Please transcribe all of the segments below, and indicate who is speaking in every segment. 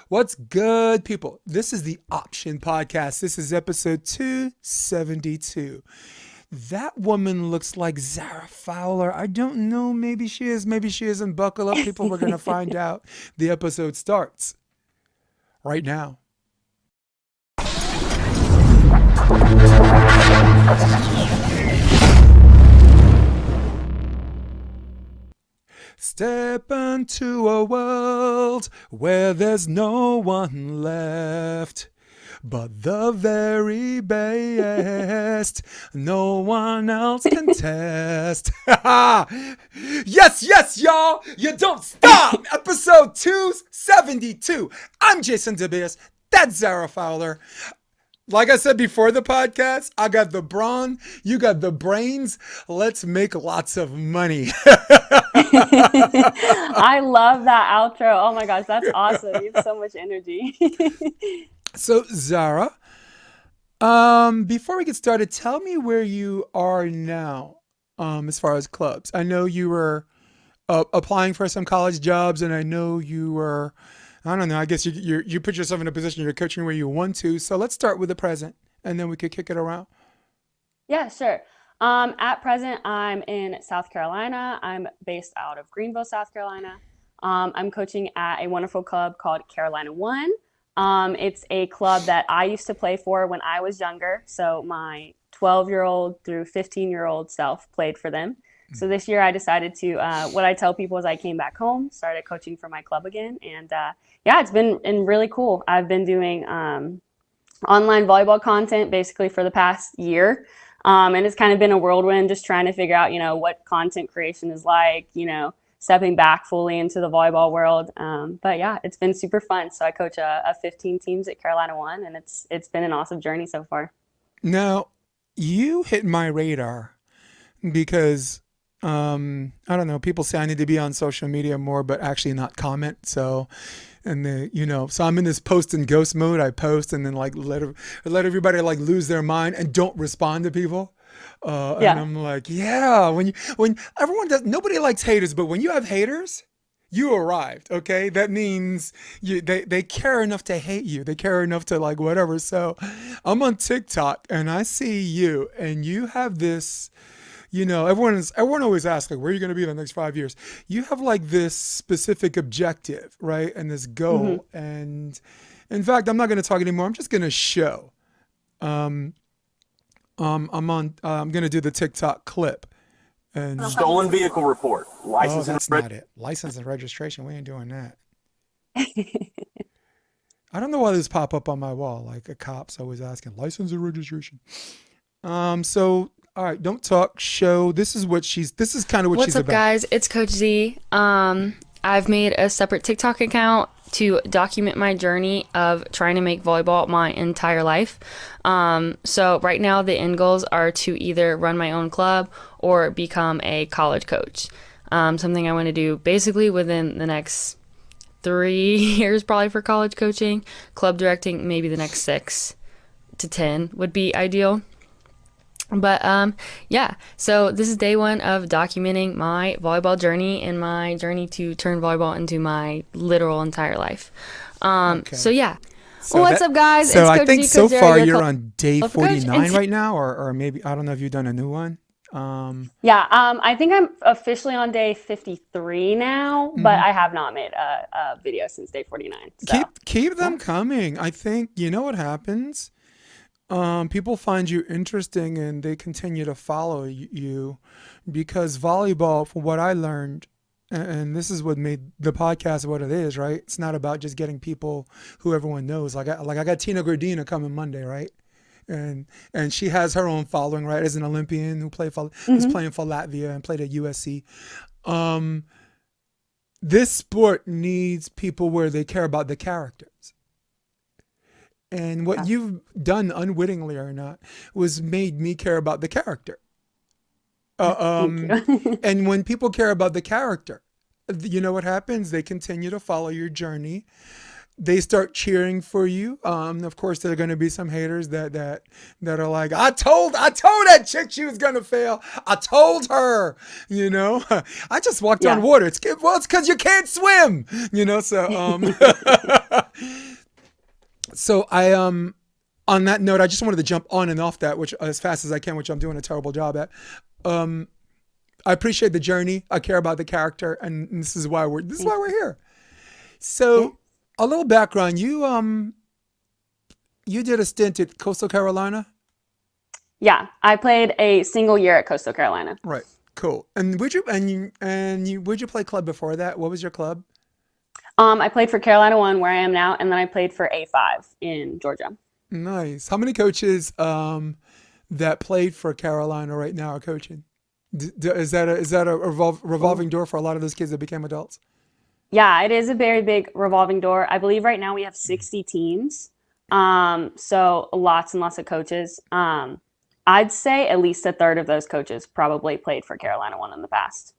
Speaker 1: What's good, people? This is the Option Podcast. This is episode 272. That woman looks like Zarah Fowler. I don't know. Maybe she is. Maybe she isn't. Buckle up, people. We're going to find out. The episode starts right now. Step into a world where there's no one left but the very best. No one else can test. Yes, y'all. You don't stop. Episode 272. I'm Jason DeBeers. That's Zarah Fowler. Like I said before the podcast, I got the brawn, you got the brains. Let's make lots of money.
Speaker 2: I love that outro. Oh my gosh, that's awesome. You have so much energy.
Speaker 1: So, Zarah, before we get started, tell me where you are now as far as clubs. I know you were applying for some college jobs, and I know you were, I don't know, I guess you put yourself in a position you're coaching where you want to. So let's start with the present, and then we could kick it around.
Speaker 2: Yeah, sure. At present, I'm in South Carolina. I'm based out of Greenville, South Carolina. I'm coaching at a wonderful club called Carolina One. It's a club that I used to play for when I was younger. So my 12-year-old through 15-year-old self played for them. So this year I decided to, what I tell people is I came back home, started coaching for my club again. And yeah, it's been really cool. I've been doing online volleyball content basically for the past year. And it's kind of been a whirlwind just trying to figure out, what content creation is like, stepping back fully into the volleyball world. But yeah, it's been super fun. So I coach a 15 teams at Carolina One, and it's been an awesome journey so far.
Speaker 1: Now, you hit my radar because I don't know, people say I need to be on social media more, but actually not comment. So, so I'm in this post and ghost mode. I post and then like let everybody like lose their mind and don't respond to people. And I'm like, yeah, when everyone does, nobody likes haters, but when you have haters, you arrived. Okay. That means they care enough to hate you. They care enough to like whatever. So I'm on TikTok and I see you and you have this, everyone always asks like, where are you going to be in the next 5 years? You have like this specific objective, right? And this goal. Mm-hmm. And in fact, I'm not going to talk anymore. I'm just going to show. I'm going to do the TikTok clip. And
Speaker 3: stolen vehicle report.
Speaker 1: License that's not it. License and registration. We ain't doing that. I don't know why this pop up on my wall. Like a cop's always asking license and registration. So all right, don't talk. Show. This is kind of what she's about.
Speaker 4: What's up, guys? It's Coach Z. I've made a separate TikTok account to document my journey of trying to make volleyball my entire life. So right now the end goals are to either run my own club or become a college coach. Something I want to do basically within the next 3 years probably for college coaching. Club directing, maybe the next 6 to 10 would be ideal. But yeah, so this is day one of documenting my volleyball journey and my journey to turn volleyball into my literal entire life. Okay. So yeah. So what's up, guys?
Speaker 1: So it's Coach I think so far you're on day 49 right now, or maybe, I don't know if you've done a new one.
Speaker 2: I think I'm officially on day 53 now, but I have not made a video since day 49. So.
Speaker 1: Keep them coming. I think, you know what happens? People find you interesting and they continue to follow you because volleyball, from what I learned, and this is what made the podcast what it is, right? It's not about just getting people who everyone knows. Like I got Tina Gradina coming Monday, right? And she has her own following, right? As an Olympian who who's playing for Latvia and played at USC. This sport needs people where they care about the characters. And what you've done, unwittingly or not, was made me care about the character. And when people care about the character, you know what happens? They continue to follow your journey. They start cheering for you. Of course, there are going to be some haters that are like, I told that chick she was going to fail. I told her, I just walked on water. It's because you can't swim, so So on that note, I just wanted to jump on and off that, which as fast as I can, which I'm doing a terrible job at. Um, I appreciate the journey. I care about the character, and this is why we're here.
Speaker 2: Yeah.
Speaker 1: So, a little background. You did a stint at Coastal Carolina,
Speaker 2: Yeah, I played a single year at Coastal Carolina.
Speaker 1: right? Cool. And would you play club before that? What was your club?
Speaker 2: I played for Carolina 1, where I am now, and then I played for A5 in Georgia.
Speaker 1: Nice. How many coaches that played for Carolina right now are coaching? Is that a revolving door for a lot of those kids that became adults?
Speaker 2: Yeah, it is a very big revolving door. I believe right now we have 60 teams. So lots and lots of coaches. I'd say at least a third of those coaches probably played for Carolina 1 in the past.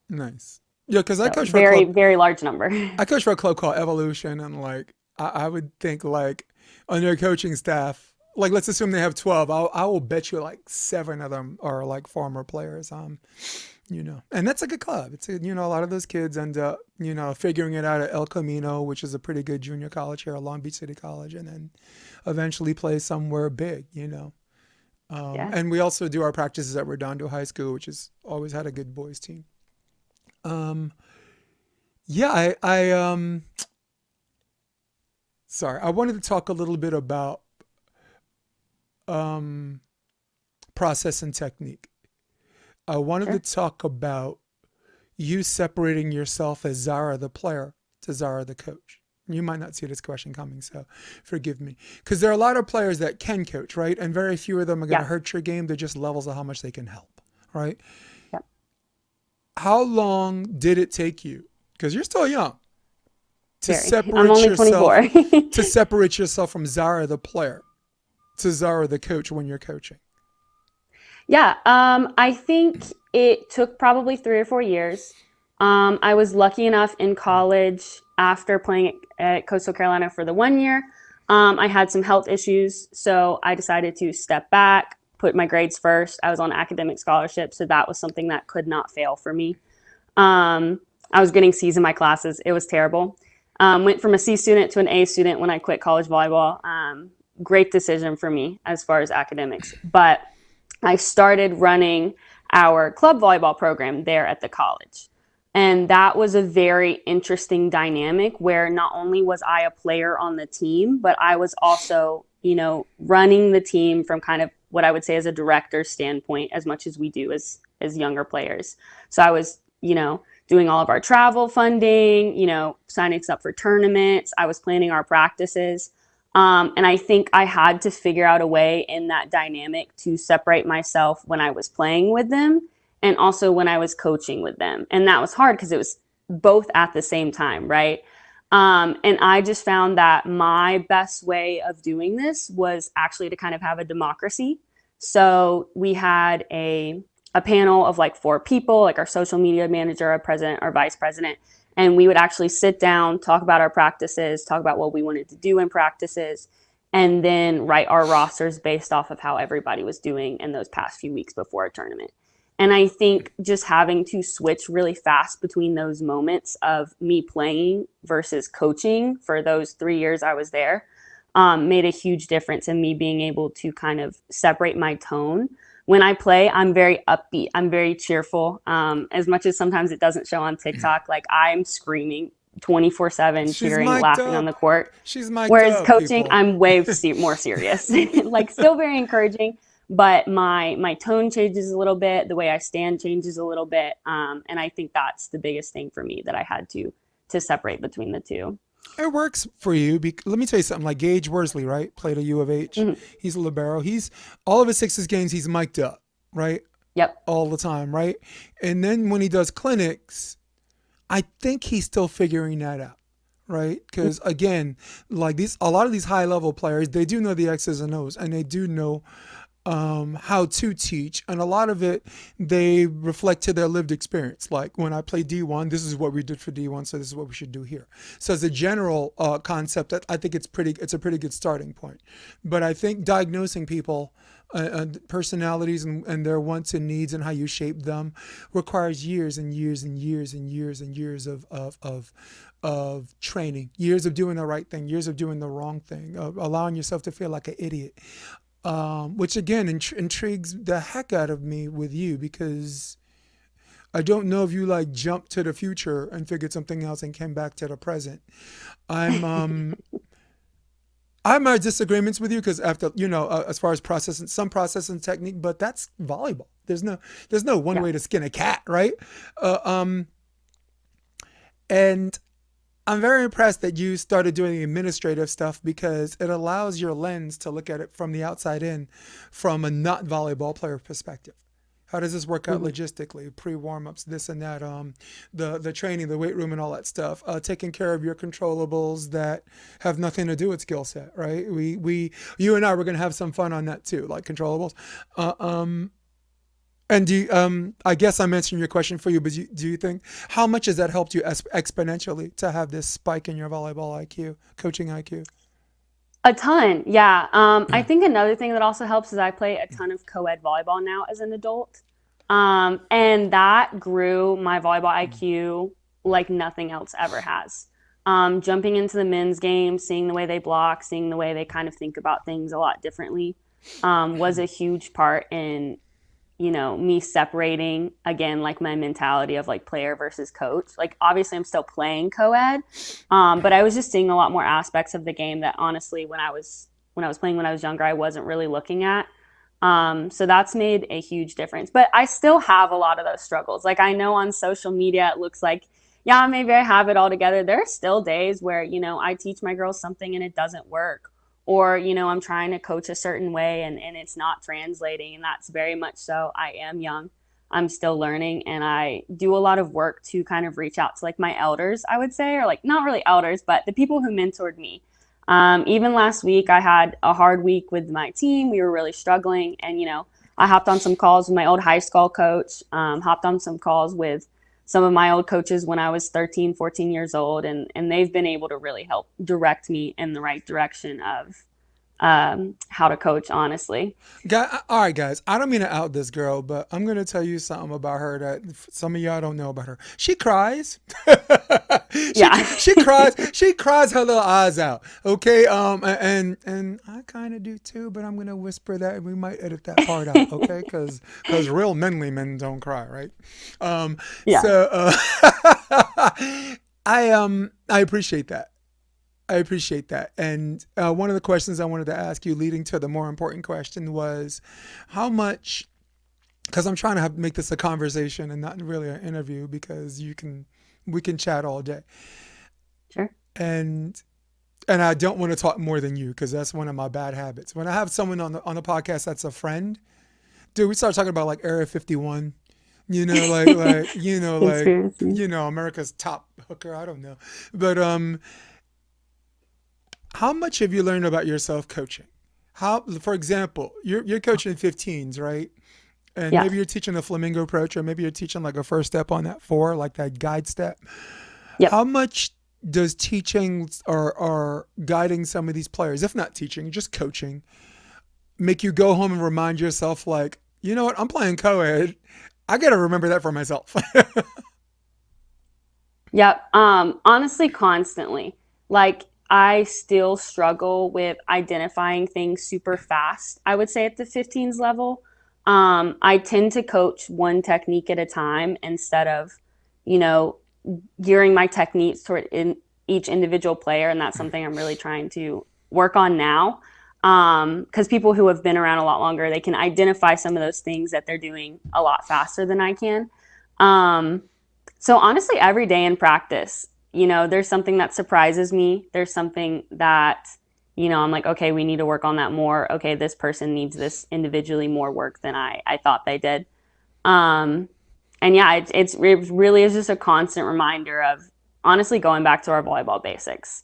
Speaker 1: Nice. Yeah, because I
Speaker 2: So
Speaker 1: coached for a
Speaker 2: very,
Speaker 1: club.
Speaker 2: very large number.
Speaker 1: I coached for a club called Evolution, and like I would think like on their coaching staff, like let's assume they have 12. I will bet you like seven of them are like former players. And that's a good club. A lot of those kids end up figuring it out at El Camino, which is a pretty good junior college here, Long Beach City College, and then eventually play somewhere big.
Speaker 2: Yeah.
Speaker 1: And we also do our practices at Redondo High School, which has always had a good boys team. Um, yeah, sorry, I wanted to talk a little bit about um, process and technique. I wanted to
Speaker 2: Sure.
Speaker 1: talk about you separating yourself as Zara the player to Zara the coach. You might not see this question coming, so forgive me. Because there are a lot of players that can coach, right? And very few of them are going to
Speaker 2: Yeah.
Speaker 1: hurt your game. They're just levels of how much they can help, right?
Speaker 2: Yep.
Speaker 1: How long did it take you? Because you're still young to
Speaker 2: Very. I'm
Speaker 1: separate
Speaker 2: only
Speaker 1: yourself
Speaker 2: 24.
Speaker 1: to separate yourself from Zara the player to Zara the coach when you're coaching.
Speaker 2: Yeah, I think it took probably 3 or 4 years. I was lucky enough in college after playing at Coastal Carolina for the 1 year. I had some health issues, so I decided to step back, put my grades first. I was on academic scholarship, so that was something that could not fail for me. I was getting C's in my classes. It was terrible. Went from a C student to an A student when I quit college volleyball. Great decision for me as far as academics. But I started running our club volleyball program there at the college. And that was a very interesting dynamic where not only was I a player on the team, but I was also, running the team from kind of what I would say as a director's standpoint, as much as we do as younger players. So I was, doing all of our travel funding, signing us up for tournaments. I was planning our practices. And I think I had to figure out a way in that dynamic to separate myself when I was playing with them and also when I was coaching with them. And that was hard because it was both at the same time, right? And I just found that my best way of doing this was actually to kind of have a democracy. So we had a panel of like 4 people, like our social media manager, our president, our vice president, and we would actually sit down, talk about our practices, talk about what we wanted to do in practices, and then write our rosters based off of how everybody was doing in those past few weeks before a tournament. And I think just having to switch really fast between those moments of me playing versus coaching for those 3 years I was there made a huge difference in me being able to kind of separate my tone. When I play, I'm very upbeat. I'm very cheerful. As much as sometimes it doesn't show on TikTok, like I'm screaming 24/7,
Speaker 1: She's
Speaker 2: cheering,
Speaker 1: mic'd
Speaker 2: laughing on
Speaker 1: up.
Speaker 2: the court.
Speaker 1: She's mic'd
Speaker 2: Whereas
Speaker 1: up,
Speaker 2: coaching,
Speaker 1: people.
Speaker 2: I'm way more serious. Like still very encouraging, but my tone changes a little bit. The way I stand changes a little bit, and I think that's the biggest thing for me that I had to separate between the two.
Speaker 1: It works for you. Let me tell you something. Like Gage Worsley, right? Played at U of H.
Speaker 2: Mhm.
Speaker 1: He's a libero. He's all of his Sixers games. He's mic'd up, right?
Speaker 2: Yep.
Speaker 1: All the time, right? And then when he does clinics, I think he's still figuring that out, right? Because again, like a lot of these high level players, they do know the X's and O's, and they do know how to teach, and a lot of it they reflect to their lived experience. Like when I play D1, this is what we did for D1, so this is what we should do here. So as a general concept, I think it's a pretty good starting point. But I think diagnosing people personalities and their wants and needs and how you shape them requires years and years and years and years and years of of training, years of doing the right thing, years of doing the wrong thing, of allowing yourself to feel like an idiot, which again intrigues the heck out of me with you because I don't know if you like jumped to the future and figured something else and came back to the present. I'm I have my disagreements with you because after as far as processing some processing technique, but that's volleyball. There's no one
Speaker 2: Yeah.
Speaker 1: way to skin a cat, right? Uh, um, and I'm very impressed that you started doing administrative stuff because it allows your lens to look at it from the outside in, from a not volleyball player perspective. How does this work out
Speaker 2: Mhm.
Speaker 1: logistically? Pre warm ups, this and that, the training, the weight room, and all that stuff. Taking care of your controllables that have nothing to do with skill set, right? You and I were gonna have some fun on that too, like controllables. Uh, um, and I guess I'm answering your question for you, but do you think how much has that helped you exponentially to have this spike in your volleyball IQ, coaching IQ?
Speaker 2: A ton, yeah. I think another thing that also helps is I play a ton of co-ed volleyball now as an adult. And that grew my volleyball IQ like nothing else ever has. Jumping into the men's game, seeing the way they block, seeing the way they kind of think about things a lot differently, was a huge part in me separating again, like my mentality of like player versus coach. Like obviously I'm still playing co-ed, but I was just seeing a lot more aspects of the game that honestly when I was playing when I was younger, I wasn't really looking at. So that's made a huge difference. But I still have a lot of those struggles. Like I know on social media it looks like, yeah, maybe I have it all together. There are still days where, I teach my girls something and it doesn't work. Or, I'm trying to coach a certain way and it's not translating. And that's very much so. I am young. I'm still learning and I do a lot of work to kind of reach out to like my elders, I would say, or like not really elders, but the people who mentored me. Even last week, I had a hard week with my team. We were really struggling. And, I hopped on some calls with my old high school coach, hopped on some calls with some of my old coaches when I was 13, 14 years old. And they've been able to really help direct me in the right direction of how to coach, honestly.
Speaker 1: All right, guys. I don't mean to out this girl, but I'm gonna tell you something about her that some of y'all don't know about her. She cries.
Speaker 2: Yeah.
Speaker 1: She cries. She cries her little eyes out. Okay. And I kind of do too, but I'm gonna whisper that and we might edit that part out. Okay, because real manly men don't cry, right? Um.
Speaker 2: Yeah.
Speaker 1: So I appreciate that. I appreciate that. And one of the questions I wanted to ask you, leading to the more important question, was how much, because I'm trying to make this a conversation and not really an interview, because we can chat all day.
Speaker 2: Sure.
Speaker 1: And I don't want to talk more than you because that's one of my bad habits. When I have someone on the podcast that's a friend, dude, we start talking about like Area 51.
Speaker 2: Conspiracy.
Speaker 1: America's top hooker. I don't know, but how much have you learned about yourself coaching? How, for example, you're coaching 15s, right? And
Speaker 2: Yeah.
Speaker 1: maybe you're teaching the flamingo approach, or maybe you're teaching like a first step on that four, like that guide step.
Speaker 2: Yep.
Speaker 1: How much does teaching or guiding some of these players, if not teaching, just coaching, make you go home and remind yourself, like, you know what, I'm playing co-ed. I got to remember that for myself.
Speaker 2: Yep. Honestly, constantly. Like, I still struggle with identifying things super fast, I would say at the 15s level. I tend to coach one technique at a time instead of, you know, gearing my techniques toward in each individual player. And that's something I'm really trying to work on now. Because people who have been around a lot longer, they can identify some of those things that they're doing a lot faster than I can. Um, So honestly, every day in practice, there's something that surprises me. There's something that, I'm like, okay, we need to work on that more. Okay, this person needs this individually more work than I thought they did. Um, and yeah, it really is just a constant reminder of honestly going back to our volleyball basics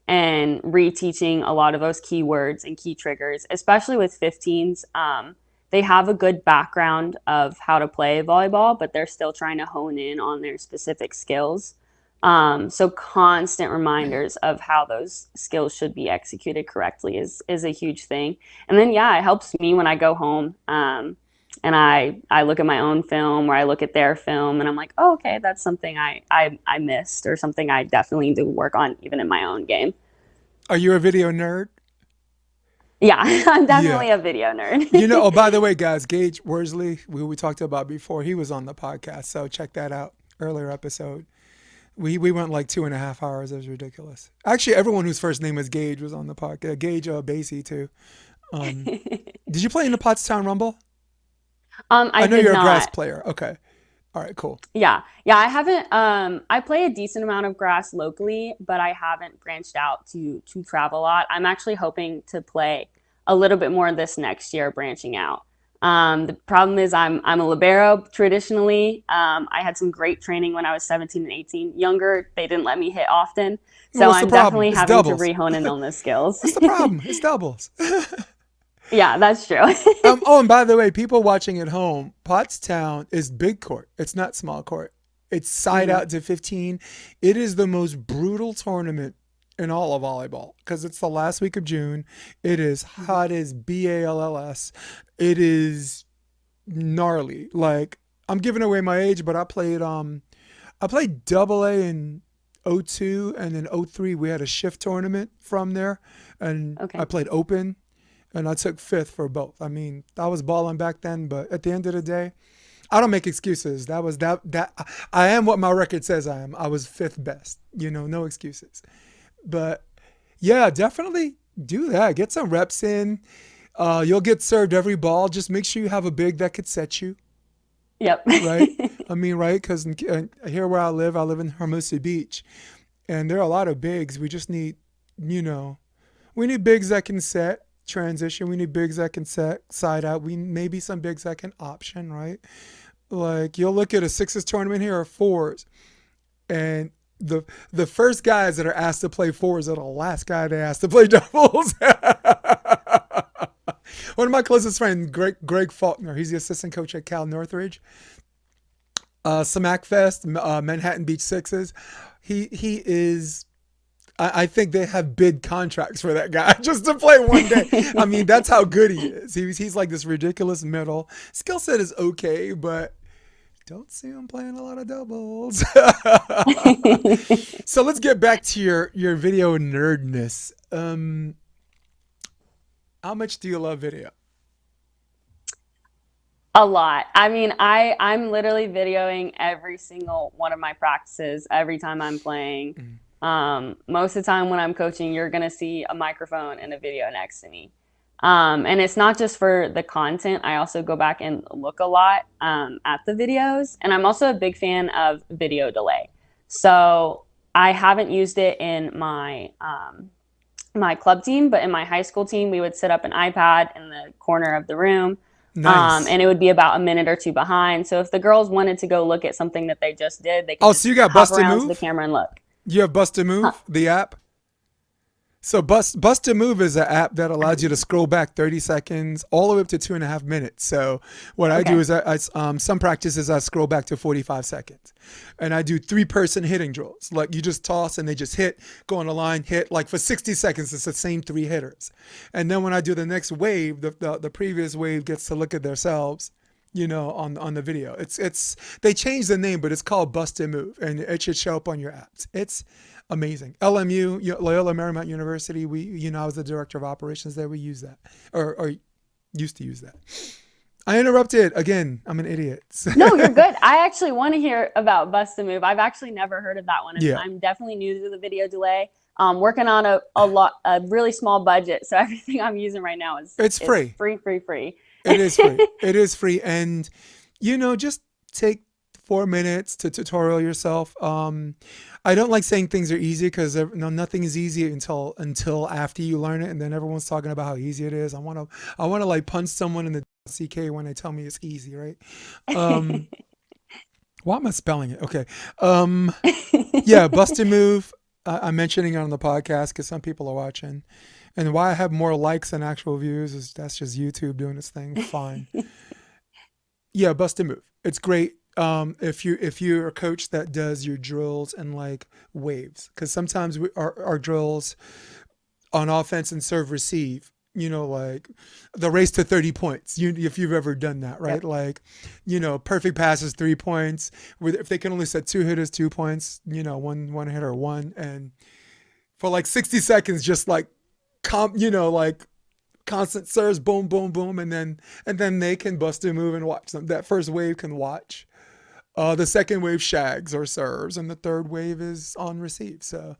Speaker 2: and reteaching a lot of those keywords and key triggers, especially with 15s. They have a good background of how to play volleyball, but they're still trying to hone in on their specific skills. So constant reminders of how those skills should be executed correctly is a huge thing. And then yeah, it helps me when I go home. and I look at my own film or I look at their film and I'm like, oh, okay, that's something I missed or something I definitely need to work on even in my own game.
Speaker 1: Are you a video nerd?
Speaker 2: Yeah, I'm
Speaker 1: Yeah.
Speaker 2: definitely a video
Speaker 1: You know,
Speaker 2: nerd.
Speaker 1: oh, by the way, guys, Gage Worsley, who we talked about before, he was on the podcast. So check that out. Earlier episode. We went like 2.5 hours. It was ridiculous. Actually, everyone whose first name is Gage was on the podcast. Gage Basie, too. Um, did you play in the Pottstown Rumble?
Speaker 2: I
Speaker 1: I know
Speaker 2: did
Speaker 1: you're a grass
Speaker 2: not.
Speaker 1: player. Okay. All right, cool.
Speaker 2: Yeah. Yeah, I haven't I play a decent amount of grass locally, but I haven't branched out to travel a lot. I'm actually hoping to play a little bit more this next year branching out. The problem is I'm a libero traditionally. I had some great training when I was 17 and 18. Younger, they didn't let me hit often.
Speaker 1: Well,
Speaker 2: So
Speaker 1: what's the
Speaker 2: I'm
Speaker 1: problem?
Speaker 2: definitely
Speaker 1: It's
Speaker 2: having to
Speaker 1: doubles.
Speaker 2: rehone in on those skills.
Speaker 1: What's the problem? It's doubles.
Speaker 2: Yeah, that's true.
Speaker 1: Oh, and by the way, people watching at home, Pottstown is big court. It's not small court. It's side
Speaker 2: Mhm.
Speaker 1: out to 15. It is the most brutal tournament in all of volleyball because it's the last week of June. It is
Speaker 2: Mhm.
Speaker 1: hot as BALLS. It is gnarly. Like I'm giving away my age, but I played double A in '02 and in '03 we had a shift tournament from there and I
Speaker 2: Okay.
Speaker 1: played open and I took fifth for both. I mean, I was balling back then, but at the end of the day, I don't make excuses. That I am what my record says I am. I was fifth best. No excuses. But yeah, definitely do that. Get some reps in. You'll get served every ball. Just make sure you have a big that could set you,
Speaker 2: Yep.
Speaker 1: right? I mean, right? Because here where I live in Hermosa Beach, and there are a lot of bigs. We just need, you know, we need bigs that can set transition. We need bigs that can set side out. We maybe some bigs that can option, right? Like you'll look at a sixes tournament here or fours, and the first guys that are asked to play fours are the last guy they asked to play doubles. One of my closest friends, Greg Faulkner, he's the assistant coach at Cal Northridge. Smack Fest, Manhattan Beach Sixes. He is. I think they have bid contracts for that guy just to play one day. I mean, that's how good he is. He's like this ridiculous middle. Skill set is okay, but don't see him playing a lot of doubles. So let's get back to your video nerdness. How much do you love video?
Speaker 2: A lot. I mean, I'm literally videoing every single one of my practices every time I'm playing.
Speaker 1: Mm.
Speaker 2: Most of the time when I'm coaching, you're gonna see a microphone and a video next to me. And it's not just for the content. I also go back and look a lot at the videos, and I'm also a big fan of video delay. So I haven't used it in my club team, but in my high school team, we would set up an iPad in the corner of the room,
Speaker 1: Nice.
Speaker 2: and it would be about a minute or two behind. So if the girls wanted to go look at something that they just did, they could
Speaker 1: Oh, so
Speaker 2: just
Speaker 1: you got
Speaker 2: hop
Speaker 1: Bust a
Speaker 2: around to the
Speaker 1: Move?
Speaker 2: camera and look.
Speaker 1: You have Bust a
Speaker 2: Huh.
Speaker 1: Move, the app? So Bust a Move is an app that allows you to scroll back 30 seconds all the way up to 2.5 minutes. So what I do
Speaker 2: Okay.
Speaker 1: is some practices I scroll back to 45 seconds, and I do 3-person hitting drills. Like you just toss and they just hit, go on the line, hit. Like for 60 seconds, it's the same three hitters. And then when I do the next wave, the previous wave gets to look at themselves. On the video, it's they changed the name, but it's called Bust a Move, and it should show up on your apps. It's amazing. LMU, Loyola Marymount University. I was the director of operations there. We use that, or used to use that. I interrupted again. I'm an idiot.
Speaker 2: No, you're good. I actually want to hear about Bust a Move. I've actually never heard of that one, and
Speaker 1: Yeah,
Speaker 2: I'm definitely new to the video delay. Working on a really small budget, so everything I'm using right now
Speaker 1: it's
Speaker 2: is
Speaker 1: free.
Speaker 2: free, free, free.
Speaker 1: It is free. It is free, and just take 4 minutes to tutorial yourself. I don't like saying things are easy because no, nothing is easy until after you learn it, and then everyone's talking about how easy it is. I want to like punch someone in the CK when they tell me it's easy, right? Um, why am I spelling it? Okay. Um, yeah, Bust a Move. I'm mentioning it on the podcast because some people are watching, and why I have more likes than actual views is that's just YouTube doing its thing. Fine. Yeah, Bust a Move. It's great. If you're a coach that does your drills and like waves, because sometimes our drills on offense and serve receive, like the race to 30 points. If you've ever done that, right?
Speaker 2: Yep.
Speaker 1: Like, perfect passes, 3 points. If they can only set two hitters, 2 points, one hitter, one. And for like 60 seconds, just like, like constant serves, boom, boom, boom. And then they can bust a move and watch them. That first wave can watch. The second wave shags or serves, and the third wave is on receive. So,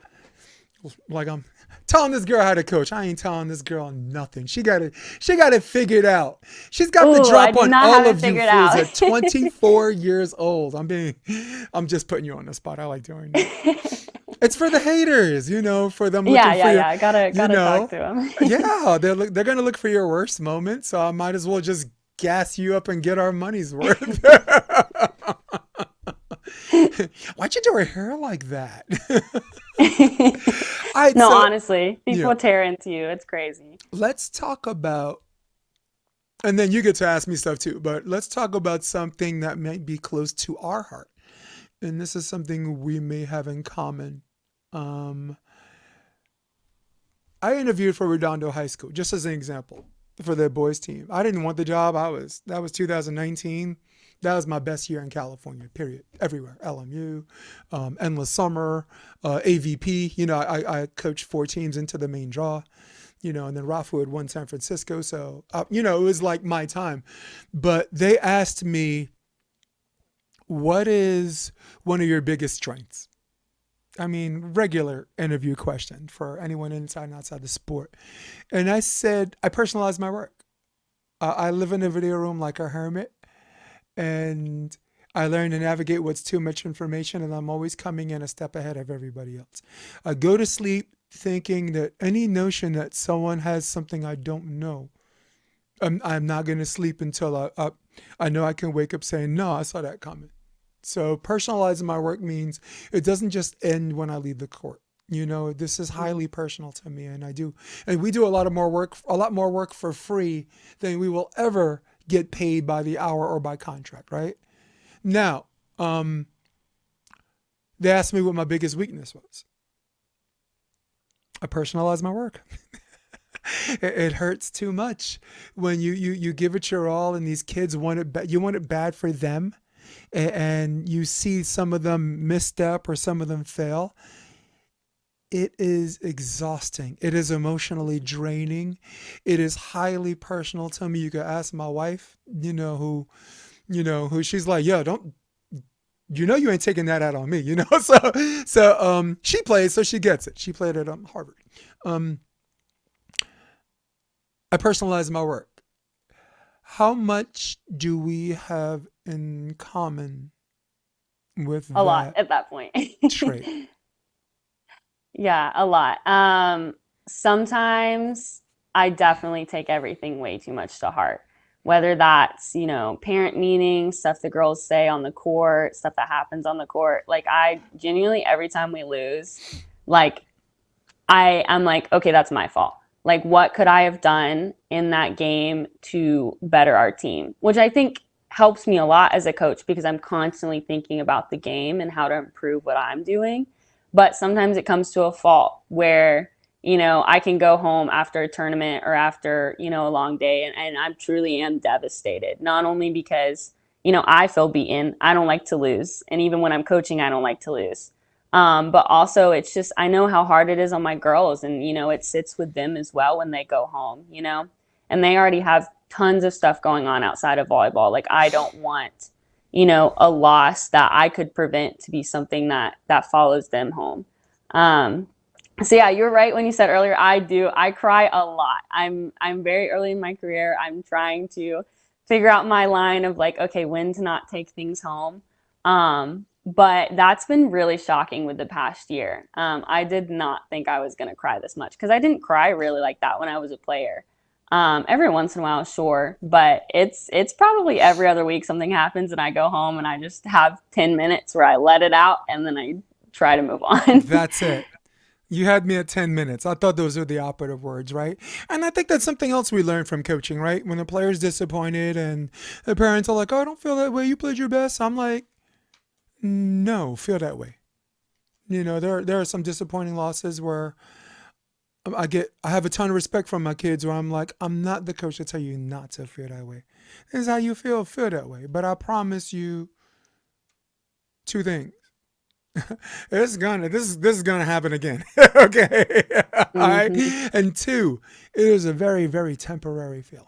Speaker 1: like, I'm telling this girl how to coach. I ain't telling this girl nothing. She got it figured out. She's got the
Speaker 2: Ooh, I
Speaker 1: drop
Speaker 2: do
Speaker 1: on
Speaker 2: not
Speaker 1: all
Speaker 2: have it
Speaker 1: of you
Speaker 2: figured
Speaker 1: fools
Speaker 2: out.
Speaker 1: at 24 years old. I'm just putting you on the spot. I like doing that. It's for the haters, for them looking for your,
Speaker 2: I gotta
Speaker 1: you
Speaker 2: talk
Speaker 1: know,
Speaker 2: to him.
Speaker 1: yeah, they're gonna look for your worst moment. So I might as well just gas you up and get our money's worth. Why'd you do her hair like that? All right,
Speaker 2: No,
Speaker 1: so
Speaker 2: honestly,
Speaker 1: yeah,
Speaker 2: people tear into you. It's crazy.
Speaker 1: let's talk about, and then you get to ask me stuff too, but let's talk about something that might be close to our heart. And this is something we may have in common. Um, I interviewed for Redondo High School, just as an example, for their boys team. I didn't want the job. That was 2019. That was my best year in California, period. Everywhere. LMU, Endless Summer, AVP. I coached 4 teams into the main draw, and then Rafa had won San Francisco. So, it was like my time. But they asked me, what is one of your biggest strengths? I mean, regular interview question for anyone inside and outside the sport. And I said, I personalize my work. I live in a video room like a hermit, and I learn to navigate what's too much information, and I'm always coming in a step ahead of everybody else. I go to sleep thinking that any notion that someone has something I don't know, I'm not going to sleep until I know I can wake up saying, no, I saw that coming. So personalizing my work means it doesn't just end when I leave the court. This is highly personal to me, and we do a lot more work for free than we will ever get paid by the hour or by contract, right? Now, they asked me what my biggest weakness was. I personalize my work. It hurts too much when you give it your all, and these kids want it. You want it bad for them, and you see some of them misstep or some of them fail. It is exhausting. It is emotionally draining. It is highly personal to me. You could ask my wife, who she's like, yo, don't, you ain't taking that out on me, So she plays, so she gets it. She played at Harvard. I personalize my work. How much do we have in common with
Speaker 2: A lot
Speaker 1: that
Speaker 2: at that point.
Speaker 1: trait?
Speaker 2: Yeah, a lot. Sometimes I definitely take everything way too much to heart. Whether that's, parent meetings, stuff the girls say on the court, stuff that happens on the court. Like, I genuinely, every time we lose, like, I'm like, okay, that's my fault. Like, what could I have done in that game to better our team? Which I think helps me a lot as a coach, because I'm constantly thinking about the game and how to improve what I'm doing. But sometimes it comes to a fault where, I can go home after a tournament or after, a long day, and I truly am devastated. Not only because, I feel beaten. I don't like to lose. And even when I'm coaching, I don't like to lose. But also, it's just, I know how hard it is on my girls, and, it sits with them as well when they go home, and they already have tons of stuff going on outside of volleyball. Like, I don't want, a loss that I could prevent to be something that follows them home. So yeah, you're right when you said earlier, I cry a lot. I'm very early in my career. I'm trying to figure out my line of like, okay, when to not take things home. But that's been really shocking with the past year. I did not think I was going to cry this much, because I didn't cry really like that when I was a player. Every once in a while, sure, but it's probably every other week something happens and I go home and I just have 10 minutes where I let it out and then I try to move on.
Speaker 1: That's it. You had me at 10 minutes. I thought those were the operative words, right? And I think that's something else we learn from coaching, right? When the player's disappointed and the parents are like, oh, I don't feel that way. You played your best. I'm like, no, feel that way. There are some disappointing losses where I have a ton of respect from my kids where I'm like, I'm not the coach to tell you not to feel that way. This is how you feel that way. But I promise you two things. This is gonna happen again. Okay. All right.
Speaker 2: Hmm.
Speaker 1: And two, it is a very, very temporary feeling.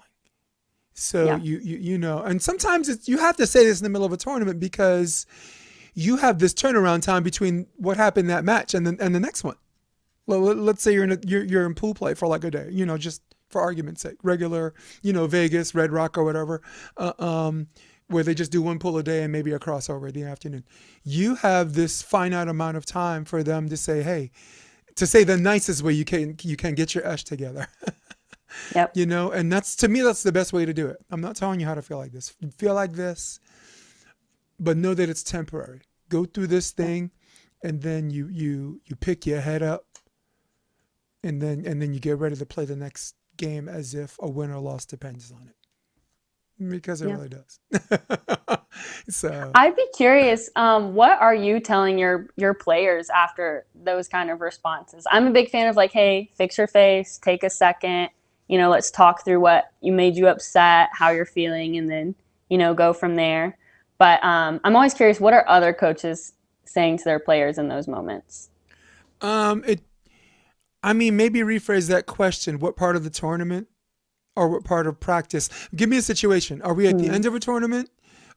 Speaker 1: So
Speaker 2: Yeah.
Speaker 1: you know, and sometimes you have to say this in the middle of a tournament because you have this turnaround time between what happened in that match and the next one. Well, let's say you're in pool play for like a day, you know, just for argument's sake, regular, you know, Vegas, Red Rock or whatever, uh, um, where they just do one pool a day and maybe a crossover in the afternoon. You have this finite amount of time for them to say, hey, to say the nicest way you can get your ash together.
Speaker 2: Yep.
Speaker 1: You know, and that's, to me, that's the best way to do it. I'm not telling you how to feel like this. Feel like this, but know that it's temporary. Go through this thing, and then you pick your head up, and then you get ready to play the next game as if a win or loss depends on it, because it
Speaker 2: Yeah.
Speaker 1: really does. So
Speaker 2: I'd be curious, what are you telling your players after those kind of responses? I'm a big fan of like, hey, fix your face, take a second, let's talk through what you made you upset, how you're feeling, and then, go from there. But I'm always curious, what are other coaches saying to their players in those moments?
Speaker 1: it I mean, maybe rephrase that question. What part of the tournament or what part of practice? Give me a situation. Are we at the
Speaker 2: Hmm.
Speaker 1: end of a tournament?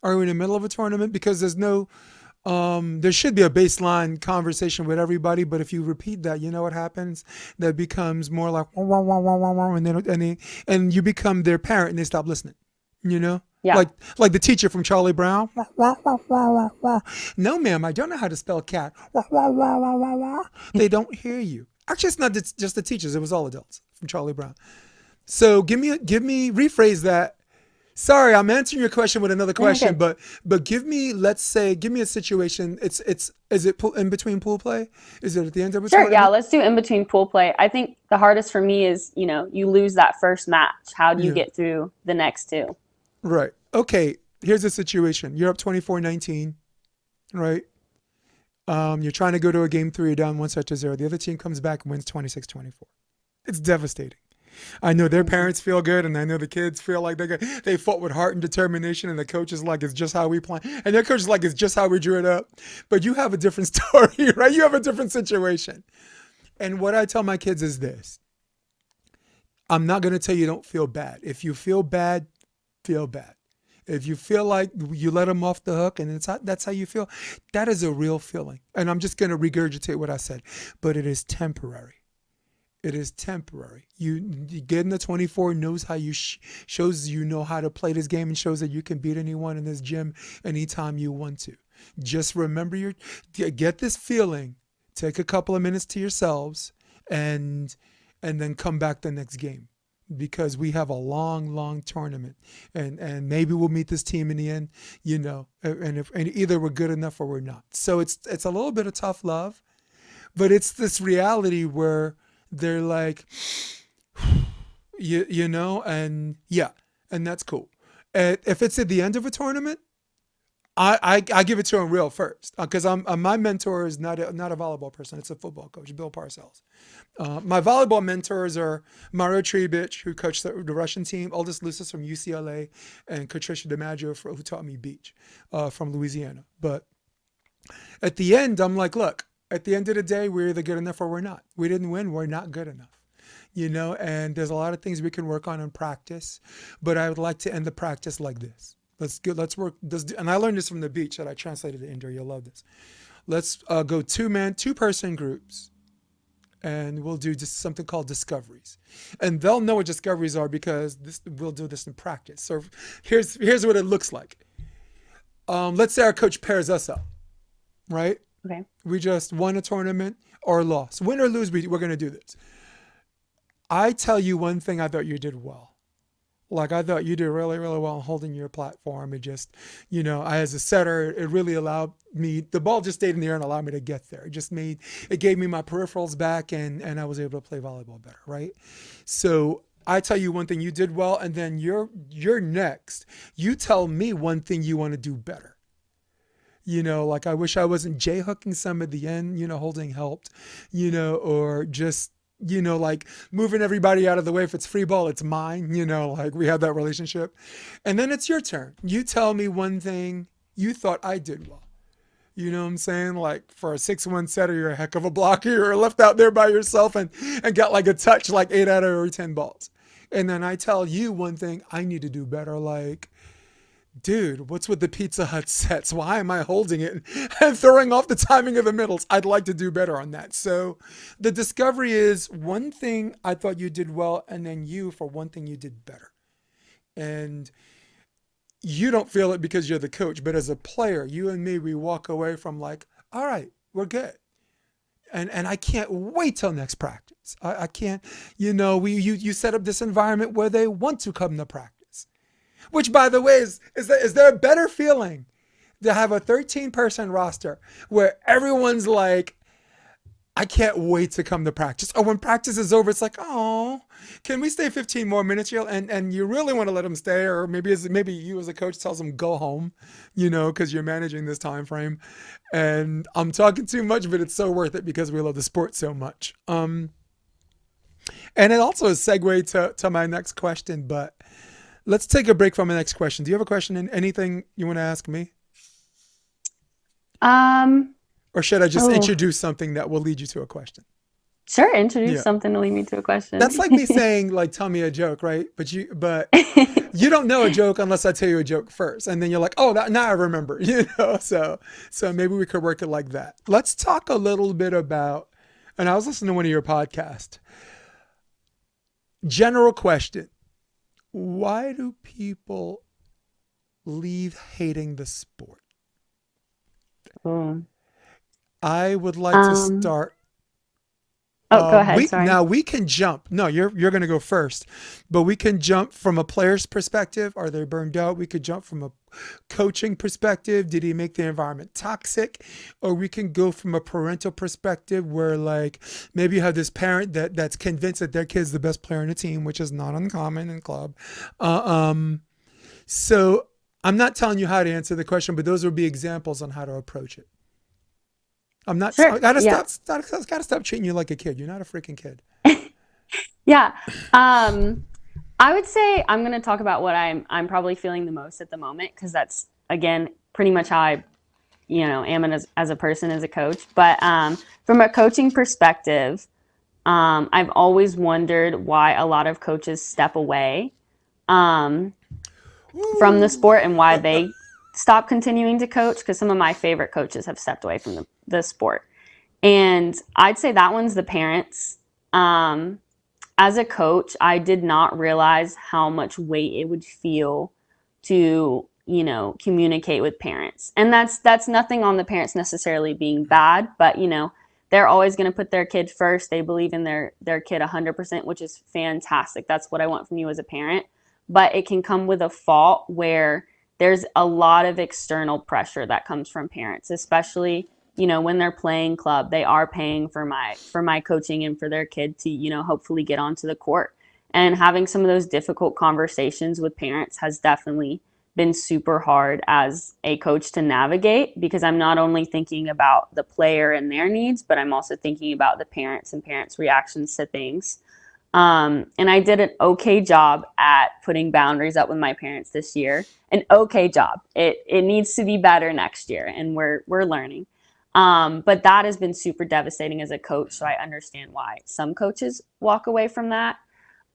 Speaker 1: Are we in the middle of a tournament? Because there should be a baseline conversation with everybody, but if you repeat that, you know what happens? That becomes more like wah, wah, wah, wah, wah, wah, and you become their parent and they stop listening. You know,
Speaker 2: Yeah.
Speaker 1: like the teacher from Charlie Brown. Wah, wah, wah, wah, wah, wah. No, ma'am, I don't know how to spell cat. Wah, wah, wah, wah, wah, wah. They don't hear you. Actually, it's not just the teachers; it was all adults from Charlie Brown. So rephrase that. Sorry, I'm answering your question with another
Speaker 2: Yeah,
Speaker 1: question,
Speaker 2: good.
Speaker 1: but give me a situation. Is it in between pool play? Is it at the end of a
Speaker 2: Sure. Yeah.
Speaker 1: tournament?
Speaker 2: Let's do in between pool play. I think the hardest for me is, you lose that first match. How do you
Speaker 1: Yeah.
Speaker 2: get through the next two?
Speaker 1: Right. Okay. Here's the situation. You're up 24-19, right? You're trying to go to a game three, you're down 1-0. The other team comes back and wins 26-24. It's devastating. I know their
Speaker 2: Hmm.
Speaker 1: parents feel good, and I know the kids feel like they fought with heart and determination, and the coach is like, it's just how we play. And their coach is like, it's just how we drew it up. But you have a different story, right? You have a different situation. And what I tell my kids is this: I'm not going to tell you don't feel bad. If you feel bad, feel bad. If you feel like you let them off the hook and that's how you feel, that is a real feeling. And I'm just going to regurgitate what I said, but it is temporary. It is temporary. You getting the 24 knows how shows you know how to play this game and shows that you can beat anyone in this gym anytime you want to. Just remember get this feeling. Take a couple of minutes to yourselves and then come back the next game, because we have a long tournament, and maybe we'll meet this team in the end, and either we're good enough or we're not. So it's a little bit of tough love, but it's this reality where they're like, and yeah, and that's cool. If it's at the end of a tournament, I give it to him real first, because my mentor is not a volleyball person. It's a football coach, Bill Parcells. My volleyball mentors are Mario Tribich, who coached the Russian team, Aldous Lucis from UCLA, and Patricia DiMaggio, who taught me beach, from Louisiana. But at the end, I'm like, look, at the end of the day, we're either good enough or we're not. We didn't win, we're not good enough. And there's a lot of things we can work on in practice, but I would like to end the practice like this. Let's work this, and I learned this from the beach that I translated to India. You'll love this. Let's go two-person groups, and we'll do just something called discoveries, and they'll know what discoveries are because we'll do this in practice. So here's what it looks like. Let's say our coach pairs us up, right?
Speaker 2: Okay.
Speaker 1: We just won a tournament or lost, win or lose. We're gonna do this. I tell you one thing I thought you did well. Like, I thought you did really, really well in holding your platform. It just, as a setter, it really allowed me, the ball just stayed in the air and allowed me to get there. It gave me my peripherals back, and I was able to play volleyball better, right? So I tell you one thing you did well, and then you're next. You tell me one thing you want to do better. Like, I wish I wasn't J-hooking some at the end, holding helped, or just like moving everybody out of the way. If it's free ball, it's mine, like we have that relationship. And then it's your turn. You tell me one thing you thought I did well. You know what I'm saying? Like for a 6-1 setter, you're a heck of a blocker. You're left out there by yourself and got like a touch like 8 out of every 10 balls. And then I tell you one thing I need to do better. Like, dude, what's with the Pizza Hut sets? Why am I holding it and throwing off the timing of the middles? I'd like to do better on that. So the discovery is one thing I thought you did well, and then you for one thing you did better. And you don't feel it because you're the coach, but as a player, you and me, we walk away from like, all right, we're good. And I can't wait till next practice. I can't, you set up this environment where they want to come to practice. Which, by the way, is there a better feeling to have a 13-person roster where everyone's like, I can't wait to come to practice. Or when practice is over, it's like, oh, can we stay 15 more minutes here? And you really want to let them stay, or maybe you as a coach tells them go home, because you're managing this time frame. And I'm talking too much, but it's so worth it because we love the sport so much. And it also is segue to my next question, but let's take a break from the next question. Do you have a question and anything you want to ask me? Or should I just introduce something that will lead you to a question?
Speaker 2: Sure, introduce something to lead me to a question.
Speaker 1: That's like me saying, like, tell me a joke, right? But you don't know a joke unless I tell you a joke first, and then you're like, oh, now I remember, So maybe we could work it like that. Let's talk a little bit about, and I was listening to one of your podcasts. General question: why do people leave hating the sport? I would like to start.
Speaker 2: Go ahead. Sorry.
Speaker 1: Now we can jump. No, you're going to go first, but we can jump from a player's perspective. Are they burned out? We could jump from a coaching perspective. Did he make the environment toxic? Or we can go from a parental perspective where like maybe you have this parent that's convinced that their kid's the best player on the team, which is not uncommon in club. So I'm not telling you how to answer the question, but those would be examples on how to approach it. I'm not. Sure. I gotta stop treating you like a kid. You're not a freaking kid.
Speaker 2: Yeah. I would say I'm going to talk about what I'm probably feeling the most at the moment, because that's, again, pretty much how I, am as a person, as a coach. But from a coaching perspective, I've always wondered why a lot of coaches step away from the sport and why they stop continuing to coach, because some of my favorite coaches have stepped away from the sport. And I'd say that one's the parents. As a coach, I did not realize how much weight it would feel to, communicate with parents. And that's nothing on the parents necessarily being bad, but, they're always going to put their kid first. They believe in their kid 100%, which is fantastic. That's what I want from you as a parent. But it can come with a fault where there's a lot of external pressure that comes from parents, especially, when they're playing club. They are paying for my coaching and for their kid to, hopefully get onto the court. And having some of those difficult conversations with parents has definitely been super hard as a coach to navigate, because I'm not only thinking about the player and their needs, but I'm also thinking about the parents and parents' reactions to things. And I did an okay job at putting boundaries up with my parents this year. An okay job. It needs to be better next year, and we're learning. But that has been super devastating as a coach, so I understand why some coaches walk away from that.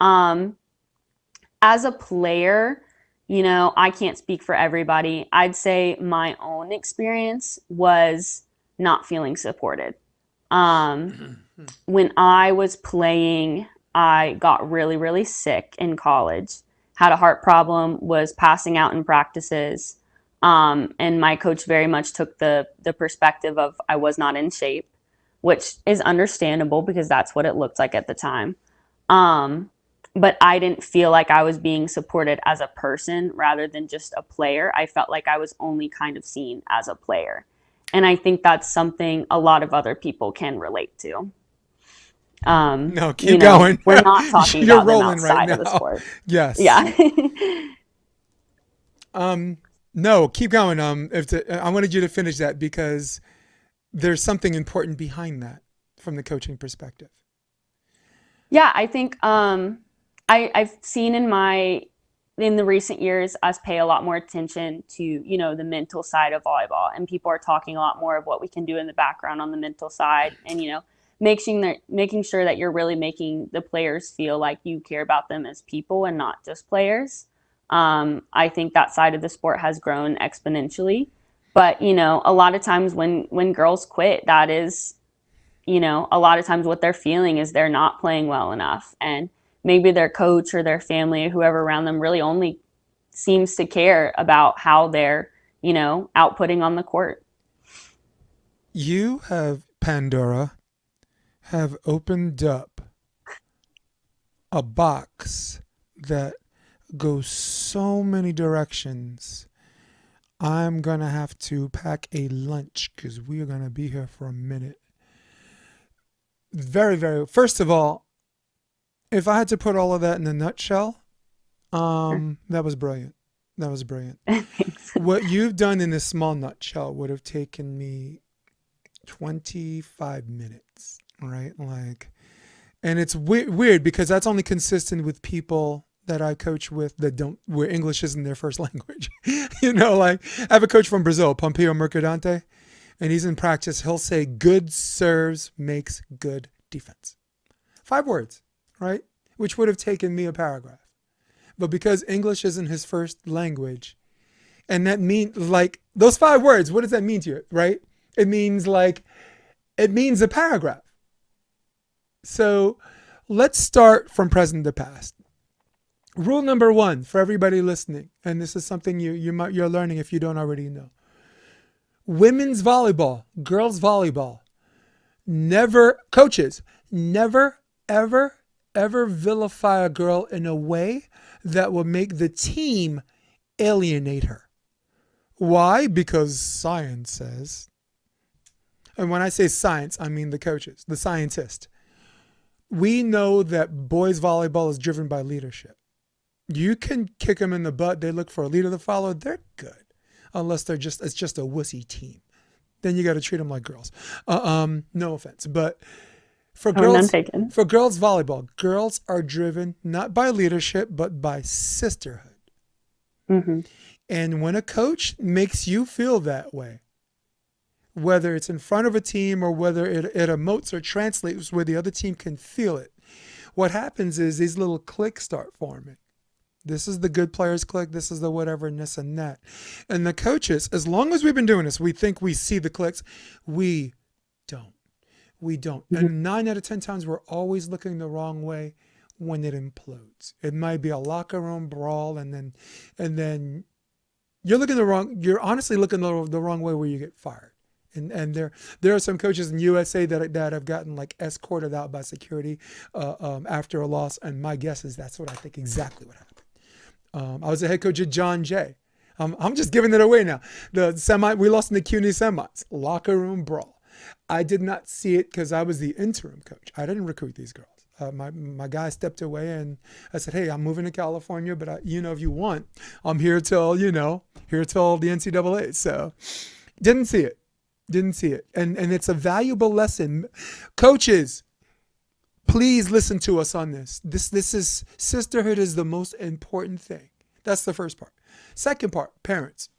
Speaker 2: As a player, I can't speak for everybody. I'd say my own experience was not feeling supported. When I was playing, I got really, really sick in college, had a heart problem, was passing out in practices. And my coach very much took the perspective of I was not in shape, which is understandable because that's what it looked like at the time. But I didn't feel like I was being supported as a person rather than just a player. I felt like I was only kind of seen as a player. And I think that's something a lot of other people can relate to.
Speaker 1: No, keep going.
Speaker 2: We're not talking
Speaker 1: You're
Speaker 2: about them
Speaker 1: rolling
Speaker 2: outside
Speaker 1: right
Speaker 2: of the
Speaker 1: now.
Speaker 2: sport.
Speaker 1: Yes.
Speaker 2: Yeah.
Speaker 1: No, keep going. I wanted you to finish that because there's something important behind that from the coaching perspective.
Speaker 2: Yeah, I think I've seen in the recent years us pay a lot more attention to, the mental side of volleyball, and people are talking a lot more of what we can do in the background on the mental side, and making sure that you're really making the players feel like you care about them as people and not just players. I think that side of the sport has grown exponentially, but a lot of times when girls quit, that is, a lot of times what they're feeling is they're not playing well enough. And maybe their coach or their family or whoever around them really only seems to care about how they're, outputting on the court.
Speaker 1: You have, Pandora, have opened up a box that goes so many directions. I'm going to have to pack a lunch because we are going to be here for a minute. Very, very, first of all, if I had to put all of that in a nutshell, that was brilliant. That was brilliant.
Speaker 2: Thanks.
Speaker 1: What you've done in a small nutshell would have taken me 25 minutes, right? Like, and it's weird because that's only consistent with people that I coach with that don't, where English isn't their first language. Like I have a coach from Brazil, Pompeo Mercadante, and he's in practice. He'll say, good serves makes good defense. 5 words, right? Which would have taken me a paragraph. But because English isn't his first language, and that means like those 5 words, what does that mean to you, right? It means a paragraph. So let's start from present to past. Rule number 1 for everybody listening, and this is something you're learning if you don't already know. Women's volleyball, girls volleyball, coaches, never, ever, ever vilify a girl in a way that will make the team alienate her. Why? Because science says, and when I say science, I mean the coaches, the scientists. We know that boys volleyball is driven by leadership. You can kick them in the butt. They look for a leader to follow. They're good. Unless it's just a wussy team. Then you got to treat them like girls. No offense. But for girls volleyball, girls are driven not by leadership, but by sisterhood.
Speaker 2: Mm-hmm.
Speaker 1: And when a coach makes you feel that way, whether it's in front of a team or whether it emotes or translates where the other team can feel it, what happens is these little cliques start forming. This is the good players clique. This is the whatever, and this and that. And the coaches, as long as we've been doing this, we think we see the cliques. We don't. Mm-hmm. And 9 out of 10 times, we're always looking the wrong way when it implodes. It might be a locker room brawl, and then you're honestly looking the wrong way where you get fired. And there are some coaches in USA that have gotten like escorted out by security after a loss. And my guess is that's what I think exactly what happened. I was a head coach at John Jay. I'm just giving it away now. We lost in the CUNY semis, locker room brawl. I did not see it because I was the interim coach. I didn't recruit these girls. My guy stepped away, and I said, "Hey, I'm moving to California, but if you want, I'm here till the NCAA." So, didn't see it, and it's a valuable lesson. Coaches, please listen to us on this. This is sisterhood is the most important thing. That's the first part. Second part, parents.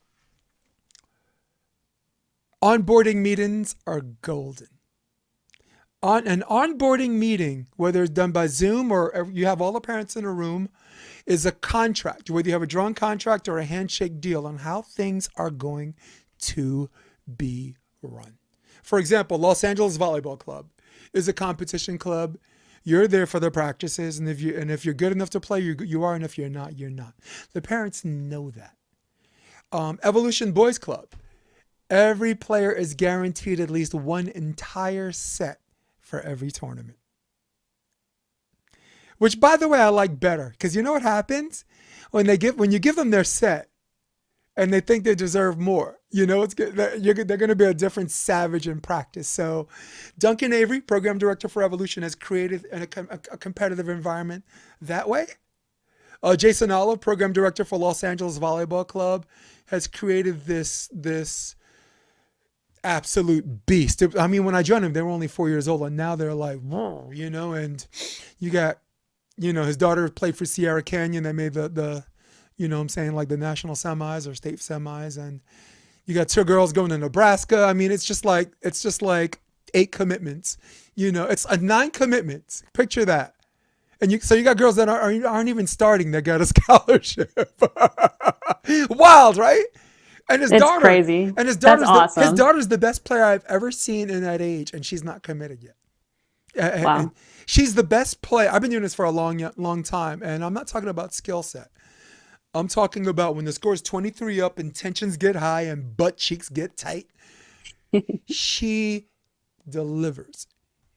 Speaker 1: Onboarding meetings are golden. An onboarding meeting, whether it's done by Zoom or you have all the parents in a room, is a contract, whether you have a drawn contract or a handshake deal on how things are going to be run. For example, Los Angeles Volleyball Club is a competition club. You're there for the practices, and if you're good enough to play, you are, and if you're not, you're not. The parents know that. Evolution Boys Club. Every player is guaranteed at least one entire set for every tournament. Which, by the way, I like better, because you know what happens when you give them their set, and they think they deserve more. It's good. They're going to be a different savage in practice. So Duncan Avery, program director for Evolution, has created a competitive environment that way. Jason Olive, program director for Los Angeles Volleyball Club, has created this absolute beast. I mean, when I joined him, they were only 4 years old, and now they're like, whoa, and you got, his daughter played for Sierra Canyon. They made the what I'm saying, like the national semis or state semis, and you got two girls going to Nebraska. I mean, it's just like 8 commitments. It's a 9 commitments. Picture that. And so you got girls that aren't even starting that got a scholarship. Wild, right? And his
Speaker 2: It's
Speaker 1: daughter,
Speaker 2: crazy.
Speaker 1: and his
Speaker 2: That's
Speaker 1: his
Speaker 2: awesome.
Speaker 1: daughter's the best player I've ever seen in that age, and she's not committed yet. And
Speaker 2: Wow.
Speaker 1: she's the best player. I've been doing this for a long time, and I'm not talking about skill set. I'm talking about when the score's 23 up and tensions get high and butt cheeks get tight. She delivers.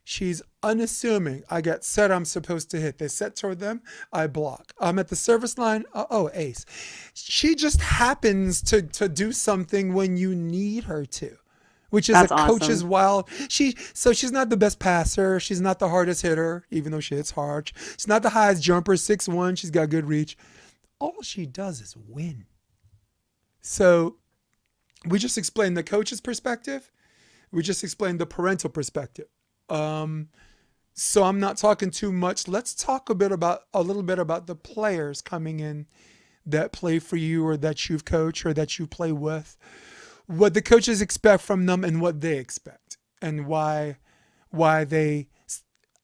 Speaker 1: She's unassuming. I get set, I'm supposed to hit. They set toward them, I block. I'm at the service line, ace. She just happens to do something when you need her to, which is a
Speaker 2: That's
Speaker 1: coach's
Speaker 2: awesome.
Speaker 1: wild. So she's not the best passer. She's not the hardest hitter, even though she hits hard. She's not the highest jumper, 6'1". She's got good reach. All she does is win. So we just explained the coach's perspective. We just explained the parental perspective. So I'm not talking too much. Let's talk a little bit about the players coming in that play for you or that you've coached or that you play with. What the coaches expect from them and what they expect and why they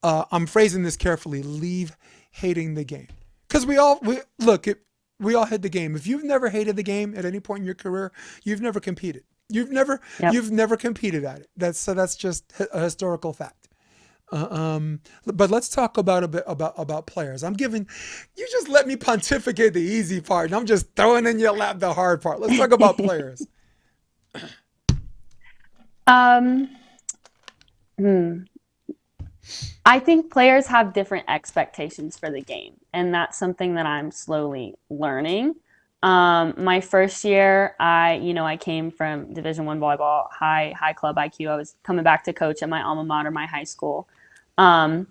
Speaker 1: I'm phrasing this carefully, leave hating the game. Because we all hate the game. If you've never hated the game at any point in your career, you've never competed.
Speaker 2: Yep.
Speaker 1: You've never competed at it. That's just a historical fact. But let's talk about a bit about players. You just let me pontificate the easy part, and I'm just throwing in your lap the hard part. Let's talk about players.
Speaker 2: Um, hmm. I think players have different expectations for the game, and that's something that I'm slowly learning. My first year, I came from Division I volleyball, high club IQ. I was coming back to coach at my alma mater, my high school, um,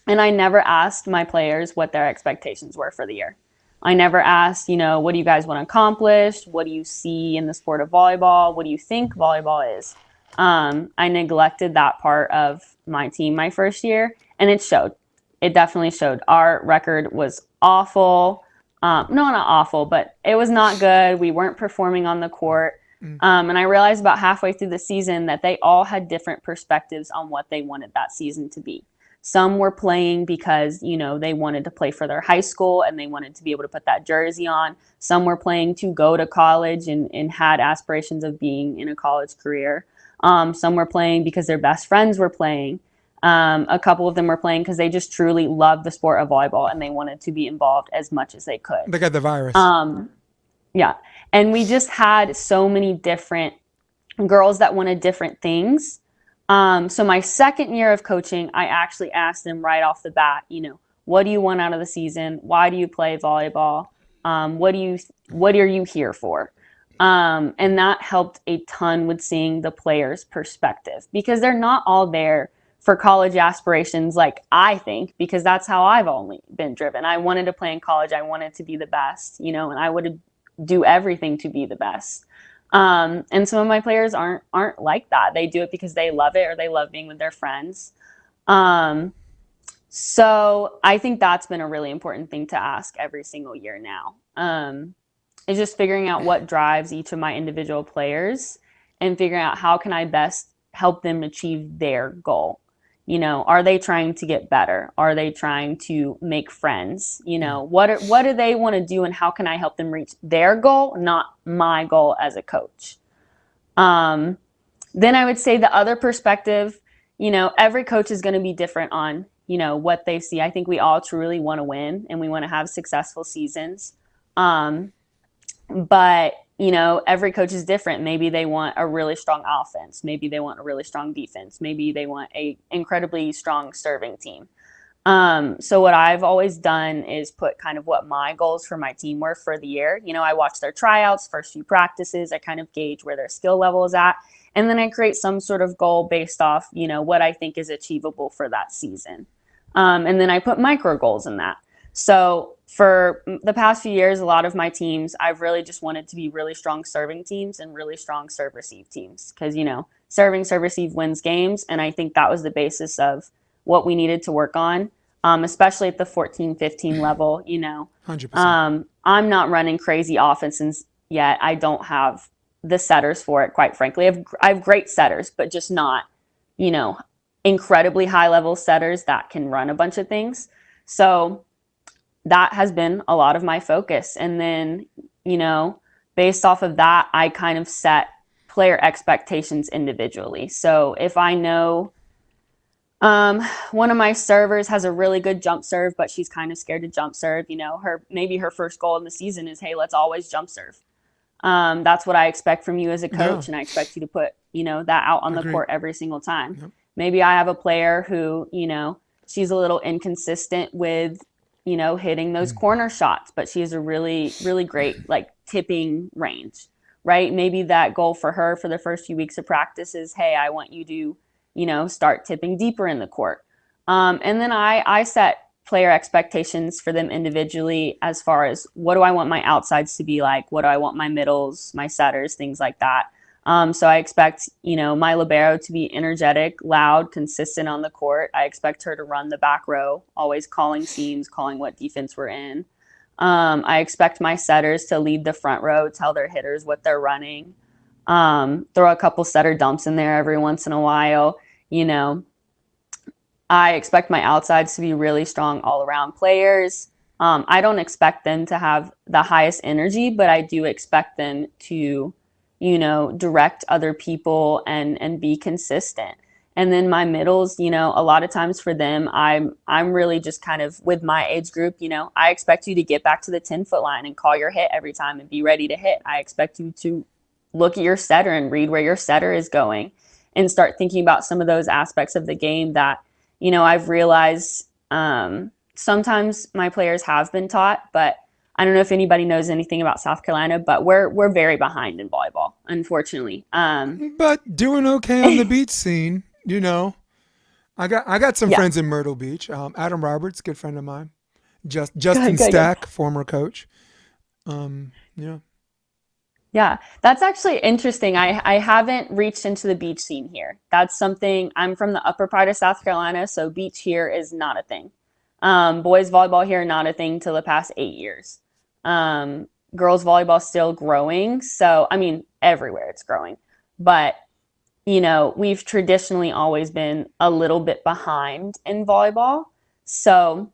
Speaker 2: and I never asked my players what their expectations were for the year. I never asked, what do you guys want to accomplish? What do you see in the sport of volleyball? What do you think volleyball is? I neglected that part of my team my first year, and it showed. It definitely showed. Our record was awful. No, not awful, but it was not good. We weren't performing on the court.
Speaker 1: Mm.
Speaker 2: And I realized about halfway through the season that they all had different perspectives on what they wanted that season to be. Some were playing because, they wanted to play for their high school and they wanted to be able to put that jersey on. Some were playing to go to college and had aspirations of being in a college career. Some were playing because their best friends were playing. A couple of them were playing because they just truly loved the sport of volleyball and they wanted to be involved as much as they could.
Speaker 1: They got the virus.
Speaker 2: Yeah. And we just had so many different girls that wanted different things. So my second year of coaching, I actually asked them right off the bat, what do you want out of the season? Why do you play volleyball? What are you here for? And that helped a ton with seeing the players' perspective because they're not all there for college aspirations like I think, because that's how I've only been driven. I wanted to play in college. I wanted to be the best, and I would do everything to be the best. And some of my players aren't like that. They do it because they love it or they love being with their friends. So I think that's been a really important thing to ask every single year now. Is just figuring out what drives each of my individual players and figuring out how can I best help them achieve their goal. Are they trying to get better? Are they trying to make friends? What do they want to do and how can I help them reach their goal, not my goal as a coach? Then I would say the other perspective, every coach is going to be different on, what they see. I think we all truly want to win and we want to have successful seasons. But every coach is different. Maybe they want a really strong offense. Maybe they want a really strong defense. Maybe they want a incredibly strong serving team. So what I've always done is put kind of what my goals for my team were for the year. I watch their tryouts, first few practices. I kind of gauge where their skill level is at. And then I create some sort of goal based off, what I think is achievable for that season. And then I put micro goals in that. So for the past few years, a lot of my teams, I've really just wanted to be really strong serving teams and really strong serve receive teams because, serving, serve, receive wins games. And I think that was the basis of what we needed to work on, especially at the 14, 15 level.
Speaker 1: 100%.
Speaker 2: I'm not running crazy offenses yet. I don't have the setters for it, quite frankly. I have great setters, but just not, you know, incredibly high level setters that can run a bunch of things. So that has been a lot of my focus. And then, based off of that, I kind of set player expectations individually. So if I know one of my servers has a really good jump serve, but she's kind of scared to jump serve, maybe her first goal in the season is, hey, let's always jump serve. That's what I expect from you as a coach.
Speaker 1: Yeah.
Speaker 2: And I expect you to put, that out on the
Speaker 1: Agreed.
Speaker 2: court every single time.
Speaker 1: Yep.
Speaker 2: Maybe I have a player who, she's a little inconsistent with, hitting those corner shots, but she has a really, really great like tipping range, right? Maybe that goal for her for the first few weeks of practice is, hey, I want you to, start tipping deeper in the court. And then I set player expectations for them individually as far as what do I want my outsides to be like? What do I want my middles, my setters, things like that. So I expect, my libero to be energetic, loud, consistent on the court. I expect her to run the back row, always calling seams, calling what defense we're in. I expect my setters to lead the front row, tell their hitters what they're running. Throw a couple setter dumps in there every once in a while. I expect my outsides to be really strong all-around players. I don't expect them to have the highest energy, but I do expect them to, direct other people and be consistent. And then my middles, a lot of times for them, I'm really just kind of with my age group, I expect you to get back to the 10-foot line and call your hit every time and be ready to hit. I expect you to look at your setter and read where your setter is going and start thinking about some of those aspects of the game that, I've realized sometimes my players have been taught, but I don't know if anybody knows anything about South Carolina, but we're very behind in volleyball, unfortunately.
Speaker 1: But doing okay on the beach scene, I got some
Speaker 2: Yeah.
Speaker 1: friends in Myrtle Beach. Adam Roberts, good friend of mine. Justin
Speaker 2: Good.
Speaker 1: Stack, former coach. Yeah.
Speaker 2: Yeah, that's actually interesting. I haven't reached into the beach scene here. That's something, I'm from the upper part of South Carolina, so beach here is not a thing. Boys volleyball here, not a thing till the past 8 years. Girls volleyball still growing. So, everywhere it's growing. But, we've traditionally always been a little bit behind in volleyball. So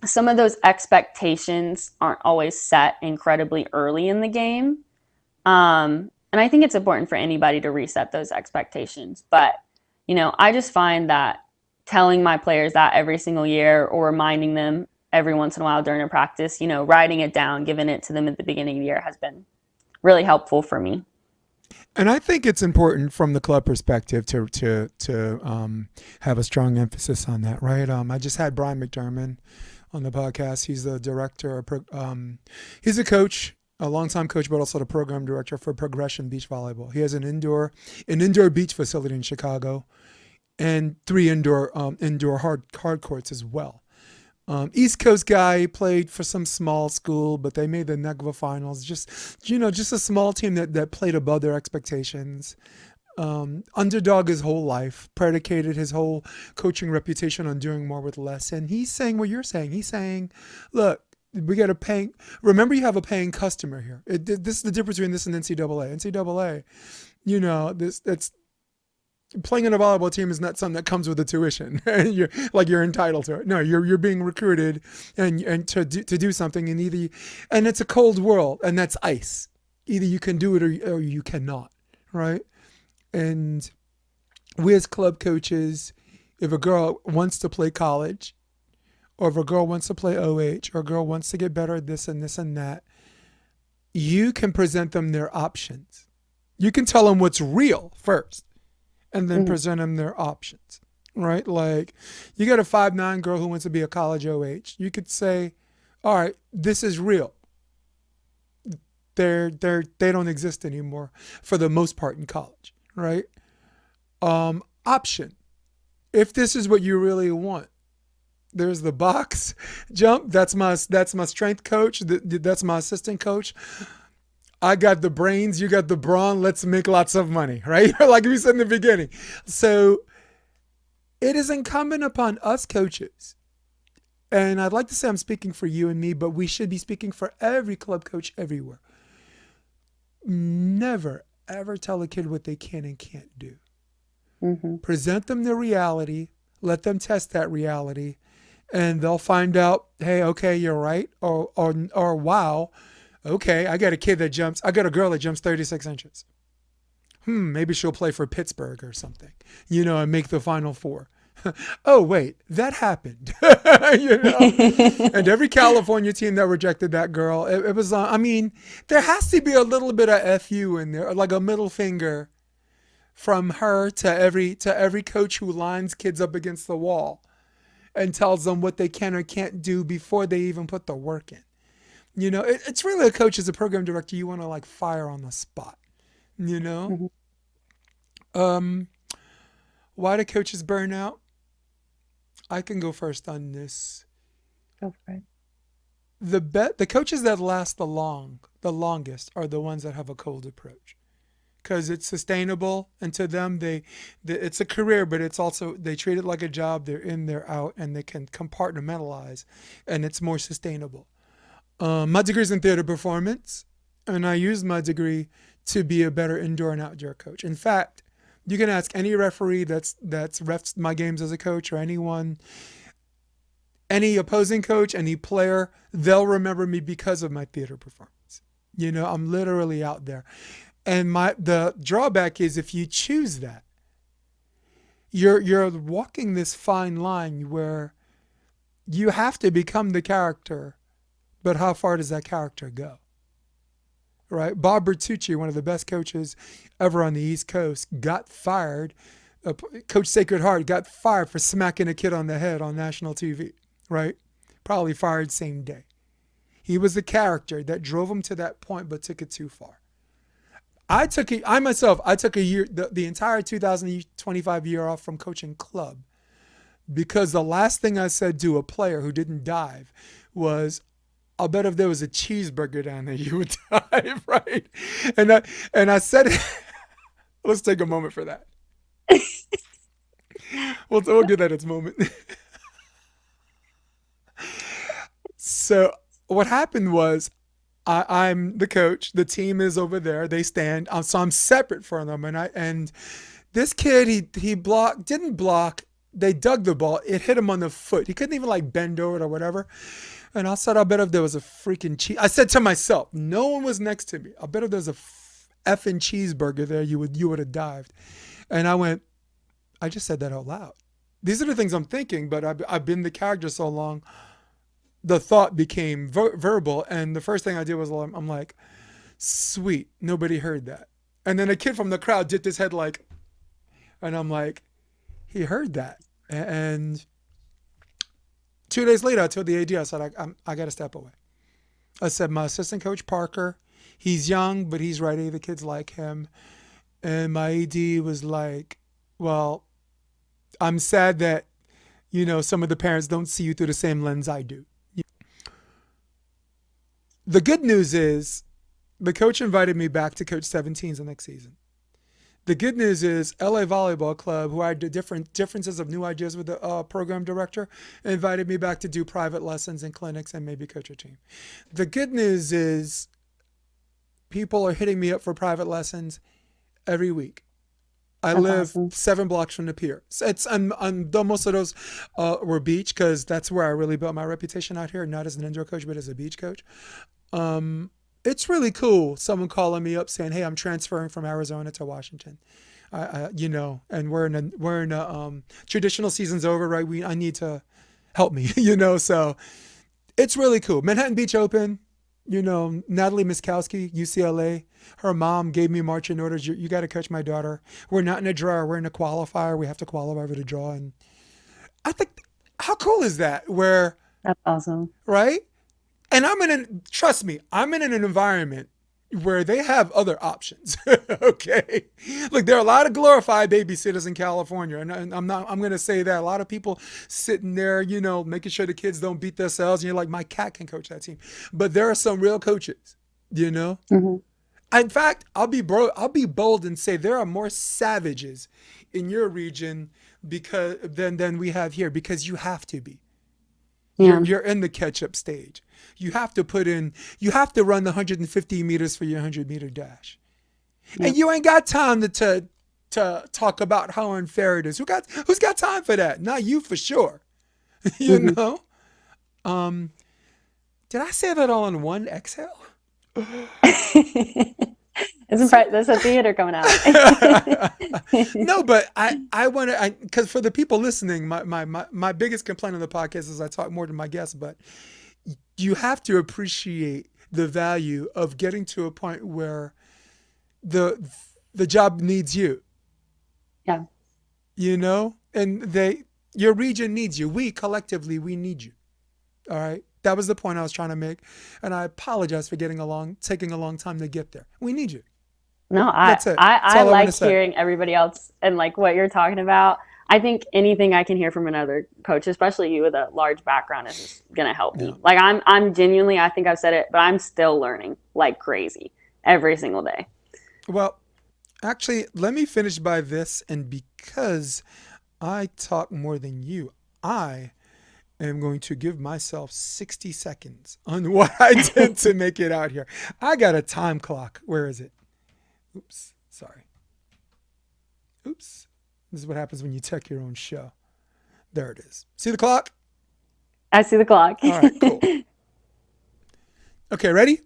Speaker 2: some of those expectations aren't always set incredibly early in the game. And I think it's important for anybody to reset those expectations. But, I just find that telling my players that every single year or reminding them every once in a while during a practice, writing it down, giving it to them at the beginning of the year has been really helpful for me.
Speaker 1: And I think it's important from the club perspective to have a strong emphasis on that, right? I just had Brian McDermott on the podcast. He's the director. He's a coach, a longtime coach, but also the program director for Progression Beach Volleyball. He has an indoor beach facility in Chicago, and 3 indoor hard courts as well. East Coast guy, played for some small school, but they made the NEGVA finals. Just a small team that played above their expectations. Underdog his whole life, predicated his whole coaching reputation on doing more with less. And he's saying what you're saying. He's saying, look, we got remember you have a paying customer here. This is the difference between this and NCAA. NCAA, it's playing in a volleyball team is not something that comes with a tuition. you're entitled to it. No, you're being recruited and to do something, and it's a cold world, and that's ice. Either you can do it or you cannot, right? And we as club coaches, if a girl wants to play college, or if a girl wants to play OH, or a girl wants to get better at this and this and that, you can present them their options. You can tell them what's real first, and then present them their options, right? Like, you got a 5'9" girl who wants to be a college OH. You could say, all right, this is real. They don't exist anymore for the most part in college, right? Option. If this is what you really want, there's the box jump. That's my strength coach. That's my assistant coach. I got the brains, you got the brawn, let's make lots of money, right? Like we said in the beginning. So it is incumbent upon us coaches, and I'd like to say I'm speaking for you and me, but we should be speaking for every club coach everywhere. Never, ever tell a kid what they can and can't do. Present them the reality, let them test that reality, and they'll find out, hey, okay, you're right, or wow, okay, I got a girl that jumps 36 inches. Maybe she'll play for Pittsburgh or something, and make the Final Four. Oh, wait, that happened. And every California team that rejected that girl, it was, there has to be a little bit of FU in there, like a middle finger from her to every coach who lines kids up against the wall and tells them what they can or can't do before they even put the work in. It's really a coach as a program director you want to like fire on the spot. Why do coaches burn out? I can go first on this.
Speaker 2: Go for it.
Speaker 1: The coaches that last the longest are the ones that have a cold approach, because it's sustainable, and to them it's a career, but it's also, they treat it like a job. They're in, they're out, and they can compartmentalize, and it's more sustainable. My degree's in theater performance, and I used my degree to be a better indoor and outdoor coach. In fact, you can ask any referee that's refs my games as a coach, or anyone, any opposing coach, any player, they'll remember me because of my theater performance. I'm literally out there. And the drawback is, if you choose that, you're walking this fine line where you have to become the character, but how far does that character go? Right? Bob Bertucci, one of the best coaches ever on the East Coast, got fired. Coach Sacred Heart got fired for smacking a kid on the head on national TV, right? Probably fired same day. He was the character that drove him to that point, but took it too far. I took a year, the entire 2025 year off from coaching club, because the last thing I said to a player who didn't dive was, I'll bet if there was a cheeseburger down there, you would dive, right? And I said, let's take a moment for that. We'll give that its moment. So what happened was, I'm the coach. The team is over there. They stand. So I'm separate from them. And this kid, he didn't block. They dug the ball. It hit him on the foot. He couldn't even like bend over it or whatever. And I said, I bet if there was a freaking cheese. I said to myself, no one was next to me. I bet if there's a effing cheeseburger there, you would have dived. And I just said that out loud. These are the things I'm thinking, but I've been the character so long, the thought became verbal. And the first thing I did was, I'm like, sweet, nobody heard that. And then a kid from the crowd dipped his head like, and I'm like, he heard that. And 2 days later, I told the AD, I said, I got to step away. I said, my assistant coach, Parker, he's young, but he's ready. The kids like him. And my AD was like, well, I'm sad that, some of the parents don't see you through the same lens I do. The good news is the coach invited me back to coach 17s the next season. The good news is LA Volleyball Club, who I had differences of new ideas with the program director, invited me back to do private lessons and clinics and maybe coach a team. The good news is people are hitting me up for private lessons every week. That's live awesome. 7 blocks from the pier. Though most of those were beach, because that's where I really built my reputation out here, not as an indoor coach, but as a beach coach. It's really cool. Someone calling me up saying, "Hey, I'm transferring from Arizona to Washington." And we're in a traditional season's over, right? I need to help me, So it's really cool. Manhattan Beach Open. Natalie Miskowski, UCLA. Her mom gave me marching orders. You got to coach my daughter. We're not in a draw. We're in a qualifier. We have to qualify for the draw. And I think, how cool is that?
Speaker 2: That's awesome,
Speaker 1: right? And trust me, I'm in an environment where they have other options. Okay. Look, there are a lot of glorified babysitters in California. And I'm going to say that a lot of people sitting there, making sure the kids don't beat themselves. And you're like, my cat can coach that team. But there are some real coaches,
Speaker 2: Mm-hmm.
Speaker 1: In fact, I'll be bold and say there are more savages in your region because than we have here because you have to be.
Speaker 2: Yeah.
Speaker 1: You're in the catch up stage. You have to put in. You have to run the 150 meters for your 100-meter dash, and
Speaker 2: Yep.
Speaker 1: you ain't got time to talk about how unfair it is. Who's got time for that? Not you for sure. You
Speaker 2: Hmm.
Speaker 1: know. Um, did I say that all in one exhale? See,
Speaker 2: There's a theater coming out.
Speaker 1: no, but I want to because for the people listening, my biggest complaint on the podcast is I talk more than my guests, but you have to appreciate the value of getting to a point where the the job needs you,
Speaker 2: Yeah.
Speaker 1: you know, and they your region needs you. We collectively we need you. All right. That was the point I was trying to make, and I apologize for taking a long time to get there. We need you.
Speaker 2: No,
Speaker 1: That's it. That's
Speaker 2: I
Speaker 1: all I want to
Speaker 2: like
Speaker 1: say.
Speaker 2: hearing everybody else and like what you're talking about. I think anything I can hear from another coach, especially you with a large background, is just gonna help
Speaker 1: Yeah.
Speaker 2: me. Like I'm genuinely, I think I've said it, but I'm still learning like crazy every single day.
Speaker 1: Well, actually, let me finish by this, and because I talk more than you, I am going to give myself 60 seconds on what I did to make it out here. I got a time clock. Where is it? Oops. Sorry. Oops. This is what happens when you tech your own show. There it is. See the clock?
Speaker 2: I see the clock.
Speaker 1: All right, cool. Okay, ready?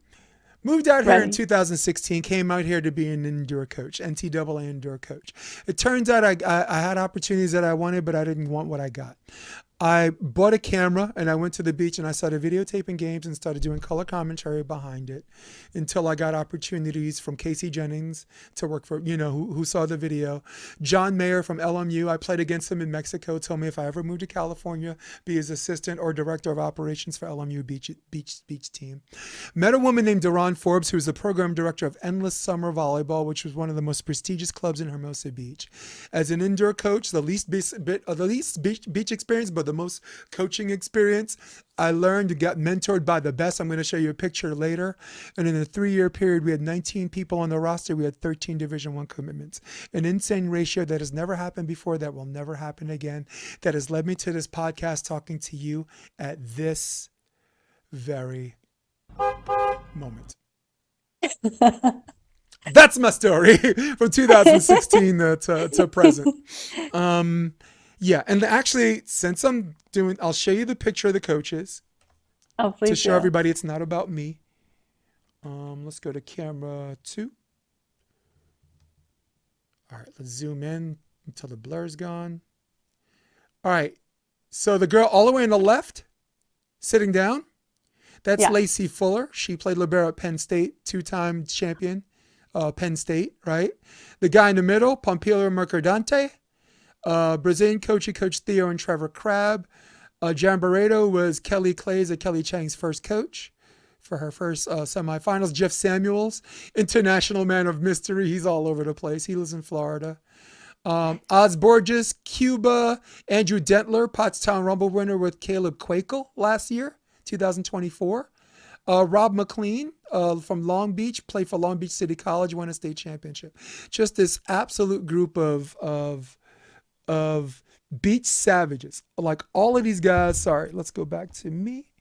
Speaker 1: Moved out here in
Speaker 2: Ready.
Speaker 1: 2016, came out here to be an indoor coach, NCAA indoor coach. It turns out I had opportunities that I wanted, but I didn't want what I got. I bought a camera and I went to the beach and I started videotaping games and started doing color commentary behind it until I got opportunities from Casey Jennings to work for, who saw the video. John Mayer from LMU, I played against him in Mexico, told me if I ever moved to California, be his assistant or director of operations for LMU beach team. Met a woman named Daron Forbes, who was the program director of Endless Summer Volleyball, which was one of the most prestigious clubs in Hermosa Beach. As an indoor coach, the least beach experience, but the most coaching experience. I learned, got mentored by the best. I'm going to show you a picture later. And in a 3-year period, we had 19 people on the roster. We had 13 Division I commitments. An insane ratio that has never happened before, that will never happen again. That has led me to this podcast talking to you at this very moment. That's my story from 2016 to present. Yeah, and actually, since I'll show you the picture of the coaches
Speaker 2: Oh,
Speaker 1: to
Speaker 2: please
Speaker 1: show
Speaker 2: do.
Speaker 1: everybody it's not about me. Let's go to camera 2. All right, let's zoom in until the blur's gone. All right, so the girl all the way on the left, sitting down, that's
Speaker 2: Yeah.
Speaker 1: Lacey Fuller. She played libero at Penn State, 2-time champion, Penn State, right? The guy in the middle, Pompilio Mercadante. Brazilian coach, he coached Theo and Trevor Crabb. Jan Barreto was Kelly Clay's and Kelly Chang's first coach for her first semifinals. Jeff Samuels, international man of mystery. He's all over the place. He lives in Florida. Oz Borges, Cuba. Andrew Dentler, Pottstown Rumble winner with Caleb Quakel last year, 2024. Rob McLean from Long Beach, played for Long Beach City College, won a state championship. Just this absolute group of beach savages. Like all of these guys, sorry, let's go back to me.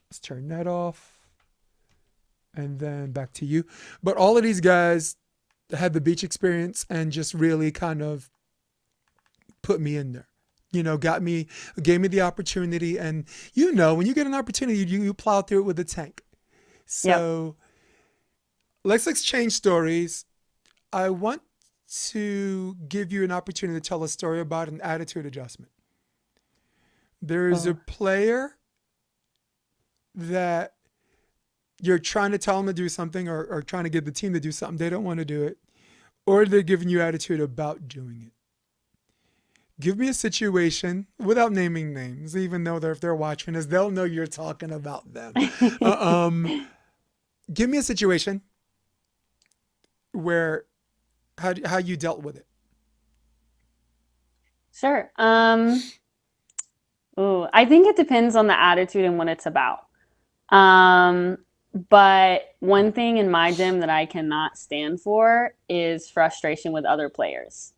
Speaker 1: Let's turn that off. And then back to you. But all of these guys had the beach experience and just really kind of put me in there. Gave me the opportunity. And when you get an opportunity, you plow through it with a tank.
Speaker 2: Yep.
Speaker 1: So let's exchange stories. I want to give you an opportunity to tell a story about an attitude adjustment. There is a
Speaker 2: Oh.
Speaker 1: player that you're trying to tell them to do something or trying to get the team to do something. They don't want to do it, or they're giving you attitude about doing it. Give me a situation without naming names, even though if they're watching us, they'll know you're talking about them. Give me a situation where how you dealt with it.
Speaker 2: Sure. Ooh, I think it depends on the attitude and what it's about. Um, But one thing in my gym that I cannot stand for is frustration with other players.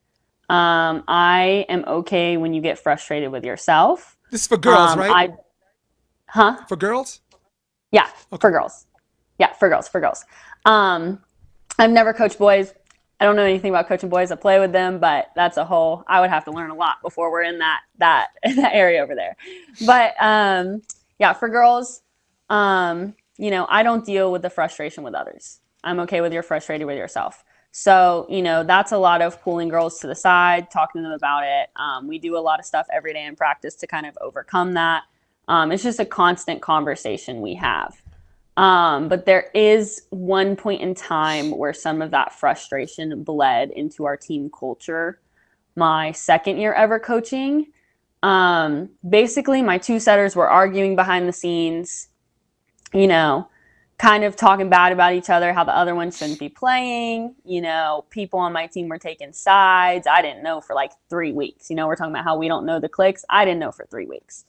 Speaker 2: I am okay when you get frustrated with yourself.
Speaker 1: This is for girls, right?
Speaker 2: I, huh?
Speaker 1: For girls?
Speaker 2: Yeah,
Speaker 1: Okay.
Speaker 2: for girls. Yeah, for girls, for girls. Um, I've never coached boys. I don't know anything about coaching boys. I play with them, but that's a whole. I would have to learn a lot before we're in that in that area over there. But yeah, for girls, I don't deal with the frustration with others. I'm okay with you're frustrated with yourself. So that's a lot of pulling girls to the side, talking to them about it. We do a lot of stuff every day in practice to kind of overcome that. It's just a constant conversation we have. But there is one point in time where some of that frustration bled into our team culture. My second year ever coaching, basically my two setters were arguing behind the scenes, you know, kind of talking bad about each other, how the other one shouldn't be playing. People on my team were taking sides. I didn't know for like 3 weeks. We're talking about how we don't know the clicks. I didn't know for 3 weeks.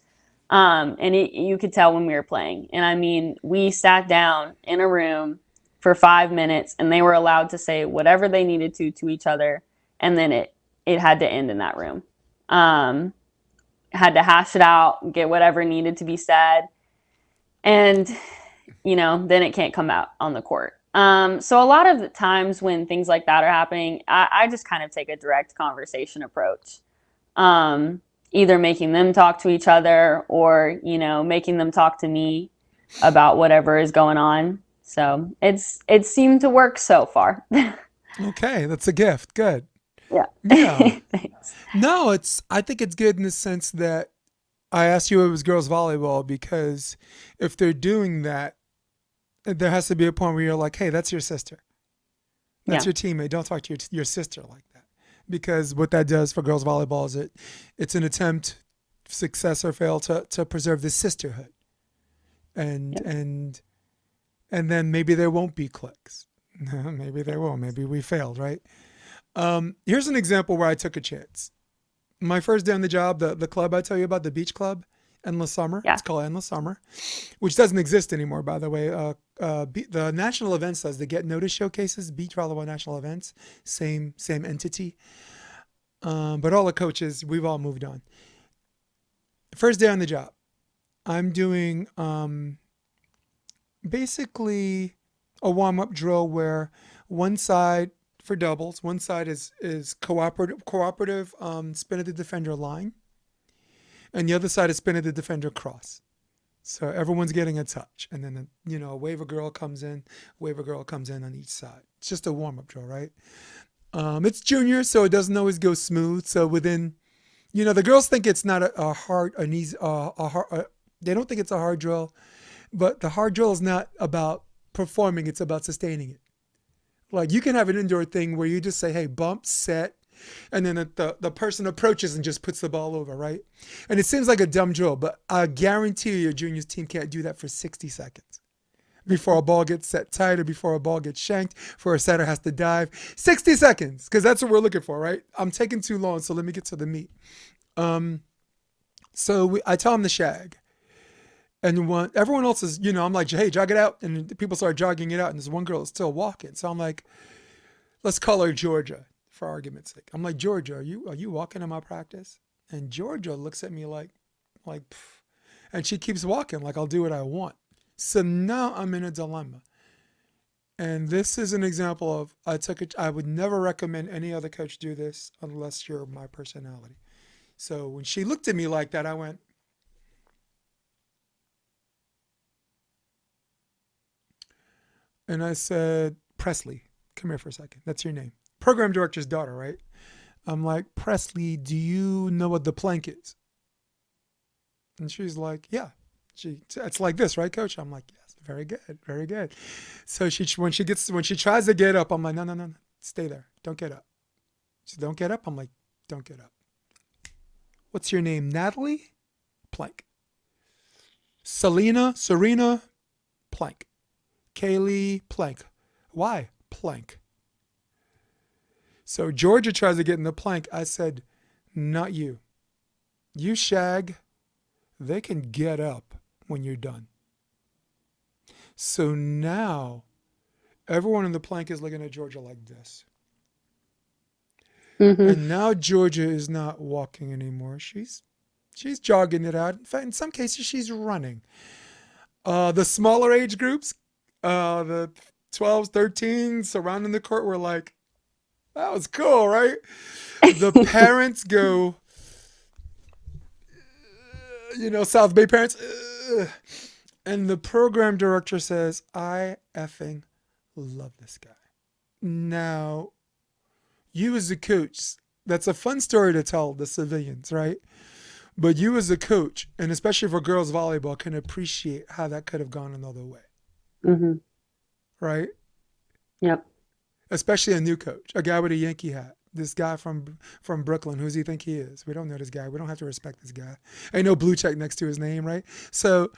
Speaker 2: And you could tell when we were playing. And I mean, we sat down in a room for 5 minutes and they were allowed to say whatever they needed to each other. And then it had to end in that room. Had to hash it out, get whatever needed to be said. And, then it can't come out on the court. So a lot of the times when things like that are happening, I just kind of take a direct conversation approach. Either making them talk to each other or, making them talk to me about whatever is going on. So it seemed to work so far.
Speaker 1: Okay, that's a gift. Good.
Speaker 2: Yeah.
Speaker 1: Yeah.
Speaker 2: Thanks.
Speaker 1: No, I think it's good in the sense that I asked you if it was girls volleyball because if they're doing that, there has to be a point where you're like, hey, that's your sister.
Speaker 2: Yeah.
Speaker 1: That's your teammate. Don't talk to your sister like that. Because what that does for girls volleyball is it's an attempt, success or fail, to preserve the sisterhood. And
Speaker 2: Yeah.
Speaker 1: and then maybe there won't be clicks. Maybe there will. Maybe we failed, right? Here's an example where I took a chance. My first day on the job, the club I tell you about, the beach club, Endless Summer.
Speaker 2: Yeah.
Speaker 1: It's called Endless Summer, which doesn't exist anymore, by the way. The national events does the Get Notice showcases, beach volleyball national events, same entity. But all the coaches, we've all moved on. First day on the job, I'm doing basically a warm-up drill where one side for doubles, one side is cooperative spin of the defender line, and the other side is spin of the defender cross. So everyone's getting a touch, and then a waiver girl comes in on each side. It's just a warm-up drill, right? It's junior, so it doesn't always go smooth. So within, the girls think it's not they don't think it's a hard drill, but the hard drill is not about performing; it's about sustaining it. Like you can have an indoor thing where you just say, "Hey, bump, set," and then the person approaches and just puts the ball over, right? And it seems like a dumb drill, but I guarantee you your juniors team can't do that for 60 seconds. Before a ball gets set tight or before a ball gets shanked, before a setter has to dive. 60 seconds, because that's what we're looking for, right? I'm taking too long, so let me get to the meat. I tell them to shag. And when everyone else is, I'm like, hey, jog it out. And people start jogging it out. And there's one girl that's still walking. So I'm like, let's call her Georgia for argument's sake. I'm like, Georgia, are you walking in my practice? And Georgia looks at me like, pff. And she keeps walking like I'll do what I want. So now I'm in a dilemma. And this is an example of I would never recommend any other coach do this unless you're my personality. So when she looked at me like that, I went, and I said, Presley, come here for a second. That's your name. Program director's daughter, right? I'm like, Presley, do you know what the plank is? And she's like, yeah. It's like this, right, coach? I'm like, yes, very good, very good. So when she tries to get up, I'm like, no, stay there. Don't get up. She said, don't get up. I'm like, don't get up. What's your name? Natalie? Plank. Serena? Plank. Kaylee? Plank. Why? Plank. So Georgia tries to get in the plank. I said, not you. You shag. They can get up when you're done. So now everyone in the plank is looking at Georgia like this.
Speaker 2: Mm-hmm.
Speaker 1: And now Georgia is not walking anymore. She's jogging it out. In fact, in some cases, she's running. The smaller age groups, the 12s, 13s surrounding the court were like, that was cool, right? The parents go, South Bay parents, "Ugh." And the program director says, I effing love this guy. Now, you as a coach, that's a fun story to tell the civilians, right? But you as a coach, and especially for girls volleyball, can appreciate how that could have gone another way,
Speaker 2: Mm-hmm.
Speaker 1: right?
Speaker 2: Yep.
Speaker 1: Especially a new coach, a guy with a Yankee hat. This guy from Brooklyn, who does he think he is? We don't know this guy. We don't have to respect this guy. Ain't no blue check next to his name, right? So,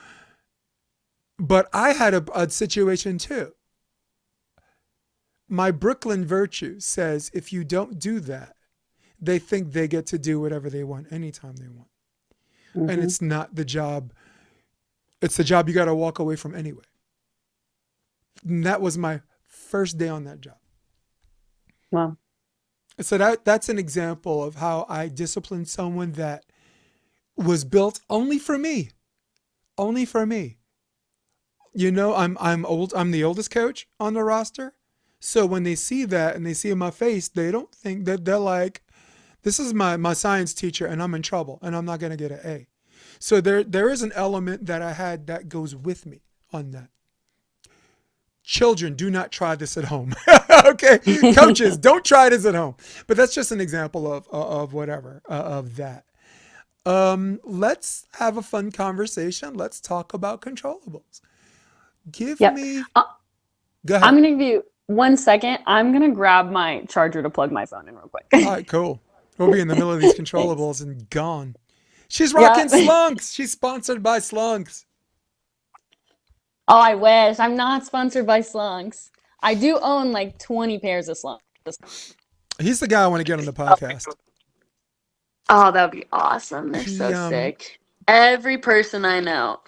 Speaker 1: but I had a situation too. My Brooklyn virtue says if you don't do that, they think they get to do whatever they want anytime they want. And
Speaker 2: Mm-hmm.
Speaker 1: it's not the job. It's the job you got to walk away from anyway. And that was my first day on that job.
Speaker 2: Wow.
Speaker 1: So that's an example of how I disciplined someone that was built only for me. Only for me. I'm old. I'm the oldest coach on the roster. So when they see that and they see in my face, they don't think that they're like, this is my science teacher and I'm in trouble and I'm not going to get an A. So there is an element that I had that goes with me on that. Children, do not try this at home. Okay, coaches, don't try this at home. But that's just an example of whatever of that. Let's have a fun conversation. Let's talk about controllables. Give
Speaker 2: Yep.
Speaker 1: me.
Speaker 2: Uh,
Speaker 1: Go
Speaker 2: I'm
Speaker 1: ahead.
Speaker 2: gonna give you 1 second. I'm gonna grab my charger to plug my phone in real quick.
Speaker 1: All right, cool. We'll be in the middle of these
Speaker 2: Thanks.
Speaker 1: controllables and gone. She's rocking
Speaker 2: Yep.
Speaker 1: Slunks. She's sponsored by Slunks.
Speaker 2: Oh, I wish. I'm not sponsored by Slunks. I do own like 20 pairs of Slunks.
Speaker 1: He's the guy I want to get on the podcast.
Speaker 2: Oh, that would be awesome. They're
Speaker 1: He
Speaker 2: so sick. Every person I know,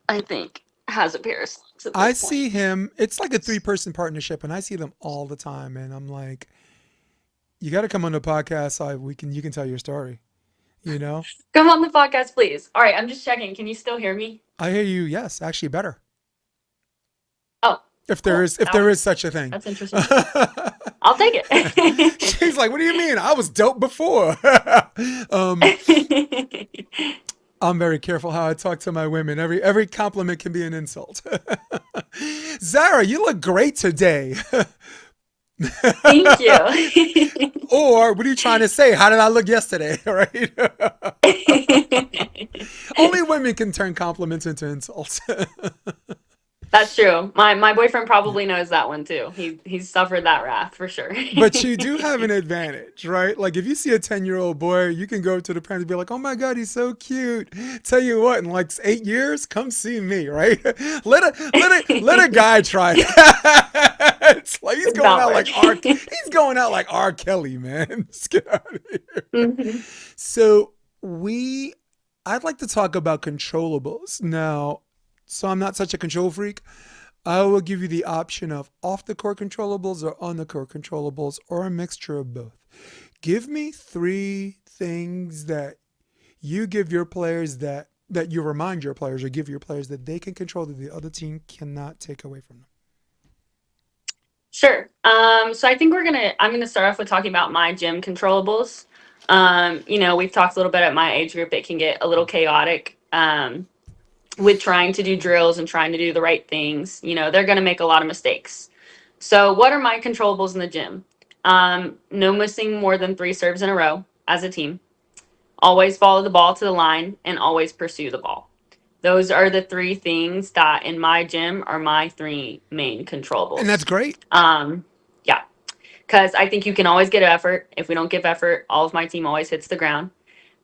Speaker 2: I think, has a pair of Slunks at
Speaker 1: I
Speaker 2: this
Speaker 1: see
Speaker 2: point.
Speaker 1: him. It's like a 3-person partnership, and I see them all the time. And I'm like, you got to come on the podcast so you can tell your story. You know,
Speaker 2: Come on the podcast, please. All right, I'm just checking. Can you still hear me?
Speaker 1: I hear you. Yes, actually, better
Speaker 2: Oh,
Speaker 1: if there
Speaker 2: cool.
Speaker 1: is if there is such a thing.
Speaker 2: That's interesting. I'll take
Speaker 1: She's like, what do you mean? I was dope before. um,
Speaker 2: it.
Speaker 1: I'm very careful how I talk to my women. Every compliment can be an insult. Zarah, you look great today.
Speaker 2: Thank you.
Speaker 1: Or what are you trying to say? How did I look yesterday? Right? Only women can turn compliments into insults.
Speaker 2: That's true. My boyfriend probably knows that one too. He's suffered that wrath for sure.
Speaker 1: But you do have an advantage, right? Like if you see a 10-year-old boy, you can go to the parents and be like, oh my God, he's so cute. Tell you what, in like 8 years, come see me, right? Let a guy try that. It's like he's going out like
Speaker 2: Valid.
Speaker 1: he's going out like R. Kelly, man. Let's get out of here.
Speaker 2: Hmm.
Speaker 1: So I'd like to talk about controllables. Now, so I'm not such a control freak. I will give you the option of off the court controllables or on the court controllables or a mixture of both. Give me 3 things that you give your players that you remind your players or give your players that they can control that the other team cannot take away from them.
Speaker 2: Sure. So I think I'm gonna start off with talking about my gym controllables. We've talked a little bit at my age group. It can get a little chaotic. With trying to do drills and trying to do the right things, they're going to make a lot of mistakes. So, what are my controllables in the gym? No missing more than 3 serves in a row as a team. Always follow the ball to the line and always pursue the ball. Those are the 3 things that in my gym are my 3 main
Speaker 1: And that's
Speaker 2: controllables.
Speaker 1: great.
Speaker 2: Yeah, because I think you can always get effort. If we don't give effort, all of my team always hits the ground.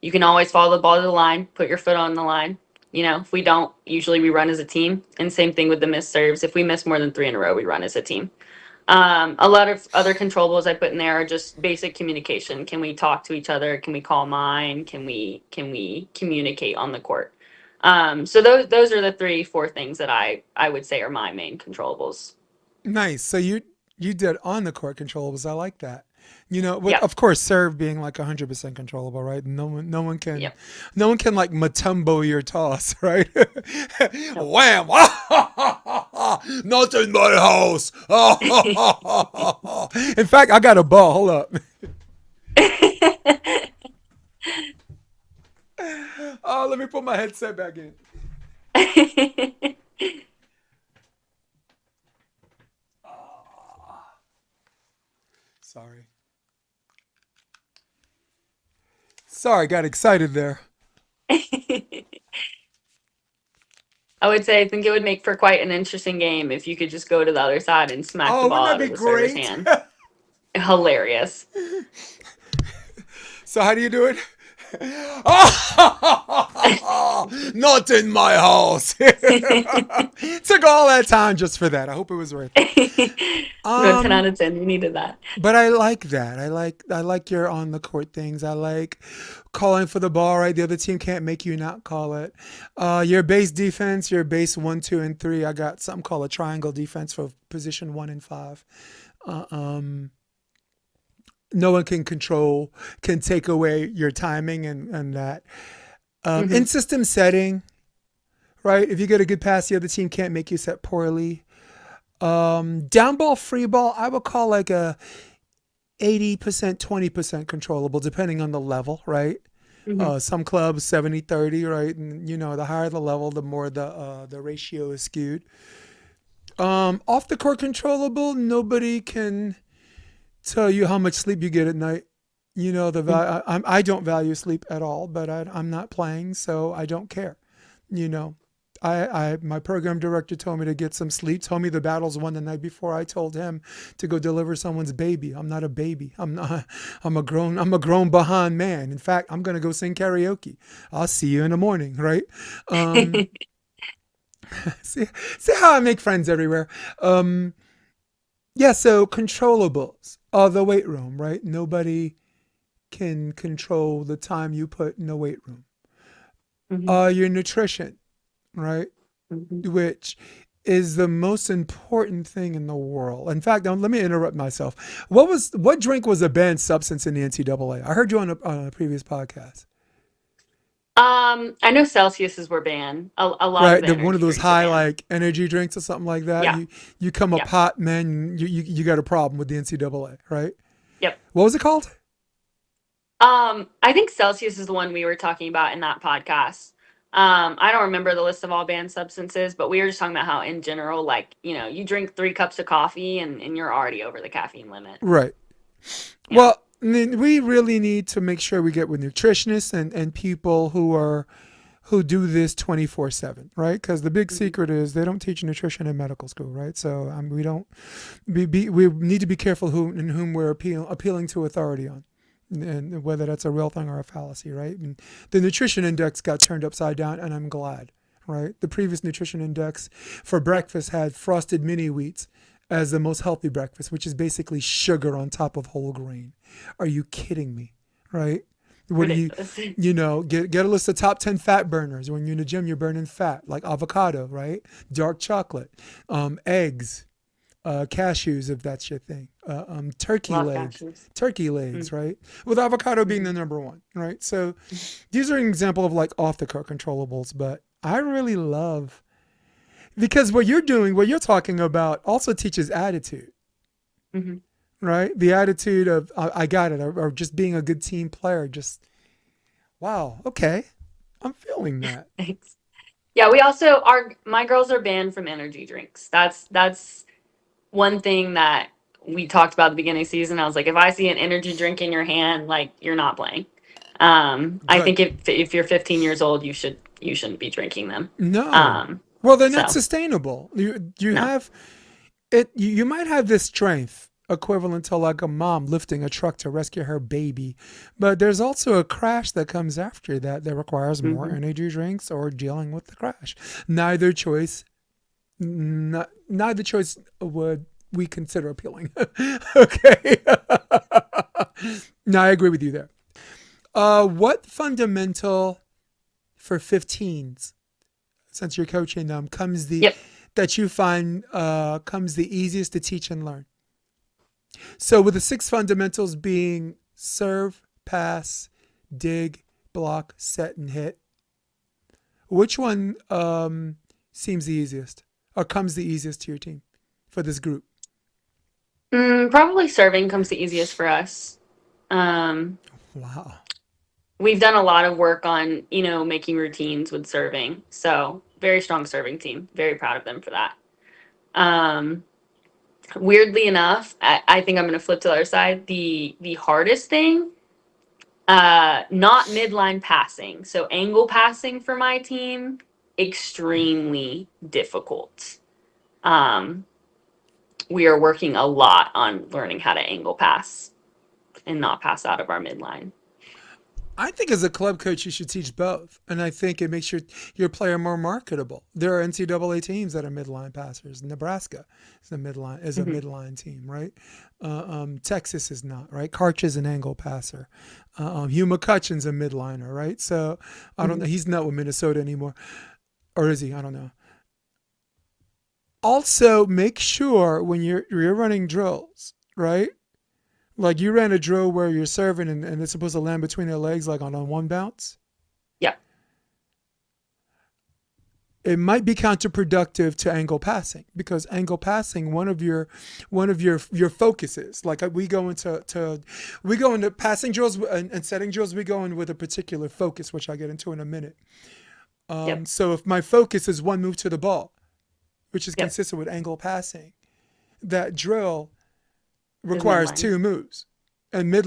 Speaker 2: You can always follow the ball to the line, put your foot on the line. If we don't, usually we run as a team. And same thing with the missed serves. If we miss more than 3 in a row, we run as a team. A lot of other controllables I put in there are just basic communication. Can we talk to each other? Can we call mine? Can we communicate on the court?
Speaker 4: So those are the 4 things that I would say are my main controllables.
Speaker 1: Nice. So you did on the court controllables. I like that. With
Speaker 4: Yep.
Speaker 1: of course serve being like 100% controllable, right? No one can
Speaker 4: Yep.
Speaker 1: like Matumbo your toss, right?
Speaker 4: Nope.
Speaker 1: Wham! Not in my house. In fact, I got a ball. Hold up. Oh, let me put my headset back in. Sorry. Sorry, got excited there.
Speaker 4: I would say I think it would make for quite an interesting game if you could just go to the other side and smack the
Speaker 1: Oh,
Speaker 4: ball
Speaker 1: wouldn't that
Speaker 4: out
Speaker 1: be
Speaker 4: of the server's
Speaker 1: great?
Speaker 4: hand. Hilarious.
Speaker 1: So how do you do it? Not in my house. Took all that time just for that. I hope it was worth it.
Speaker 4: No, 10 out of 10. You needed that.
Speaker 1: But I like that. I like your on the court things. I like calling for the ball, right? The other team can't make you not call it. Your base defense, your base 1, 2, and 3. I got something called a triangle defense for position 1 and 5. Uh, um, no one can take away your timing and that. In
Speaker 4: Hmm.
Speaker 1: system setting, right? If you get a good pass, the other team can't make you set poorly. Down ball, free ball, I would call like a 80%, 20% controllable, depending on the level, right?
Speaker 4: Hmm.
Speaker 1: Some clubs 70-30, right? And the higher the level, the more the ratio is skewed. Off the court controllable, nobody can tell you how much sleep you get at night. I don't value sleep at all, but I'm not playing, so I don't care. You know, my program director told me to get some sleep. Told me the battles won the night before. I told him to go deliver someone's baby. I'm not a baby. I'm not. I'm a grown behind man. In fact, I'm gonna go sing karaoke. I'll see you in the morning, right? Um, see, see how I make friends everywhere. Um, yeah. So controllables. The weight room, right? Nobody can control the time you put in the weight room.
Speaker 4: Hmm.
Speaker 1: Your nutrition, right?
Speaker 4: Hmm.
Speaker 1: Which is the most important thing in the world. In fact, let me interrupt myself. What drink was a banned substance in the NCAA? I heard you on a previous podcast,
Speaker 4: I know Celsiuses were banned. A lot of
Speaker 1: right?
Speaker 4: the
Speaker 1: One of
Speaker 4: energy
Speaker 1: those
Speaker 4: drinks are
Speaker 1: high
Speaker 4: banned.
Speaker 1: like energy drinks or something like that.
Speaker 4: Yeah.
Speaker 1: You come up
Speaker 4: Yeah.
Speaker 1: hot, man. You got a problem with the NCAA, right?
Speaker 4: Yep.
Speaker 1: What was it called?
Speaker 4: I think Celsius is the one we were talking about in that podcast. I don't remember the list of all banned substances, but we were just talking about how in general, like, you drink 3 cups of coffee and you're already over the caffeine limit.
Speaker 1: Right.
Speaker 4: Yeah.
Speaker 1: Well, we really need to make sure we get with nutritionists and people who do this 24/7, right? Because the big
Speaker 4: Hmm.
Speaker 1: secret is they don't teach nutrition in medical school, right? So we don't we need to be careful in whom we're appealing to authority on, and whether that's a real thing or a fallacy, right? And the nutrition index got turned upside down, and I'm glad, right? The previous nutrition index for
Speaker 4: Yep.
Speaker 1: breakfast had frosted mini wheats as the most healthy breakfast, which is basically sugar on top of whole grain. Are you kidding me, right? What do you,
Speaker 4: Ridiculous.
Speaker 1: get a list of top 10 fat burners. When you're in the gym, you're burning fat, like avocado, right? Dark chocolate, eggs, cashews, if that's your thing, turkey
Speaker 4: Love
Speaker 1: legs,
Speaker 4: cashews.
Speaker 1: turkey legs, right? With avocado being
Speaker 4: Mm-hmm.
Speaker 1: the number one, right? So these are an example of like off the court controllables, but I really love because what you're talking about also teaches attitude,
Speaker 4: Hmm.
Speaker 1: right? The attitude of I got it, or just being a good team player. Just wow, okay, I'm feeling that.
Speaker 4: Thanks. Yeah, we also are my girls are banned from energy drinks. That's one thing that we talked about at the beginning of the season. I was like, if I see an energy drink in your hand, like you're not playing. I
Speaker 1: Good.
Speaker 4: think if you're 15 years old, you shouldn't be drinking them.
Speaker 1: No,
Speaker 4: Um,
Speaker 1: well, they're not
Speaker 4: so
Speaker 1: sustainable. You
Speaker 4: no.
Speaker 1: have it. You might have this strength equivalent to like a mom lifting a truck to rescue her baby, but there's also a crash that comes after that requires more
Speaker 4: Hmm.
Speaker 1: energy drinks or dealing with the crash. Neither choice neither choice would we consider appealing. Okay. No, I agree with you there. What fundamental for 15s since you're coaching them,
Speaker 2: Yep.
Speaker 1: that you find comes the easiest to teach and learn? So with the 6 fundamentals being serve, pass, dig, block, set, and hit, which one seems the easiest or comes the easiest to your team for this group?
Speaker 2: Probably serving comes the easiest for us. Um,
Speaker 1: Wow.
Speaker 2: we've done a lot of work on, making routines with serving. So very strong serving team. Very proud of them for that. Um, weirdly enough, I think I'm going to flip to the other side. The hardest thing, not midline passing. So angle passing for my team, extremely difficult. Um, we are working a lot on learning how to angle pass and not pass out of our midline.
Speaker 1: I think as a club coach, you should teach both, and I think it makes your player more marketable. There are NCAA teams that are midline passers. Nebraska is a
Speaker 2: Hmm.
Speaker 1: midline team, right? Texas is not, right? Karch is an angle passer. Hugh McCutcheon's a midliner, right? So I don't know.
Speaker 2: Hmm.
Speaker 1: He's not with Minnesota anymore, or is he? I don't know. Also, make sure when you're running drills, right? Like you ran a drill where you're serving and it's supposed to land between their legs like on a one bounce.
Speaker 2: Yeah.
Speaker 1: It might be counterproductive to angle passing because angle passing one of your focuses. Like we go into passing drills and setting drills. We go in with a particular focus, which I get into in a minute.
Speaker 2: Yep.
Speaker 1: So if my focus is one move to the ball, which is
Speaker 2: Yep.
Speaker 1: consistent with angle passing, that drill
Speaker 2: Is
Speaker 1: requires
Speaker 2: midline.
Speaker 1: 2 moves. And
Speaker 2: Hmm.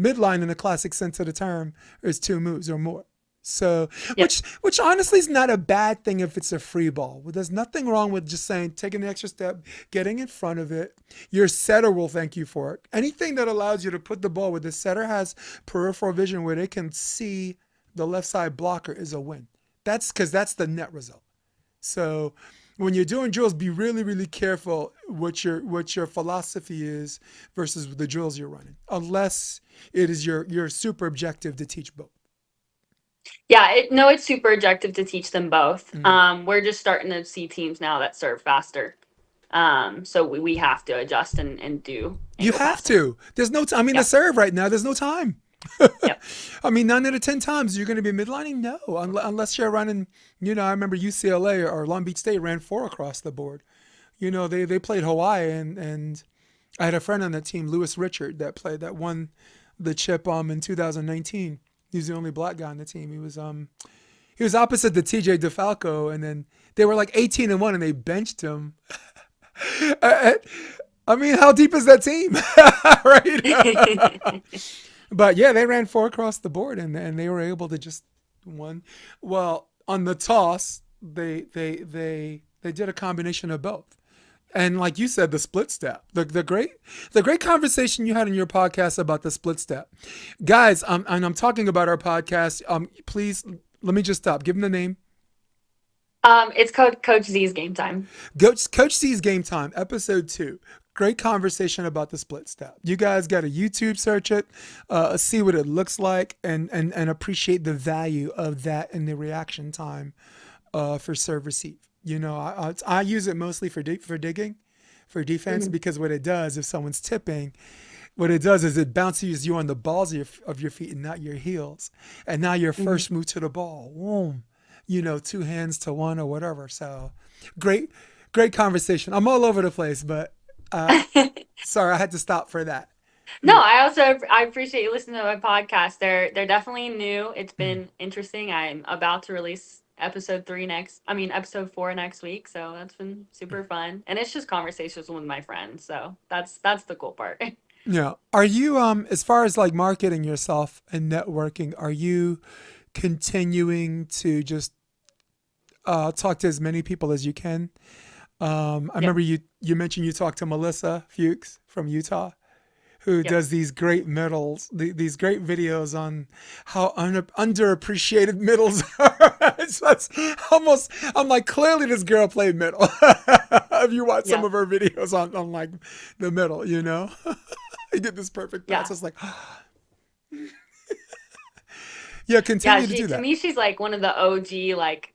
Speaker 1: midline in the classic sense of the term is 2 moves or more. So,
Speaker 2: Yep.
Speaker 1: which honestly is not a bad thing if it's a free ball. Well, there's nothing wrong with just saying, taking the extra step, getting in front of it. Your setter will thank you for it. Anything that allows you to put the ball where the setter has peripheral vision where they can see the left side blocker is a win. That's because that's the net result. So when you're doing drills, be really, really careful what your philosophy is versus the drills you're running, unless it is your super objective to teach both.
Speaker 2: Yeah, no, it's super objective to teach them both.
Speaker 1: Mm.
Speaker 2: We're just starting to see teams now that serve faster. So we have to adjust and do
Speaker 1: You
Speaker 2: angle
Speaker 1: have
Speaker 2: passing.
Speaker 1: to. There's no time. I mean, the
Speaker 2: Yep.
Speaker 1: serve right now, there's no time.
Speaker 2: Yep.
Speaker 1: I mean, 9 out of 10 times you're going to be midlining. No, unless you're running. I remember UCLA or Long Beach State ran 4 across the board. They played Hawaii and I had a friend on that team, Lewis Richard, that won the chip in 2019. He was the only black guy on the team. He was opposite the TJ DeFalco, and then they were like 18-1, and they benched him. I I mean, how deep is that team, right? But yeah, they ran 4 across the board, and they were able to just won. Well, on the toss, they did a combination of both. And like you said, the split step, the great conversation you had in your podcast about the split step, guys. And I'm talking about our podcast. Please let me just stop. Give them the name.
Speaker 2: It's Coach Z's game time.
Speaker 1: Coach C's Game Time, episode 2. Great conversation about the split step. You guys got to YouTube search it, see what it looks like, and appreciate the value of that and the reaction time for serve receive. I use it mostly for digging, for defense,
Speaker 2: Hmm.
Speaker 1: because what it does, if someone's tipping, what it does is it bounces you on the balls of your feet and not your heels. And now your
Speaker 2: Hmm.
Speaker 1: first move to the ball, boom, 2 hands to one or whatever. So great, great conversation. I'm all over the place, but uh, sorry, I had to stop for that.
Speaker 2: No,
Speaker 1: Yeah.
Speaker 2: I appreciate you listening to my podcast. They're definitely new. It's
Speaker 1: Mm.
Speaker 2: been interesting. I'm about to release episode 4 next week. So that's been super fun. And it's just conversations with my friends. So that's the cool part.
Speaker 1: Yeah. Are you as far as like marketing yourself and networking, are you continuing to just talk to as many people as you can? I
Speaker 2: Yep.
Speaker 1: remember you mentioned you talked to Melissa Fuchs from Utah, who
Speaker 2: Yep.
Speaker 1: does these great middles, these great videos on how underappreciated middles are. That's almost, I'm like, clearly this girl played middle. If you watch some
Speaker 2: Yeah.
Speaker 1: of her videos on like the middle, he did this perfect pass.
Speaker 2: Yeah.
Speaker 1: It's like, yeah,
Speaker 2: Yeah,
Speaker 1: continue to
Speaker 2: she
Speaker 1: do
Speaker 2: to
Speaker 1: that.
Speaker 2: me she's like one of the OG like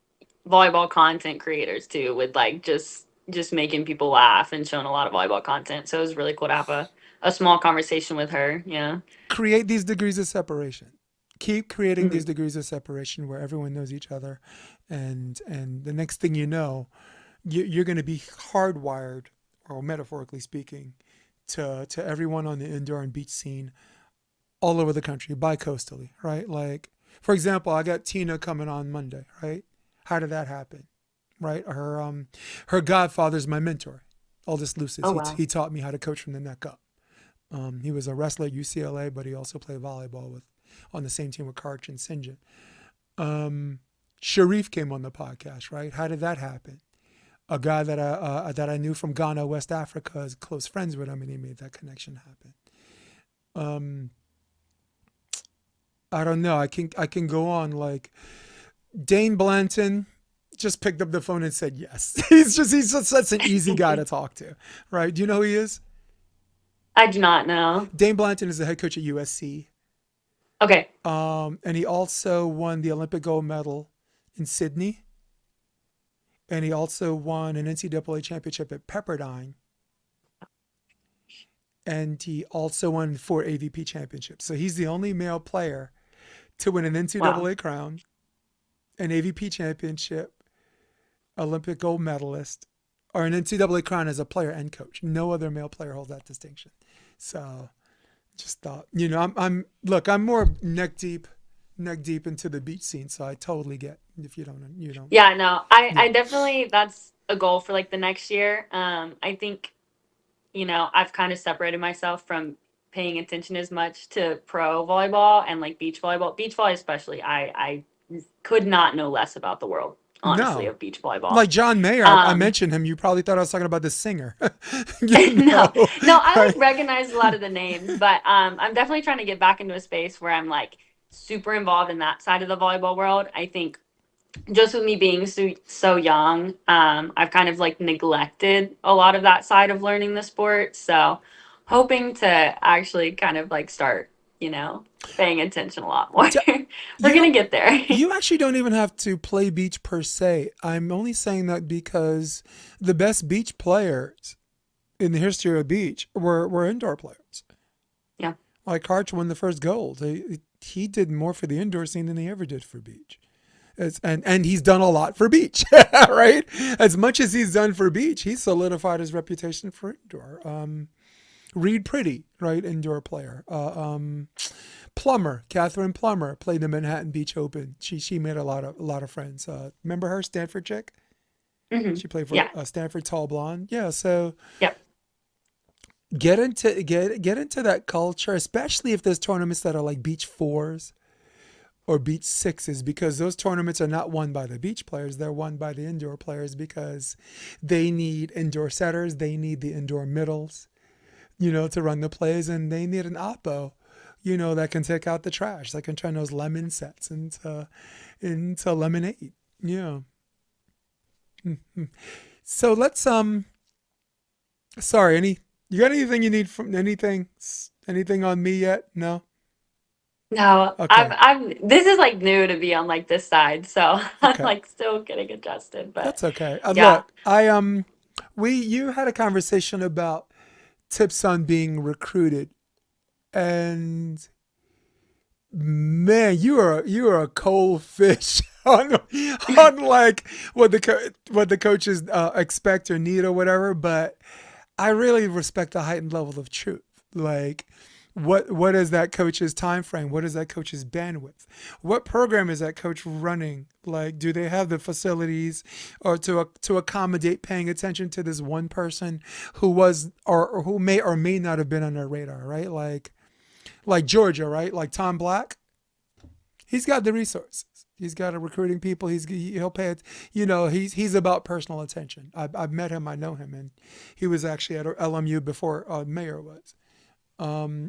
Speaker 4: volleyball content creators too, with like just making people laugh and showing a lot of volleyball content. So it was really cool to have a small conversation with her. Yeah.
Speaker 1: Create these degrees of separation. Keep creating
Speaker 4: Hmm.
Speaker 1: these degrees of separation where everyone knows each other, and the next thing you know, you're going to be hardwired, or metaphorically speaking, to everyone on the indoor and beach scene all over the country, bi-coastally, right? Like, for example, I got Tina coming on Monday, right? How did that happen, right? Her godfather's my mentor, Aldous Lucis.
Speaker 4: Oh
Speaker 1: He
Speaker 4: wow.
Speaker 1: he taught me how to coach from the neck up. He was a wrestler at UCLA, but he also played volleyball with on the same team with Karch and St. John. Sharif came on the podcast, right? How did that happen? A guy that I knew from Ghana, West Africa, is close friends with him, and he made that connection happen. Um, I don't know. I can go on. Like Dane Blanton just picked up the phone and said yes. He's just such an easy guy to talk to, right? Do you know who he is?
Speaker 4: I do not know.
Speaker 1: Dane Blanton is the head coach at USC.
Speaker 4: Okay.
Speaker 1: And he also won the Olympic gold medal in Sydney. And he also won an NCAA championship at Pepperdine. And he also won 4 AVP championships. So he's the only male player to win an
Speaker 4: Wow.
Speaker 1: NCAA crown, an AVP championship, Olympic gold medalist, or an NCAA crown as a player and coach. No other male player holds that distinction. So just thought, look, I'm more neck deep into the beach scene, so I totally get if you don't.
Speaker 4: Yeah, no,
Speaker 1: Yeah.
Speaker 4: I definitely, that's a goal for like the next year. I think, I've kind of separated myself from paying attention as much to pro volleyball and like beach volleyball. Beach volley especially, I could not know less about the world, honestly,
Speaker 1: No.
Speaker 4: of beach volleyball.
Speaker 1: Like John Mayer, I
Speaker 4: Um,
Speaker 1: mentioned him. You probably thought I was talking about the singer.
Speaker 4: no, no, I
Speaker 1: Right?
Speaker 4: like recognize a lot of the names, but I'm definitely trying to get back into a space where I'm like super involved in that side of the volleyball world. I think just with me being so young, I've kind of like neglected a lot of that side of learning the sport. So hoping to actually kind of like start, paying attention a lot more.
Speaker 1: D-
Speaker 4: We're
Speaker 1: You
Speaker 4: gonna
Speaker 1: don't.
Speaker 4: get there.
Speaker 1: You actually don't even have to play beach per se. I'm only saying that because the best beach players in the history of beach were indoor players.
Speaker 4: Yeah.
Speaker 1: Like Karch won the first gold. He did more for the indoor scene than he ever did for beach. And he's done a lot for beach, right? As much as he's done for beach, he solidified his reputation for indoor. Reed Pretty, right, indoor player. Plummer, Catherine Plummer, played the Manhattan Beach Open. She made a lot of friends. Remember her, Stanford chick?
Speaker 4: Hmm.
Speaker 1: She played for
Speaker 4: Yeah.
Speaker 1: Stanford, tall blonde. Yeah, so
Speaker 4: Yep.
Speaker 1: get into that culture, especially if there's tournaments that are like beach fours or beach sixes, because those tournaments are not won by the beach players. They're won by the indoor players because they need indoor setters, they need the indoor middles, to run the plays, and they need an oppo, that can take out the trash, that can turn those lemon sets into lemonade. Yeah. Mhm. So let's sorry, you got anything you need from anything on me yet? No?
Speaker 4: No,
Speaker 1: Okay.
Speaker 4: this is like new to be on like this side, so I'm
Speaker 1: Okay.
Speaker 4: like still getting adjusted, but
Speaker 1: That's okay.
Speaker 4: yeah.
Speaker 1: Look, you had a conversation about tips on being recruited, and man, you are a cold fish on like what the coaches expect or need or whatever. But I really respect a heightened level of truth. Like, what is that coach's time frame? What is that coach's bandwidth? What program is that coach running? Like, do they have the facilities or to accommodate paying attention to this one person who was or who may or may not have been on their radar, right? Like Georgia, right? Like Tom Black, he's got the resources. He's got a recruiting people. He'll pay it. He's about personal attention. I've met him. I know him, and he was actually at LMU before Mayer was.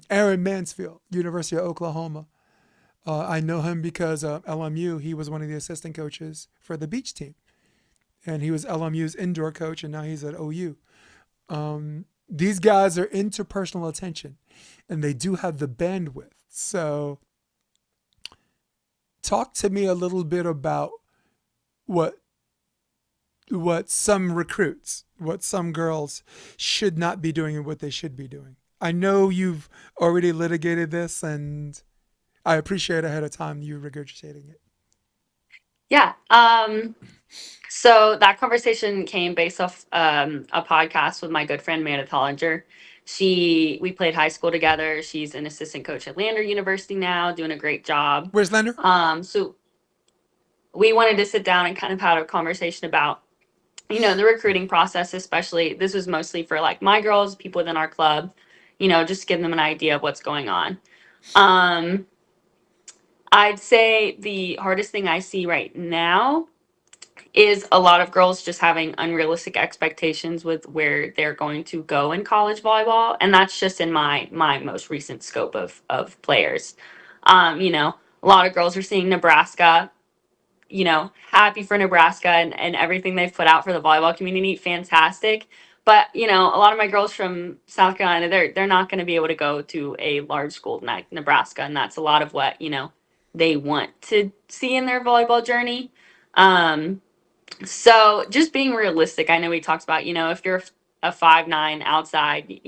Speaker 1: Aaron Mansfield, University of Oklahoma. I know him because LMU. He was one of the assistant coaches for the beach team, and he was LMU's indoor coach, and now he's at OU. These guys are into personal attention, and they do have the bandwidth. So talk to me a little bit about what what some recruits, what some girls should not be doing and what they should be doing. I know you've already litigated this, and I appreciate ahead of time you regurgitating it.
Speaker 4: Yeah. So that conversation came based off a podcast with my good friend Amanda Tollinger. We played high school together. She's an assistant coach at Lander University now, doing a great job.
Speaker 1: Where's Lender?
Speaker 4: So we wanted to sit down and kind of have a conversation about, the recruiting process, especially this was mostly for like my girls, people within our club, just give them an idea of what's going on. Um, I'd say the hardest thing I see right now is a lot of girls just having unrealistic expectations with where they're going to go in college volleyball, and that's just in my most recent scope of players. A lot of girls are seeing Nebraska, happy for Nebraska and everything they've put out for the volleyball community, fantastic. But a lot of my girls from South Carolina, they're not going to be able to go to a large school like Nebraska, and that's a lot of what they want to see in their volleyball journey. So just being realistic, I know we talked about, if you're a 5'9" outside,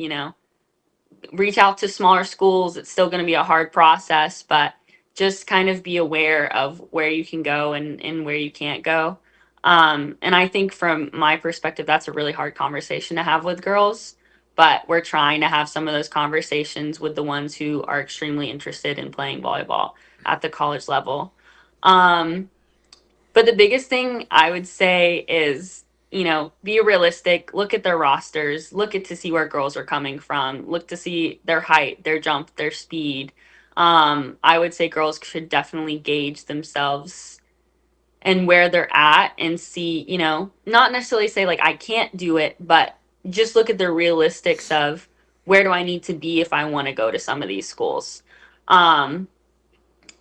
Speaker 4: reach out to smaller schools. It's still going to be a hard process, but just kind of be aware of where you can go and where you can't go. And I think from my perspective, that's a really hard conversation to have with girls, but we're trying to have some of those conversations with the ones who are extremely interested in playing volleyball at the college level. Um, but the biggest thing I would say is, be realistic, look at their rosters, look at to see where girls are coming from, look to see their height, their jump, their speed. I would say girls should definitely gauge themselves and where they're at and see, not necessarily say like I can't do it, but just look at the realistics of where do I need to be if I want to go to some of these schools. Um,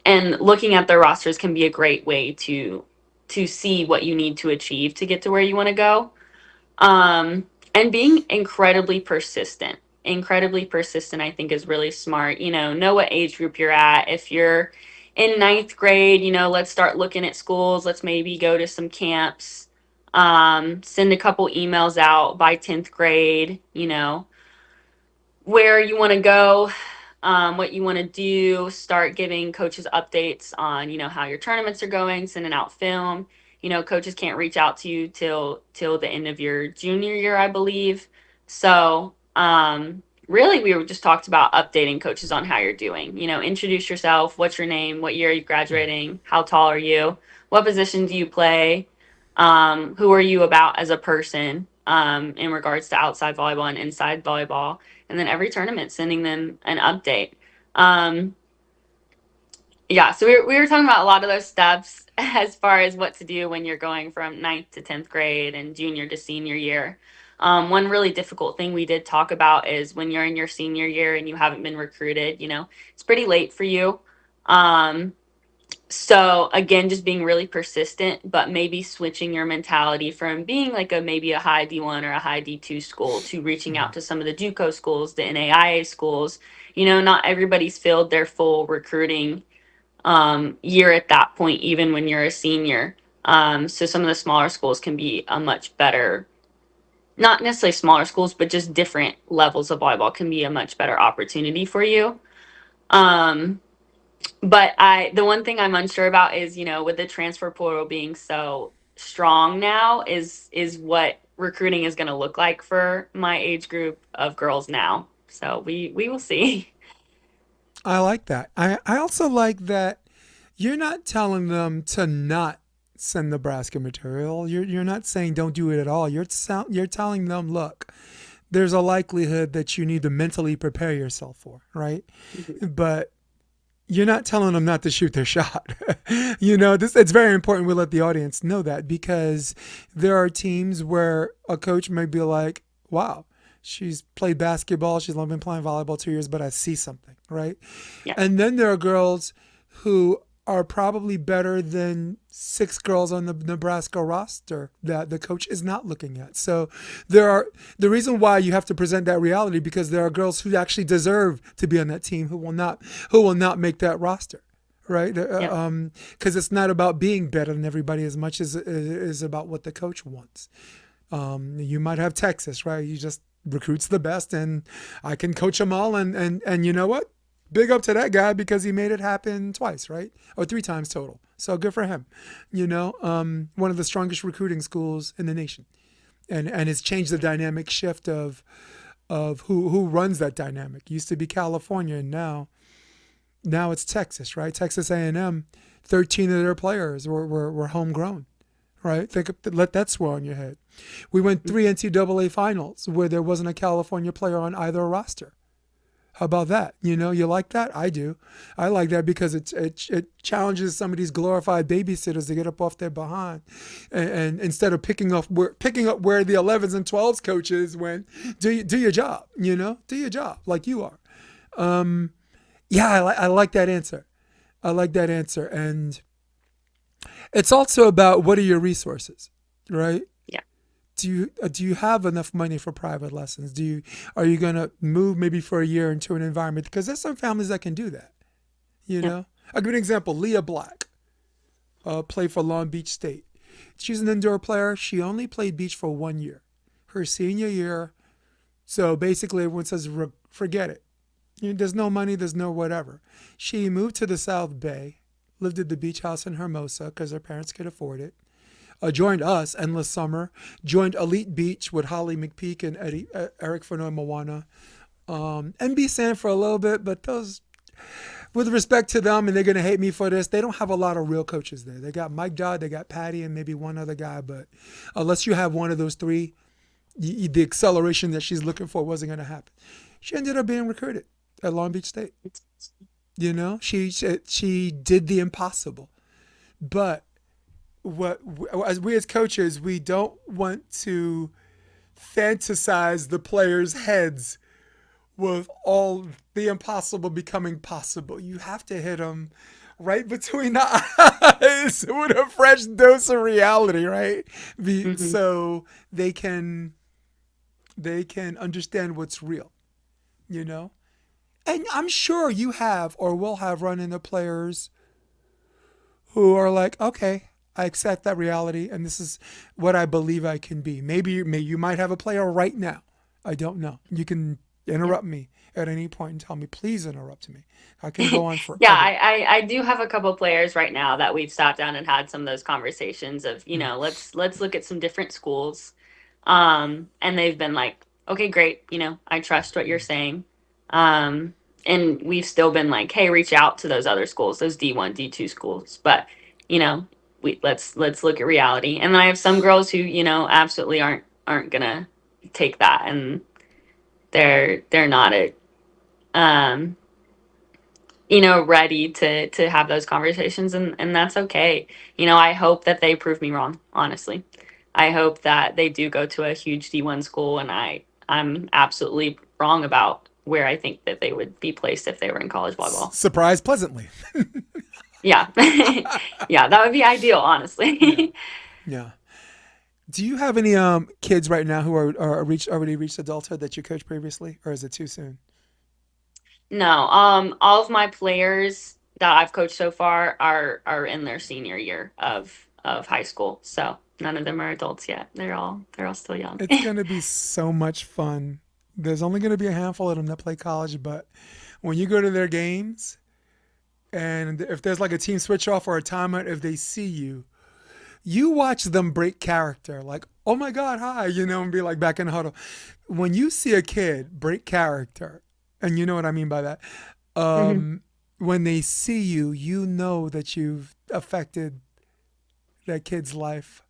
Speaker 4: and looking at their rosters can be a great way to see what you need to achieve to get to where you want to go. And being incredibly persistent, I think is really smart. Know what age group you're at. If you're in ninth grade, let's start looking at schools. Let's maybe go to some camps. Send a couple emails out by 10th grade, where you want to go, what you want to do, start giving coaches updates on, how your tournaments are going, sending out film. Coaches can't reach out to you till the end of your junior year, I believe. So, really, we were just talked about updating coaches on how you're doing. Introduce yourself. What's your name? What year are you graduating? How tall are you? What position do you play? Who are you about as a person, in regards to outside volleyball and inside volleyball? And then every tournament sending them an update. Um, yeah, so we were talking about a lot of those steps as far as what to do when you're going from ninth to 10th grade and junior to senior year. One really difficult thing we did talk about is when you're in your senior year and you haven't been recruited, it's pretty late for you. Um, so again, just being really persistent, but maybe switching your mentality from being like maybe a high D1 or a high D2 school to reaching out to some of the JUCO schools, the NAIA schools. Not everybody's filled their full recruiting year at that point, even when you're a senior. So some of the smaller schools can be a much better, not necessarily smaller schools, but just different levels of volleyball can be a much better opportunity for you. Um, but the one thing I'm unsure about is, with the transfer portal being so strong now, is what recruiting is going to look like for my age group of girls now. So we will see.
Speaker 1: I like that. I also like that you're not telling them to not send Nebraska material. You're not saying don't do it at all. You're telling them, look, there's a likelihood that you need to mentally prepare yourself for, right?
Speaker 4: Mhm.
Speaker 1: But you're not telling them not to shoot their shot. This it's very important we let the audience know that, because there are teams where a coach may be like, wow, she's played basketball, she's only been playing volleyball 2 years, but I see something, right?
Speaker 4: Yeah.
Speaker 1: And then there are girls who are probably better than six girls on the Nebraska roster that the coach is not looking at. So the reason why you have to present that reality, because there are girls who actually deserve to be on that team who will not make that roster, right?
Speaker 2: Yep.
Speaker 1: Because it's not about being better than everybody as much as it is about what the coach wants. You might have Texas, right? You just recruits the best, and I can coach them all. And you know what? Big up to that guy because he made it happen twice, right? Or three times total. So good for him. One of the strongest recruiting schools in the nation, and it's changed the dynamic shift of who runs that dynamic. Used to be California, and now it's Texas, right? Texas A&M, 13 of their players were homegrown, right? Let that swell on your head. We went 3 NCAA finals where there wasn't a California player on either roster. How about that? You like that? I do. I like that because it challenges some of these glorified babysitters to get up off their behind, and instead of picking up where the 11s and 12s coaches went, do your job. Do your job like you are. Yeah, I like that answer. I like that answer, and it's also about what are your resources, right?
Speaker 2: Yeah.
Speaker 1: Do you have enough money for private lessons? Are you gonna move maybe for a year into an environment? Because there's some families that can do that.
Speaker 2: Yeah.
Speaker 1: I'll give you an example. Leah Black, played for Long Beach State. She's an indoor player. She only played beach for 1 year, her senior year. So basically, everyone says forget it. There's no money. There's no whatever. She moved to the South Bay, lived at the beach house in Hermosa because her parents could afford it. Joined us, Endless Summer. Joined Elite Beach with Holly McPeak and Eric Fanoy Moana. NB Sand for a little bit, but those, with respect to them, and they're going to hate me for this, they don't have a lot of real coaches there. They got Mike Dodd, they got Patty, and maybe one other guy, but unless you have one of those three, the acceleration that she's looking for wasn't going to happen. She ended up being recruited at Long Beach State. She did the impossible. But as we as coaches, we don't want to fantasize the players' heads with all the impossible becoming possible. You have to hit them right between the eyes with a fresh dose of reality, right? So they can understand what's real, And I'm sure you have or will have run into players who are like, okay, I accept that reality, and this is what I believe I can be. Maybe you might have a player right now. I don't know. You can interrupt me at any point and tell me, please interrupt me. I can go on forever.
Speaker 2: Yeah, I do have a couple players right now that we've sat down and had some of those conversations of, let's look at some different schools. And they've been like, okay, great, I trust what you're saying. And we've still been like, hey, reach out to those other schools, those D1, D2 schools. But, let's look at reality. And then I have some girls who, absolutely aren't gonna take that, and they're not um ready to have those conversations, and that's okay. I hope that they prove me wrong, honestly. I hope that they do go to a huge D1 school, and I'm absolutely wrong about where I think that they would be placed if they were in college volleyball.
Speaker 1: Surprised pleasantly.
Speaker 2: Yeah. Yeah, that would be ideal, honestly.
Speaker 1: Yeah. Do you have any kids right now who are already reached adulthood that you coached previously, or is it too soon?
Speaker 2: No, all of my players that I've coached so far are in their senior year of high school. So none of them are adults yet. They're all still young.
Speaker 1: It's going to be so much fun. There's only going to be a handful of them that play college, but when you go to their games, and if there's like a team switch off or a timeout, if they see you, you watch them break character, like, oh my God, hi, and be like back in the huddle. When you see a kid break character, and you know what I mean by that,
Speaker 2: Hmm.
Speaker 1: when they see you, you know that you've affected that kid's life,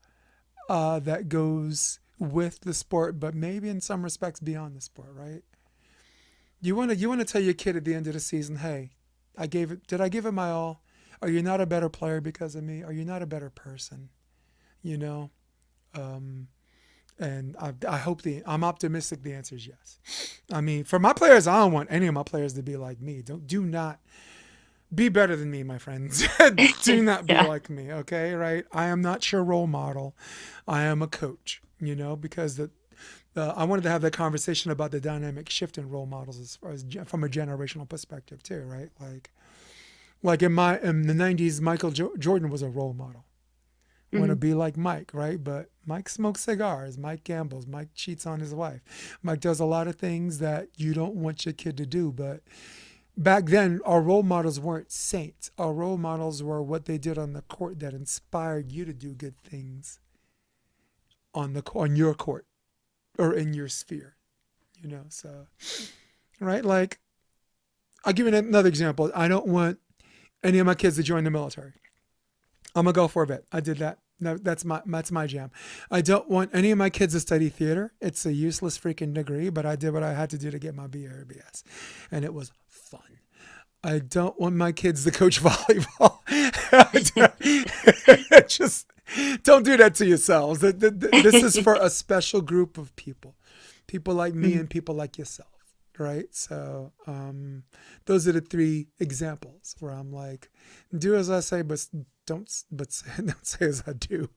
Speaker 1: that goes with the sport, but maybe in some respects beyond the sport, right? You want to tell your kid at the end of the season, hey, did I give it my all? Are you not a better player because of me? Are you not a better person? You know, um, and I'm optimistic. The answer is yes. I mean, for my players, I don't want any of my players to be like me. Do not be better than me, my friends. Do not be
Speaker 2: Yeah.
Speaker 1: like me, okay? Right? I am not your role model. I am a coach. Because I wanted to have that conversation about the dynamic shift in role models as far as from a generational perspective too, right? Like Like in the 90s, Jordan was a role model. Want to
Speaker 2: Mhm.
Speaker 1: be like Mike, right? But Mike smokes cigars, Mike gambles, Mike cheats on his wife. Mike does a lot of things that you don't want your kid to do. But back then, our role models weren't saints. Our role models were what they did on the court that inspired you to do good things on your court or in your sphere, So, right? Like, I'll give you another example. I don't want any of my kids to join the military. I'm gonna go for a vet. I did that. No, that's my jam. I don't want any of my kids to study theater. It's a useless freaking degree, but I did what I had to do to get my BA or BS, and it was fun. I don't want my kids to coach volleyball. Just don't do that to yourselves. This is for a special group of people like me
Speaker 2: Mhm.
Speaker 1: and people like yourself, right? So those are the three examples where I'm like, do as I say, but don't say as I do.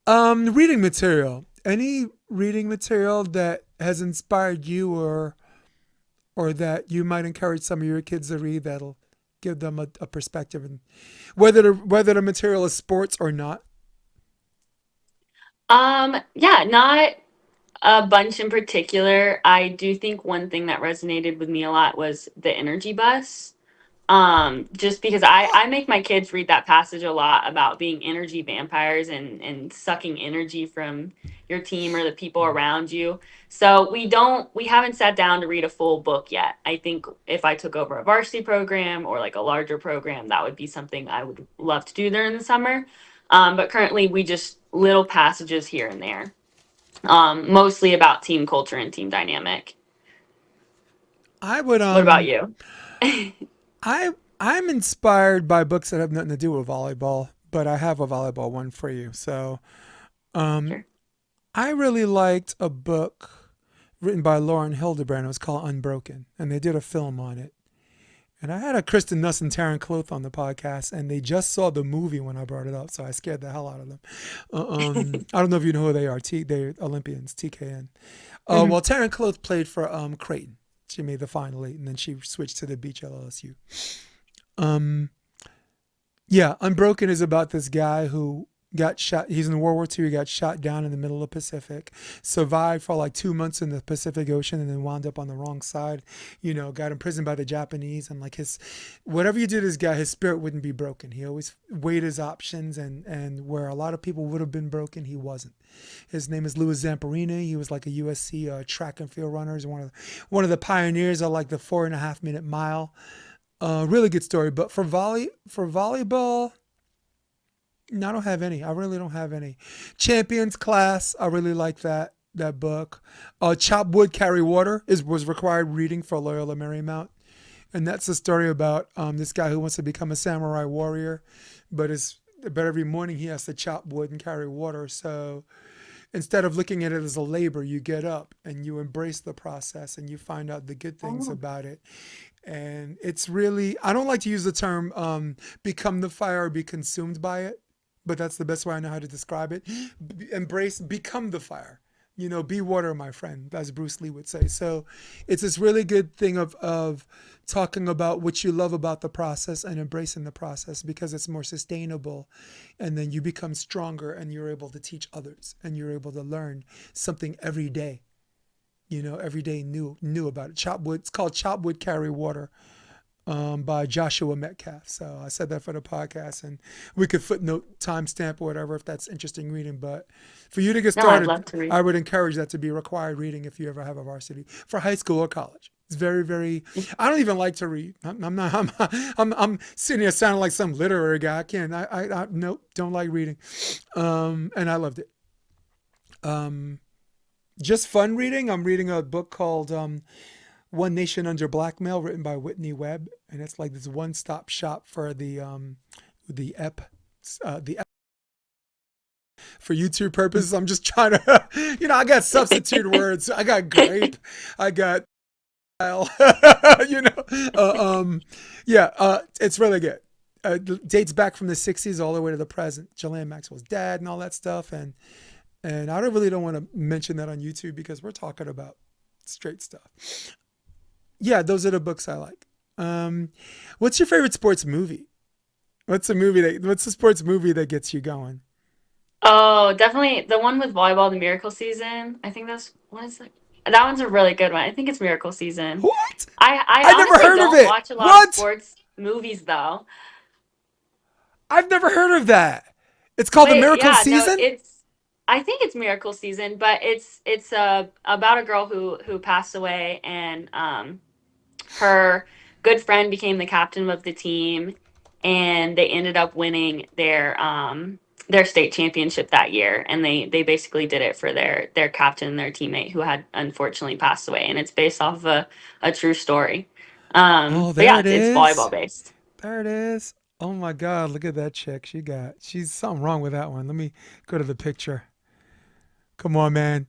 Speaker 1: Reading material. Any reading material that has inspired you or that you might encourage some of your kids to read that'll give them a perspective, and whether the material is sports or not.
Speaker 2: Yeah, not a bunch in particular. I do think one thing that resonated with me a lot was the energy bus. Just because I make my kids read that passage a lot about being energy vampires and sucking energy from your team or the people around you. So we haven't sat down to read a full book yet. I think if I took over a varsity program or like a larger program, that would be something I would love to do during the summer. But currently we just little passages here and there. Mostly about team culture and team dynamic.
Speaker 1: I would
Speaker 2: What about you?
Speaker 1: I I'm inspired by books that have nothing to do with volleyball, but I have a volleyball one for you. So um,
Speaker 2: Sure.
Speaker 1: I really liked a book written by Lauren Hildebrand. It was called Unbroken, and they did a film on it. And I had a Kristen Nuss and Taryn Cloth on the podcast, and they just saw the movie when I brought it up, so I scared the hell out of them. I don't know if you know who they are. They're Olympians, TKN.
Speaker 2: Mhm.
Speaker 1: Well, Taryn Cloth played for Creighton. She made the final eight, and then she switched to the beach at LSU. Um, yeah, Unbroken is about this guy who got shot. He's in World War II. He got shot down in the middle of the Pacific, survived for like 2 months in the Pacific Ocean, and then wound up on the wrong side. Got imprisoned by the Japanese. And like whatever you did, to this guy, his spirit wouldn't be broken. He always weighed his options, and where a lot of people would have been broken, he wasn't. His name is Louis Zamperini. He was like a USC track and field runner. He's one of the pioneers of like the 4.5 minute mile. Really good story. But for volleyball, no, I don't have any. I really don't have any. Champions Class, I really like that book. Chop Wood, Carry Water was required reading for Loyola Marymount, and that's a story about this guy who wants to become a samurai warrior, but every morning he has to chop wood and carry water. So instead of looking at it as a labor, you get up and you embrace the process and you find out the good things
Speaker 2: Oh.
Speaker 1: about it. And it's really, I don't like to use the term become the fire or be consumed by it, but that's the best way I know how to describe it. Become the fire. Be water, my friend, as Bruce Lee would say. So it's this really good thing of talking about what you love about the process and embracing the process because it's more sustainable. And then you become stronger and you're able to teach others and you're able to learn something every day. Every day new about it. It's called Chop Wood, Carry Water by Joshua Metcalf. So I said that for the podcast, and we could footnote timestamp or whatever if that's interesting reading. But for you to get
Speaker 2: No, I'd
Speaker 1: started,
Speaker 2: love to read.
Speaker 1: I would encourage that to be required reading if you ever have a varsity for high school or college. It's very, very. I don't even like to read. I'm not. I'm sitting here sounding like some literary guy. I can't. I nope. Don't like reading. And I loved it. Um, just fun reading. I'm reading a book called One Nation Under Blackmail, written by Whitney Webb, and it's like this one-stop shop for the ep the ep. For YouTube purposes. I'm just trying to, I got substitute words. I got grape. I got, you know, yeah. It's really good. Dates back from the '60s all the way to the present. Ghislaine Maxwell's dad and all that stuff, and I really don't want to mention that on YouTube because we're talking about straight stuff. Yeah, those are the books I like. Um, what's your favorite sports movie? What's the sports movie that gets you going?
Speaker 4: Oh, definitely the one with volleyball, the Miracle Season. I think that's what is it? That one's a really good one. I think it's Miracle Season.
Speaker 1: What?
Speaker 4: I
Speaker 1: I never
Speaker 4: honestly
Speaker 1: heard of
Speaker 4: don't
Speaker 1: it.
Speaker 4: watch a lot of
Speaker 1: What?
Speaker 4: sports movies though.
Speaker 1: I've never heard of that. It's called The
Speaker 4: Wait,
Speaker 1: Miracle
Speaker 4: yeah, no,
Speaker 1: Season?
Speaker 4: it's I think it's Miracle Season, but it's about a girl who passed away, and her good friend became the captain of the team, and they ended up winning their state championship that year, and they basically did it for their captain, their teammate who had unfortunately passed away, and it's based off of a true story.
Speaker 1: Oh,
Speaker 4: But
Speaker 1: there
Speaker 4: yeah,
Speaker 1: it
Speaker 4: it's volleyball
Speaker 1: is.
Speaker 4: based.
Speaker 1: There it is. Oh my God, look at that chick. She's something wrong with that one. Let me go to the picture. Come on, man.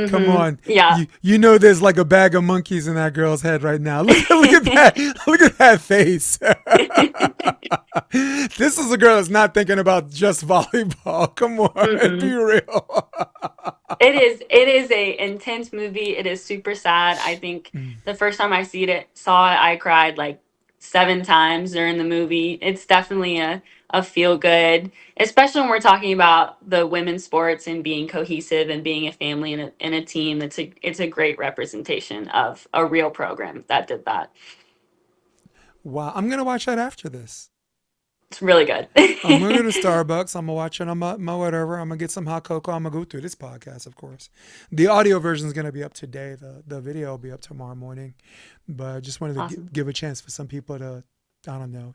Speaker 1: Come
Speaker 4: Mm-hmm.
Speaker 1: on.
Speaker 4: Yeah.
Speaker 1: You know there's like a bag of monkeys in that girl's head right now. Look at that. Look at that face. This is a girl that's not thinking about just volleyball. Come on, be
Speaker 4: Mm-mm.
Speaker 1: real.
Speaker 4: It is a intense movie. It is super sad. I think the first time I saw it, I cried like 7 times during the movie. It's definitely a feel good, especially when we're talking about the women's sports and being cohesive and being a family and a team. It's a great representation of a real program that did that.
Speaker 1: Wow, I'm gonna watch that after this.
Speaker 4: It's really good.
Speaker 1: I'm gonna go to Starbucks. I'm gonna watch it on my whatever. I'm gonna get some hot cocoa. I'm gonna go through this podcast, of course. The audio version is gonna be up today. The video will be up tomorrow morning. But I just wanted to
Speaker 4: Awesome.
Speaker 1: give a chance for some people to, I don't know,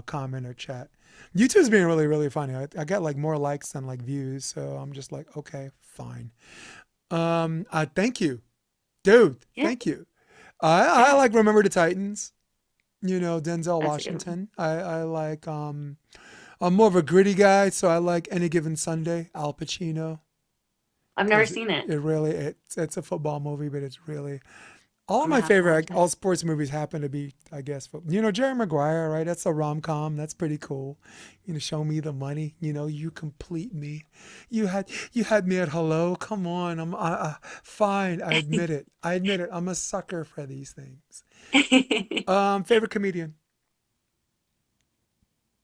Speaker 1: comment or chat. YouTube's being really, really funny. I got like more likes than like views, so I'm just like, okay, fine. I thank you, dude.
Speaker 4: Yeah,
Speaker 1: Thank you. I
Speaker 4: yeah,
Speaker 1: like Remember the Titans. You know, Denzel
Speaker 4: that's a good one.
Speaker 1: Washington. I like. I'm more of a gritty guy, so I like Any Given Sunday. Al Pacino,
Speaker 4: I've never
Speaker 1: because
Speaker 4: seen it.
Speaker 1: it really it's a football movie, but it's really all of
Speaker 4: I'm
Speaker 1: my
Speaker 4: gonna have to
Speaker 1: favorite
Speaker 4: watch
Speaker 1: like,
Speaker 4: that.
Speaker 1: all sports movies happen to be, I guess, Jerry Maguire, right? That's a rom com. That's pretty cool. Show me the money. You complete me. You had me at hello. Come on. Fine. I admit it. I admit it. I'm a sucker for these things. Favorite comedian.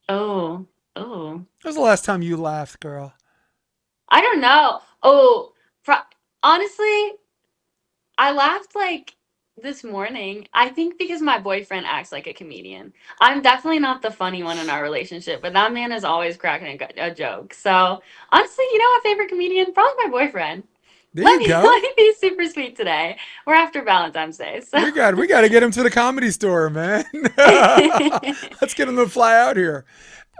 Speaker 4: Oh, oh.
Speaker 1: When was the last time you laughed, girl?
Speaker 4: I don't know. Oh, honestly, I laughed like this morning. I think because my boyfriend acts like a comedian. I'm definitely not the funny one in our relationship, but that man is always cracking a joke. So honestly, my favorite comedian? Probably my boyfriend.
Speaker 1: There
Speaker 4: Let
Speaker 1: you
Speaker 4: me
Speaker 1: go.
Speaker 4: let me be super sweet today. We're after Valentine's Day, so
Speaker 1: We got to get him to the comedy store, man. Let's get him to fly out here.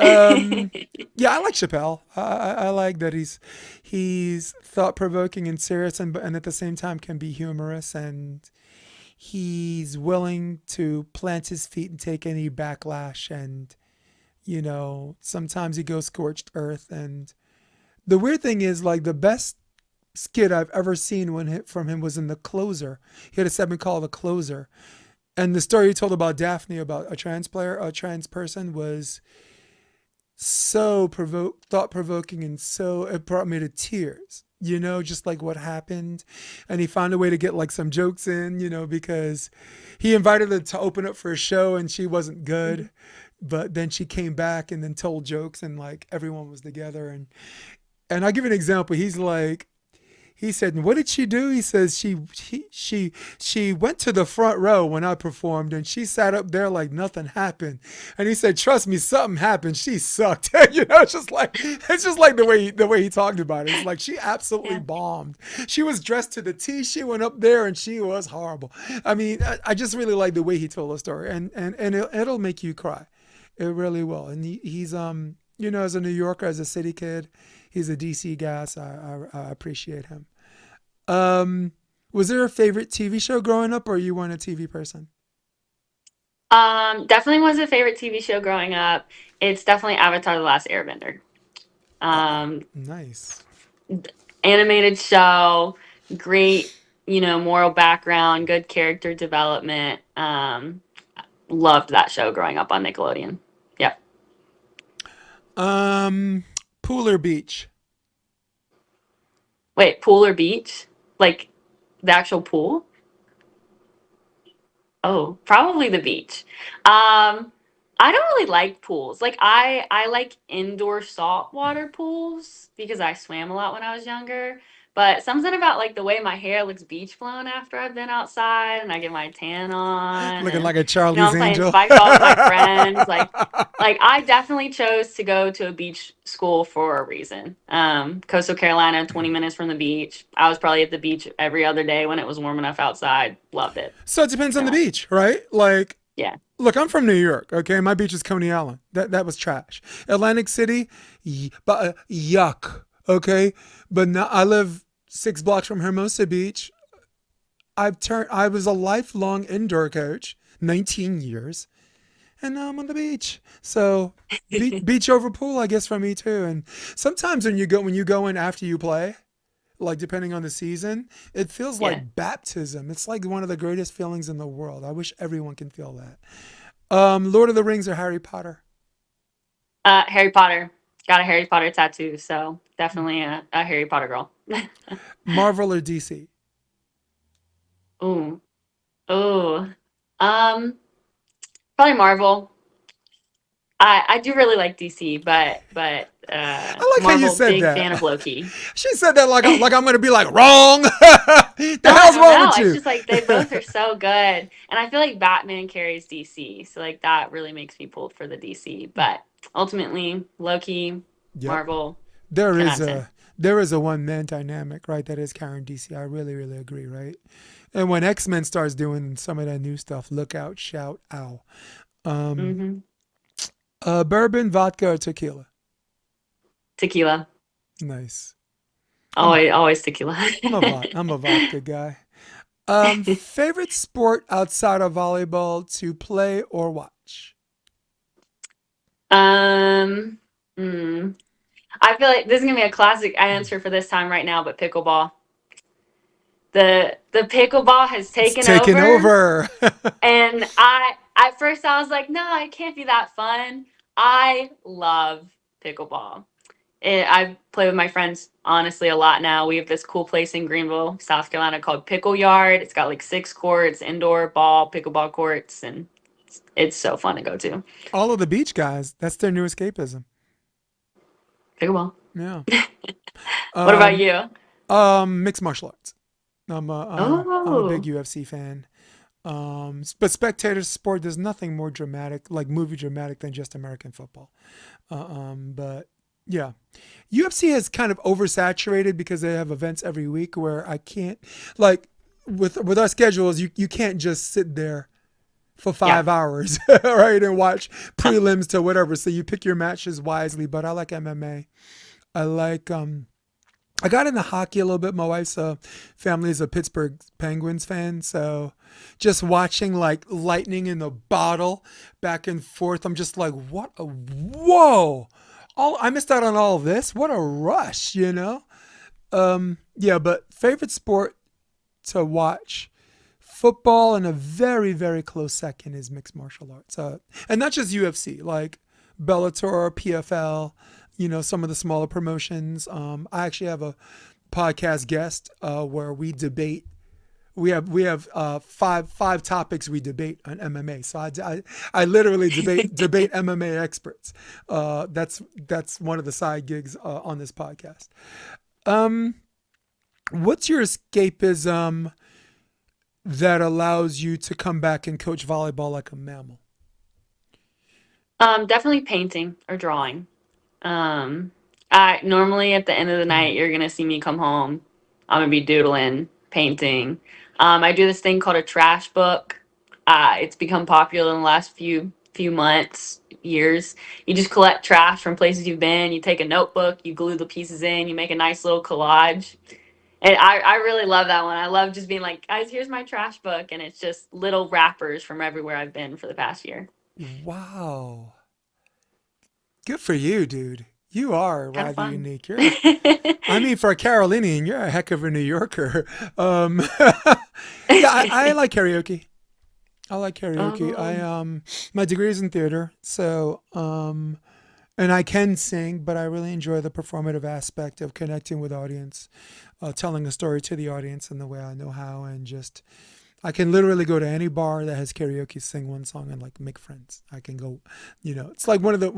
Speaker 1: Um, yeah, I like Chappelle. I like that he's thought provoking and serious, and at the same time can be humorous, and he's willing to plant his feet and take any backlash. And sometimes he goes scorched earth. And the weird thing is, like, the best skit I've ever seen from him was in The Closer. He had a segment called The Closer, and the story he told about Daphne, about a trans person, was so thought provoking, and so it brought me to tears. Just like what happened, and he found a way to get like some jokes in. Because he invited her to open up for a show, and she wasn't good, but then she came back and then told jokes, and like everyone was together. And I'll give you an example. He said, "What did she do?" He says, she went to the front row when I performed, and she sat up there like nothing happened." And he said, "Trust me, something happened. She sucked." It's just like the way he talked about it. It's like she absolutely
Speaker 4: yeah.
Speaker 1: bombed. She was dressed to the T. She went up there and she was horrible. I mean, I just really like the way he told the story, and it'll make you cry. It really will. And he's as a New Yorker, as a city kid, he's a DC guy, so I appreciate him. Um, was there a favorite TV show growing up, or you weren't a TV person?
Speaker 4: Definitely was a favorite TV show growing up. It's definitely Avatar: The Last Airbender. Um,
Speaker 1: Nice.
Speaker 4: Animated show, great, moral background, good character development. Loved that show growing up on Nickelodeon. Yeah.
Speaker 1: Um, Pool or beach?
Speaker 4: Wait, pool or beach? Like the actual pool?
Speaker 2: Oh, probably the beach. I don't really like pools. Like I like indoor saltwater pools because I swam a lot when I was younger. But something about like the way my hair looks beach blown after I've been outside and I get my tan on
Speaker 1: Looking
Speaker 2: and
Speaker 1: like a
Speaker 2: I'm
Speaker 1: Charlie's
Speaker 2: playing
Speaker 1: Angel.
Speaker 2: spike ball with my friends. Like I definitely chose to go to a beach school for a reason. Coastal Carolina, 20 minutes from the beach. I was probably at the beach every other day when it was warm enough outside. Loved it.
Speaker 1: So it depends on the
Speaker 2: So
Speaker 1: beach, right? Like,
Speaker 2: yeah.
Speaker 1: look, I'm from New York. Okay, my beach is Coney Island. That was trash. Atlantic City, yuck. Okay, but now I live 6 blocks from Hermosa Beach. I was a lifelong indoor coach, 19 years, and now I'm on the beach. So beach over pool, I guess, for me too. And sometimes when you go in after you play, like depending on the season, it feels
Speaker 2: Yeah.
Speaker 1: like baptism. It's like one of the greatest feelings in the world. I wish everyone can feel that. Lord of the Rings or Harry Potter?
Speaker 2: Harry Potter. Got a Harry Potter tattoo, so definitely a Harry Potter girl.
Speaker 1: Marvel or DC?
Speaker 2: Ooh. Ooh. Um, Probably Marvel. I do really like DC, but
Speaker 1: I like how you
Speaker 2: Marvel,
Speaker 1: said
Speaker 2: big fan of
Speaker 1: that.
Speaker 2: Loki.
Speaker 1: She said that like I'm gonna be like wrong. The hell's wrong
Speaker 2: No,
Speaker 1: with
Speaker 2: it's
Speaker 1: you?
Speaker 2: just like they both are so good. And I feel like Batman carries DC, so like that really makes me pulled for the DC. But ultimately, Loki,
Speaker 1: Yep.
Speaker 2: Marvel,
Speaker 1: There
Speaker 2: 10 out
Speaker 1: is
Speaker 2: of 10.
Speaker 1: a one man dynamic, right? That is Karen DC. I really, really agree, right? And when X-Men starts doing some of that new stuff, look out, shout, ow. Um,
Speaker 2: Hmm.
Speaker 1: Bourbon, vodka, or tequila?
Speaker 2: Tequila.
Speaker 1: Nice. I'm
Speaker 2: Always tequila.
Speaker 1: I'm a vodka guy. Favorite sport outside of volleyball to play or watch?
Speaker 2: Um, mm, I feel like this is gonna be a classic answer for this time right now, but pickleball. The pickleball has
Speaker 1: It's
Speaker 2: taken
Speaker 1: taking
Speaker 2: over,
Speaker 1: over.
Speaker 2: and I at first I was like, no, it can't be that fun. I love pickleball. I play with my friends honestly a lot now. We have this cool place in Greenville, South Carolina called Pickle Yard. It's got like 6 courts, indoor ball, pickleball courts, and it's so fun to go to.
Speaker 1: All of the beach guys, that's their new escapism.
Speaker 2: Pickleball.
Speaker 1: Yeah.
Speaker 2: What about
Speaker 1: Um,
Speaker 2: you?
Speaker 1: Mixed martial arts. I'm a big
Speaker 2: Oh.
Speaker 1: UFC fan. But spectator sport, there's nothing more dramatic, like movie dramatic, than just American football. But yeah, UFC has kind of oversaturated because they have events every week where I can't, like, with our schedules, you can't just sit there for
Speaker 2: Yeah.
Speaker 1: 5 hours, right, and watch prelims to whatever. So you pick your matches wisely. But I like MMA. I like I got into hockey a little bit. My wife's family is a Pittsburgh Penguins fan, so just watching like lightning in the bottle back and forth, I'm just like, what a whoa! All I missed out on all of this. What a rush, you know? Yeah, but favorite sport to watch, football, and a very very close second is mixed martial arts, and not just UFC, like Bellator, PFL. You know, some of the smaller promotions. I actually have a podcast guest where we debate. We have five topics we debate on MMA. So I literally debate MMA experts. That's one of the side gigs on this podcast. Um, what's your escapism that allows you to come back and coach volleyball like a mammal?
Speaker 2: Definitely painting or drawing. Um, I normally at the end of the night,
Speaker 1: Mm.
Speaker 2: you're gonna see me come home. I'm gonna be doodling, painting. I do this thing called a trash book. It's become popular in the last few months, years. You just collect trash from places you've been. You take a notebook, you glue the pieces in, you make a nice little collage. And I really love that one. I love just being like, guys, here's my trash book, and it's just little wrappers from everywhere I've been for the past year.
Speaker 1: Wow. Good for you, dude. You are
Speaker 2: Kind of
Speaker 1: rather
Speaker 2: fun.
Speaker 1: unique. I mean, for a Carolinian, you're a heck of a New Yorker. Um, yeah, I like karaoke. I like karaoke.
Speaker 2: Oh.
Speaker 1: My degree is in theater, so and I can sing, but I really enjoy the performative aspect of connecting with audience, telling a story to the audience in the way I know how, and just I can literally go to any bar that has karaoke, sing one song, and like make friends. I can go, it's like one of the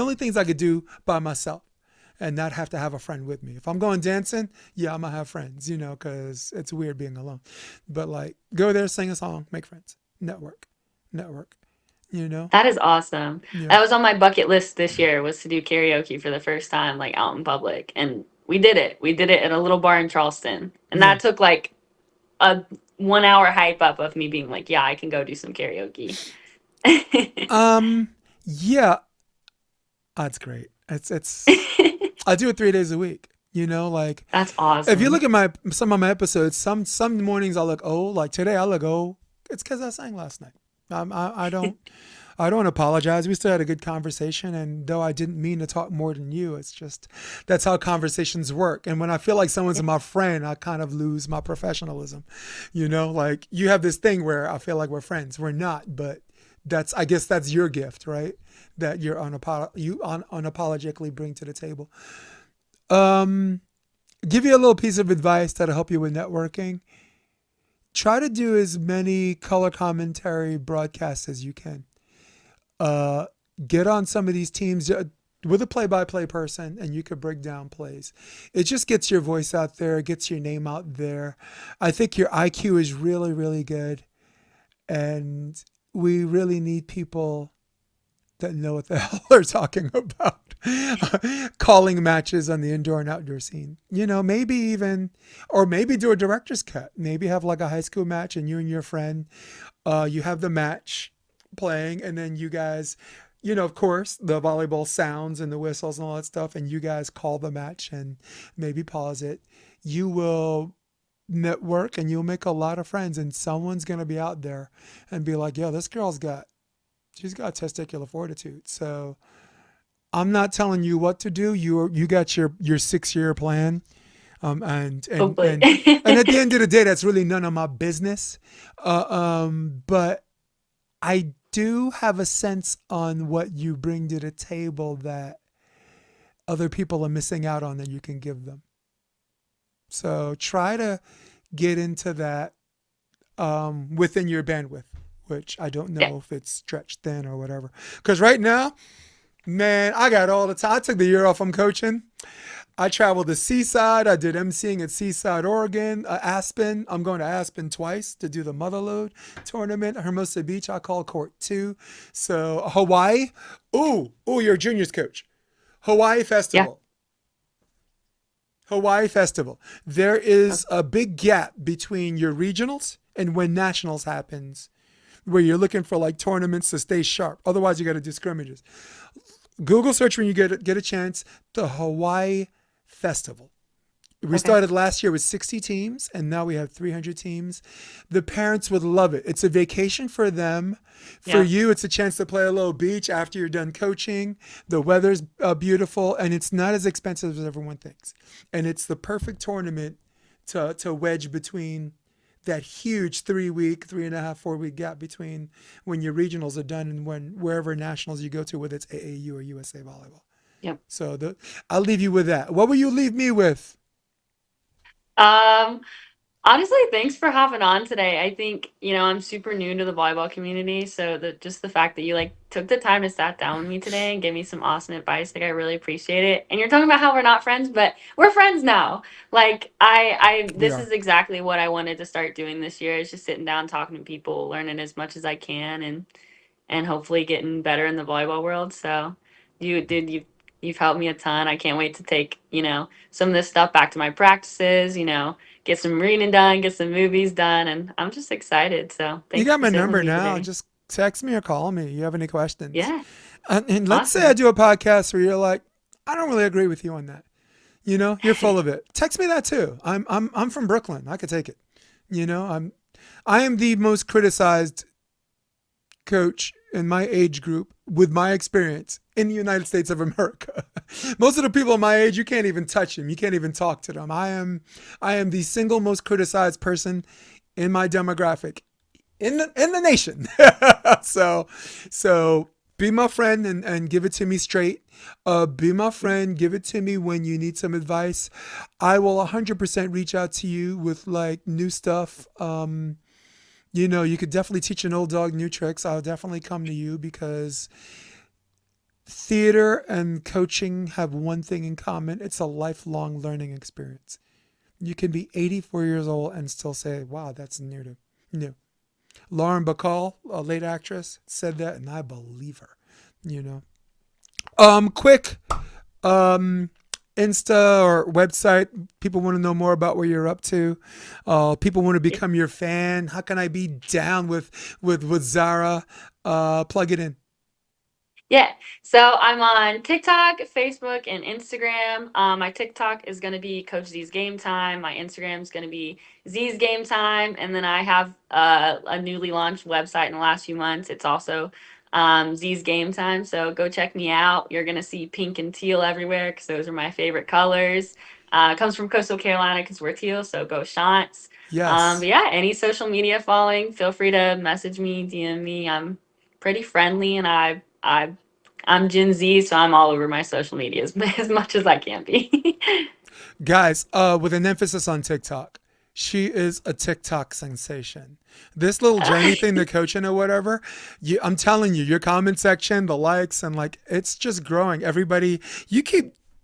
Speaker 1: only things I could do by myself, and not have to have a friend with me. If I'm going dancing, yeah, I'm gonna have friends, because it's weird being alone. But like, go there, sing a song, make friends, network. You know,
Speaker 4: That is awesome.
Speaker 1: yeah,
Speaker 4: That was on my bucket list this year, was to do karaoke for the first time, like out in public. And we did it. We did it at a little bar in Charleston. And
Speaker 1: yeah.
Speaker 4: that took like a 1 hour hype up of me being like, yeah, I can go do some karaoke.
Speaker 1: Yeah, that's great. It's I do it 3 days a week. Like
Speaker 4: That's
Speaker 1: if you look
Speaker 4: awesome.
Speaker 1: at some of my episodes, some mornings I look oh, like today I look oh, it's because I sang last night. I don't apologize. We still had a good conversation, and though I didn't mean to talk more than you, it's just that's how conversations work. And when I feel like someone's my friend, I kind of lose my professionalism. Like you have this thing where I feel like we're friends. We're not, but I guess that's your gift, right? That unapologetically bring to the table. Um, Give you a little piece of advice that'll help you with networking. Try to do as many color commentary broadcasts as you can. uh, get on some of these teams with a play-by-play person, and you could break down plays. It just gets your voice out there, it gets your name out there. I think your IQ is really, really good, and we really need people that know what the hell they're talking about. Calling matches on the indoor and outdoor scene. Maybe even, or maybe do a director's cut. Maybe have like a high school match, and you and your friend, you have the match playing, and then you guys, of course, the volleyball sounds and the whistles and all that stuff, and you guys call the match and maybe pause it. You will network and you'll make a lot of friends, and someone's going to be out there and be like, yo, this she's got testicular fortitude. So I'm not telling you what to do. You got your 6 year plan. And and
Speaker 4: Hopefully.
Speaker 1: and and at the end of the day, that's really none of my business. But I do have a sense on what you bring to the table that other people are missing out on that you can give them. So try to get into that within your bandwidth, which I don't
Speaker 4: Yeah.
Speaker 1: know if it's stretched thin or whatever. Because right now, man, I got all the time. I took the year off from coaching. I traveled to Seaside. I did emceeing at Seaside, Oregon, Aspen. I'm going to Aspen twice to do the Motherlode tournament. Hermosa Beach, I call Court 2. So Hawaii. Ooh, you're a juniors coach. Hawaii
Speaker 4: Yeah.
Speaker 1: Festival. Hawaii Festival. There is a big gap between your regionals and when nationals happens, where you're looking for like tournaments to stay sharp. Otherwise, you got to do scrimmages. Google search when you get a chance, the Hawaii Festival. We
Speaker 4: Okay.
Speaker 1: started last year with 60 teams, and now we have 300 teams. The parents would love it. It's a vacation for them. For
Speaker 4: Yeah.
Speaker 1: you, it's a chance to play a little beach after you're done coaching. The weather's beautiful, and it's not as expensive as everyone thinks. And it's the perfect tournament to wedge between that huge 3 week, 3.5, 4 week gap between when your regionals are done and wherever nationals you go to, whether it's AAU or USA Volleyball.
Speaker 4: Yep.
Speaker 1: So I'll leave you with that. What will you leave me with?
Speaker 4: Um, Honestly, thanks for hopping on today. I think, I'm super new to the volleyball community, so just the fact that you like took the time to sat down with me today and give me some awesome advice, like I really appreciate it. And you're talking about how we're not friends, but we're friends now. Like
Speaker 1: We
Speaker 4: this
Speaker 1: are.
Speaker 4: is exactly what I wanted to start doing this year, is just sitting down, talking to people, learning as much as I can, and hopefully getting better in the volleyball world. So you've helped me a ton. I can't wait to take, some of this stuff back to my practices, get some reading done, get some movies done, and I'm just excited. So
Speaker 1: You
Speaker 4: thanks
Speaker 1: got
Speaker 4: for
Speaker 1: my
Speaker 4: sitting with
Speaker 1: number
Speaker 4: me
Speaker 1: now.
Speaker 4: today.
Speaker 1: Just text me or call me. You have any questions?
Speaker 4: Yeah,
Speaker 1: And let's say I
Speaker 4: awesome.
Speaker 1: do a podcast where you're like, I don't really agree with you on that. You're full of it. Text me that too. I'm from Brooklyn. I could take it. I am the most criticized coach in my age group with my experience in the United States of America. Most of the people my age, you can't even touch them. You can't even talk to them. I am the single most criticized person in my demographic in the nation. so Be my friend and give it to me straight. Be my friend. Give it to me when you need some advice. I will 100% reach out to you with like new stuff. You could definitely teach an old dog new tricks. I'll definitely come to you because theater and coaching have one thing in common. It's a lifelong learning experience. You can be 84 years old and still say, wow, that's new. Lauren Bacall, a late actress, said that, and I believe her. You know. Quick, Insta or website. People want to know more about what you're up to. People want to become your fan. How can I be down with Zarah? Plug it in.
Speaker 4: Yeah. So I'm on TikTok, Facebook, and Instagram. My TikTok is going to be Coach Z's Game Time. My Instagram is going to be Z's Game Time. And then I have a newly launched website in the last few months. It's also Z's Game Time. So go check me out. You're going to see pink and teal everywhere because those are my favorite colors. It comes from Coastal Carolina because we're teal. So go Shants.
Speaker 1: Yes.
Speaker 4: But yeah, any social media following, feel free to message me, DM me. I'm pretty friendly and I'm Gen Z, so I'm all over my social media as much as I can be.
Speaker 1: Guys, with an emphasis on TikTok. She is a TikTok sensation. This little journey thing, the coaching or whatever, I'm telling you, your comment section, the likes, and like, it's just growing. Everybody,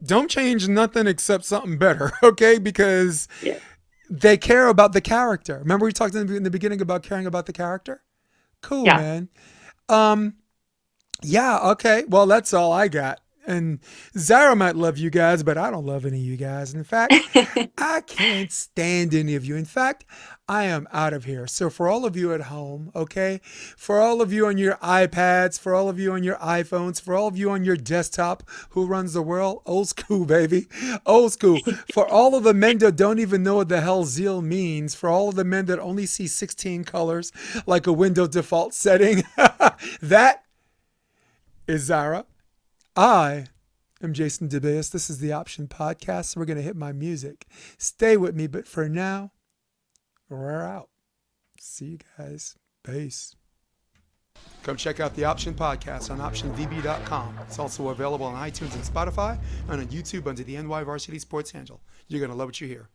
Speaker 1: don't change nothing except something better, okay? Because
Speaker 4: Yeah.
Speaker 1: they care about the character. Remember we talked in the beginning about caring about the character? Cool,
Speaker 4: Yeah.
Speaker 1: man. Yeah, okay. Well, that's all I got. And Zarah might love you guys, but I don't love any of you guys. In fact, I can't stand any of you. In fact, I am out of here. So for all of you at home, okay, for all of you on your iPads, for all of you on your iPhones, for all of you on your desktop, who runs the world? Old school, baby. Old school. For all of the men that don't even know what the hell zeal means, for all of the men that only see 16 colors like a Windows default setting, that is Zarah. I am Jason DeBeas. This is the Option Podcast. We're going to hit my music. Stay with me, but for now, we're out. See you guys. Peace. Come check out the Option Podcast on optionvb.com. It's also available on iTunes and Spotify and on YouTube under the NY Varsity Sports handle. You're going to love what you hear.